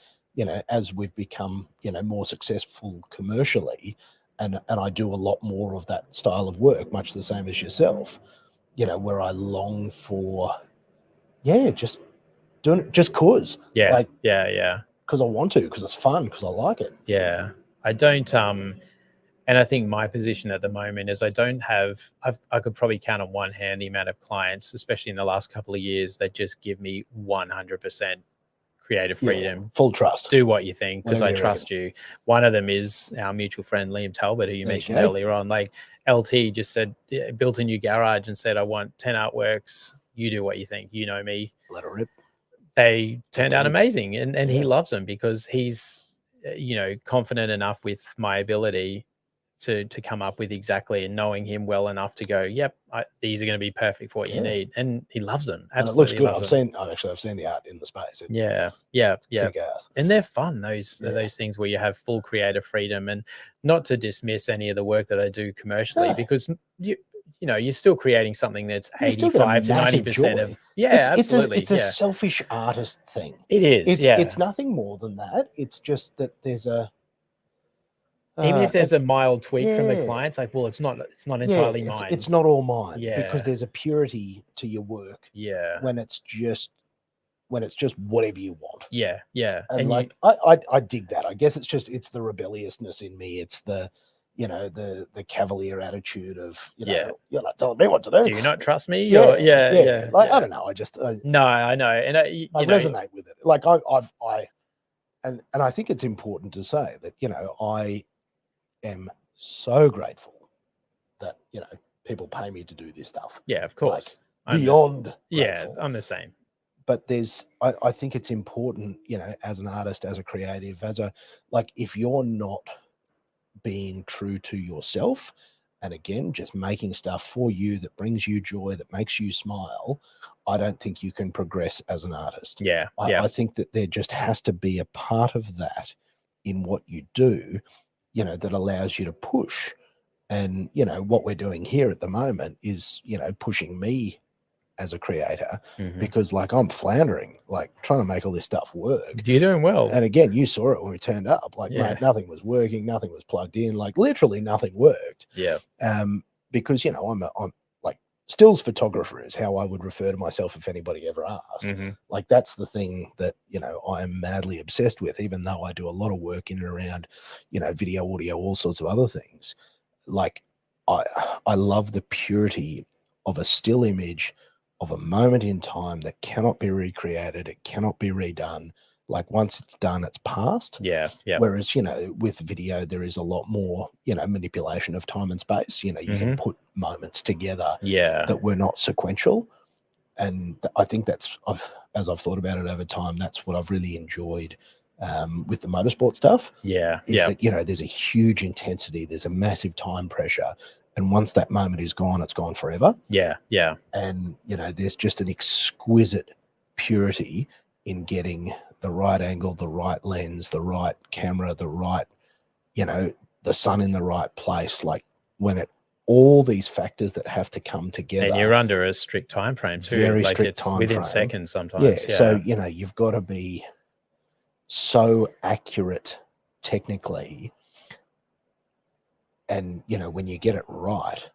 as we've become, more successful commercially, and I do a lot more of that style of work, much the same as yourself, where I long for, just doing it just cause. Yeah. Yeah. Because I want to, because it's fun, because I like it. Yeah. I don't, and I think my position at the moment is I could probably count on one hand the amount of clients, especially in the last couple of years, that just give me 100% creative freedom. Full trust. Do what you think, because I Whatever you trust you. One of them is our mutual friend, Liam Talbot, who you mentioned earlier on. Like, LT just said, built a new garage and said, I want 10 artworks. You do what you think. You know me. Let it rip. They turned out amazing. And he loves them because he's, confident enough with my ability to come up with exactly, and knowing him well enough to go, yep, these are going to be perfect for what you need. And he loves them. Absolutely. And it looks good. I've seen the art in the space. Yeah. And they're fun, those things where you have full creative freedom, and not to dismiss any of the work that I do commercially, because you're still creating something that's 85 to 90% of absolutely. It's a selfish artist thing. It is. It's nothing more than that. It's just that there's even if there's a mild tweak from the clients, like, well, it's not entirely mine. It's not all mine, because there's a purity to your work. Yeah. When it's just whatever you want. Yeah. And like, I dig that. I guess it's the rebelliousness in me. It's the the cavalier attitude of, you're not telling me what to do. Do you not trust me? Like, I don't know. No, I know. And I resonate with it. Like and I think it's important to say that, I am so grateful that, people pay me to do this stuff. Yeah, of course. Like, beyond grateful. I'm the same. But I think it's important, as an artist, as a creative, if you're not being true to yourself, and again, just making stuff for you that brings you joy, that makes you smile, I don't think you can progress as an artist. I think that there just has to be a part of that in what you do, that allows you to push. And, what we're doing here at the moment is, pushing me as a creator, because I'm floundering, trying to make all this stuff work. You're doing well. And again, you saw it when we turned up, mate, nothing was working, nothing was plugged in, literally nothing worked. Yeah. Because, I'm stills photographer is how I would refer to myself if anybody ever asked. That's the thing that, I am madly obsessed with, even though I do a lot of work in and around, video, audio, all sorts of other things. I love the purity of a still image of a moment in time that cannot be recreated. It cannot be redone. Once it's done, it's past. Yeah. Whereas, with video, there is a lot more, manipulation of time and space. You can put moments together that were not sequential. And I think as I've thought about it over time, that's what I've really enjoyed with the motorsport stuff. That, there's a huge intensity. There's a massive time pressure. And once that moment is gone, it's gone forever. Yeah. And, there's just an exquisite purity in getting the right angle, the right lens, the right camera, the right, the sun in the right place. When all these factors that have to come together. And you're under a strict time frame too. Very strict time within frame. Seconds sometimes. Yeah. So, you've got to be so accurate technically. And, when you get it right,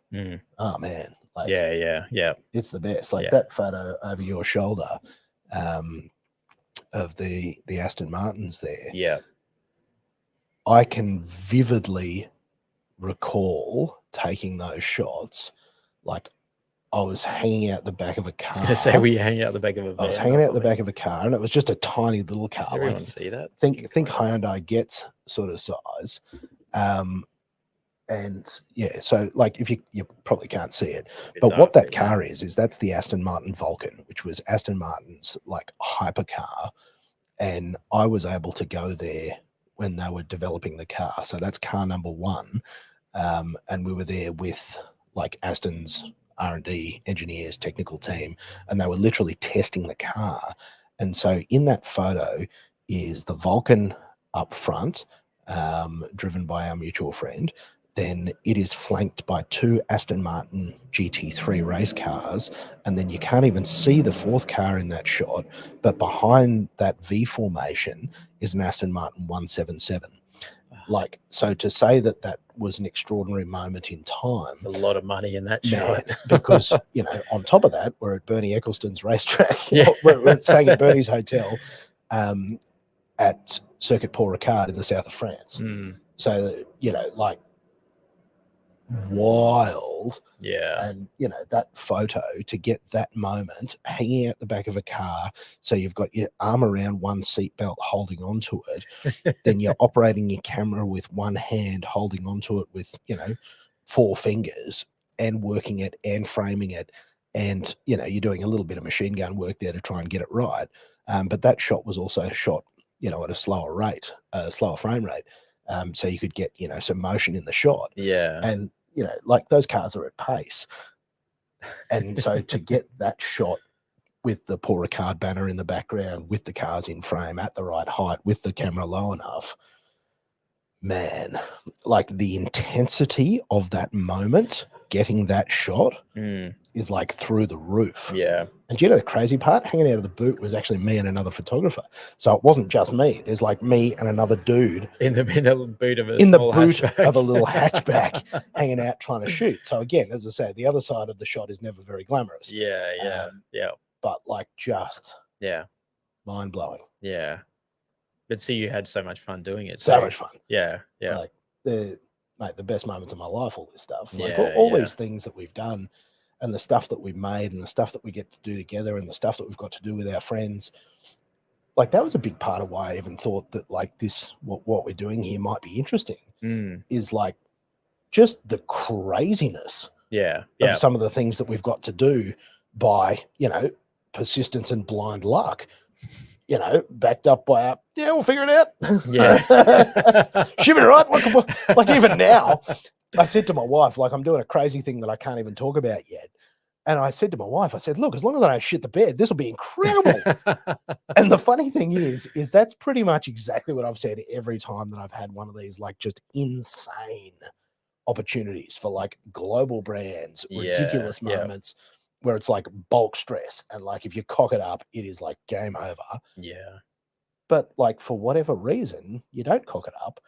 oh man. It's the best. That photo over your shoulder of the Aston Martins there. Yeah. I can vividly recall taking those shots. I was hanging out the back of a car. I was going to say, were you hanging out the back of a van? I was hanging out the back of a car, and it was just a tiny little car. Everyone see that? Think Hyundai Getz sort of size. And so if you probably can't see it, but what that car is that's the Aston Martin Vulcan, which was Aston Martin's hypercar. And I was able to go there when they were developing the car. So that's car number one. And we were there with Aston's R&D engineers, technical team, and they were literally testing the car. And so in that photo is the Vulcan up front, driven by our mutual friend. then it is flanked by 2 Aston Martin GT3 race cars, and then you can't even see the 4th car in that shot, but behind that V formation is an Aston Martin 177. Like, so to say that that was an extraordinary moment in time, a lot of money in that man, shot. because, you know, on top of that, we're at Bernie Ecclestone's racetrack. Yeah. We're staying at Bernie's hotel at Circuit Paul Ricard in the south of France. So, you know, like, wild. Yeah. And, you know, that photo, to get that moment hanging out the back of a car, so you've got your arm around one seatbelt holding onto it, then you're operating your camera with one hand holding onto it with, you know, 4 fingers, and working it and framing it, and, you know, you're doing a little bit of machine gun work there to try and get it right. But that shot was also shot, you know, at a slower rate, slower frame rate, so you could get, you know, some motion in the shot. Yeah. And, you know, like, those cars are at pace. And so to get that shot with the Paul Ricard banner in the background, with the cars in frame at the right height, with the camera low enough, man, like, the intensity of that moment, getting that shot is like through the roof. Yeah. And do you know the crazy part? Hanging out of the boot was actually me and another photographer. So it wasn't just me. There's like me and another dude in the boot of a of a little hatchback hanging out trying to shoot. So again, as I say, the other side of the shot is never very glamorous. Yeah. But like, just mind blowing. Yeah. But see, you had so much fun doing it. So much fun. Yeah. Like, the best moments of my life, all this stuff. Like, Yeah, all these things that we've done, and the stuff that we've made, and the stuff that we get to do together, and the stuff that we've got to do with our friends. Like, that was a big part of why I even thought that, like, this, what we're doing here might be interesting, is like just the craziness of some of the things that we've got to do by, you know, persistence and blind luck, you know, backed up by we'll figure it out. Yeah. Should be right. Like, even now, I said to my wife, like, I'm doing a crazy thing that I can't even talk about yet. And I said to my wife, I said, look, as long as I don't shit the bed, this will be incredible. And the funny thing is that's pretty much exactly what I've said every time that I've had one of these, like, just insane opportunities for, like, global brands, ridiculous moments where it's like bulk stress. And, like, if you cock it up, it is like game over. Yeah. But, like, for whatever reason, you don't cock it up,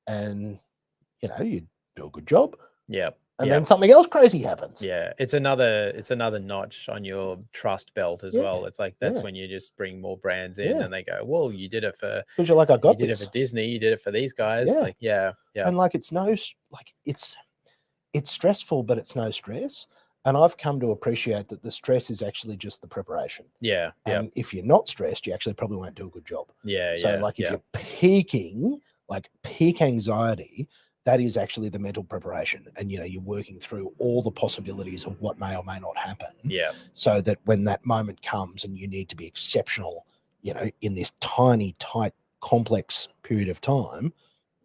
and, you know, you do a good job. Yeah. And then something else crazy happens. Yeah. It's another notch on your trust belt as well. It's like, that's when you just bring more brands in and they go, well, you did it for, because you're like, I got you did this. it for Disney, you did it for these guys. Like, And, like, it's stressful, but it's no stress. And I've come to appreciate that the stress is actually just the preparation. Yeah. And if you're not stressed, you actually probably won't do a good job. Yeah. So, like, if you're peaking, like peak anxiety, that is actually the mental preparation. And, you know, you're working through all the possibilities of what may or may not happen. Yeah. So that when that moment comes and you need to be exceptional, you know, in this tiny, tight, complex period of time,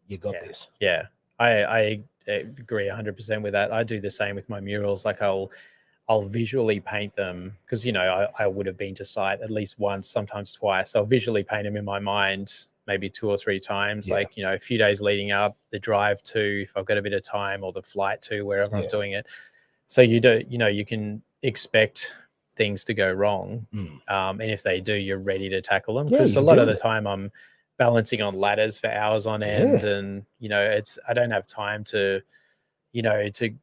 you got this. Yeah. I agree 100% with that. I do the same with my murals. Like, I'll visually paint them because, you know, I would have been to site at least once, sometimes twice. I'll visually paint them in my mind maybe 2 or 3 times, like, you know, a few days leading up, the drive to, if I've got a bit of time, or the flight to wherever I'm doing it. So you know, you can expect things to go wrong. And if they do, you're ready to tackle them, because a lot of the time I'm balancing on ladders for hours on end, and, you know, I don't have time to, you know, to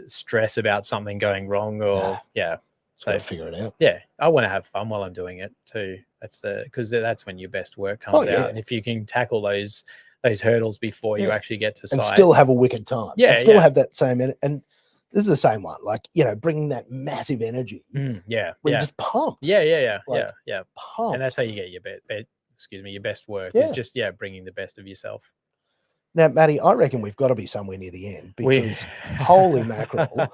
stress about something going wrong, or So figure it out. Yeah, I want to have fun while I'm doing it too. Because that's when your best work comes out. And if you can tackle those hurdles before you actually get to site, and still have a wicked time, and still have that same, and this is the same one, like, you know, bringing that massive energy, where you're just pumped, pumped. And that's how you get your your best work, is just bringing the best of yourself. Now, Matty, I reckon we've got to be somewhere near the end, because holy mackerel,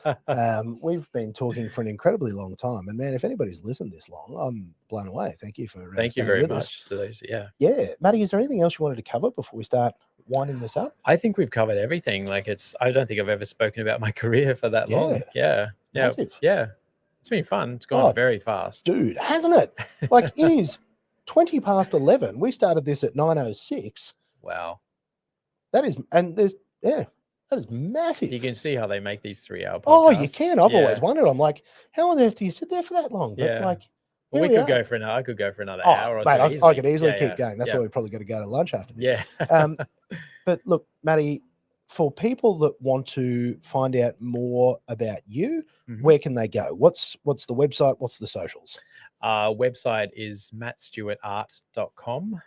we've been talking for an incredibly long time. And, man, if anybody's listened this long, I'm blown away. Thank you for thank you very much to those. Yeah, Matty, is there anything else you wanted to cover before we start winding this up? I think we've covered everything. Like, I don't think I've ever spoken about my career for that long. Massive. It's been fun. It's gone very fast, dude, hasn't it? Like, it is 20 past 11. We started this at 9:06. Wow. That is, and there's, That is massive. You can see how they make these 3-hour podcasts. Oh, you can. I've Yeah. always wondered. I'm like, how on earth do you sit there for that long? But Yeah. like, Well, here I could go for another hour or mate, two. I Easily. could easily Yeah, keep yeah, going. That's yeah. why we're probably going to go to lunch after this. Yeah. But look, Matty, for people that want to find out more about you, Mhm. where can they go? What's the website? What's the socials? Website is mattstewartart.com.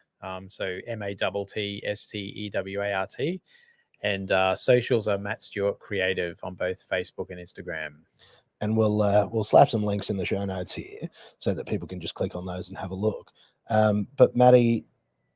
So MATTSTEWART. And socials are Matt Stewart Creative on both Facebook and Instagram. And we'll slap some links in the show notes here so that people can just click on those and have a look. But Matty,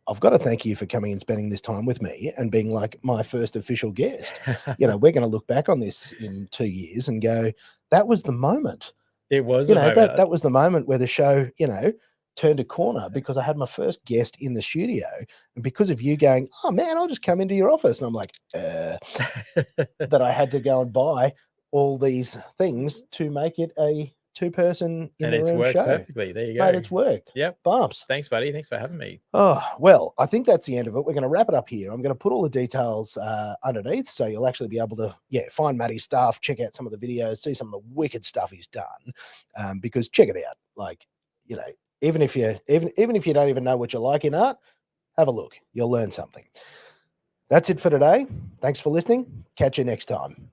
I've got to thank you for coming and spending this time with me and being like my first official guest. You know, we're going to look back on this in 2 years and go, that was the moment. It was, you know, that was the moment where the show, you know, turned a corner because I had my first guest in the studio, and because of you going, oh man, I'll just come into your office, and I'm like, that I had to go and buy all these things to make it a 2-person in the room worked show. Perfectly. There you go. Mate, it's worked. Yep. Bumps. Thanks, buddy. Thanks for having me. Oh, well, I think that's the end of it. We're going to wrap it up here. I'm going to put all the details underneath, so you'll actually be able to, find Matty's stuff, check out some of the videos, see some of the wicked stuff he's done. Because check it out. Like, you know, even if you don't even know what you like in art, have a look. You'll learn something. That's it for today. Thanks for listening. Catch you next time.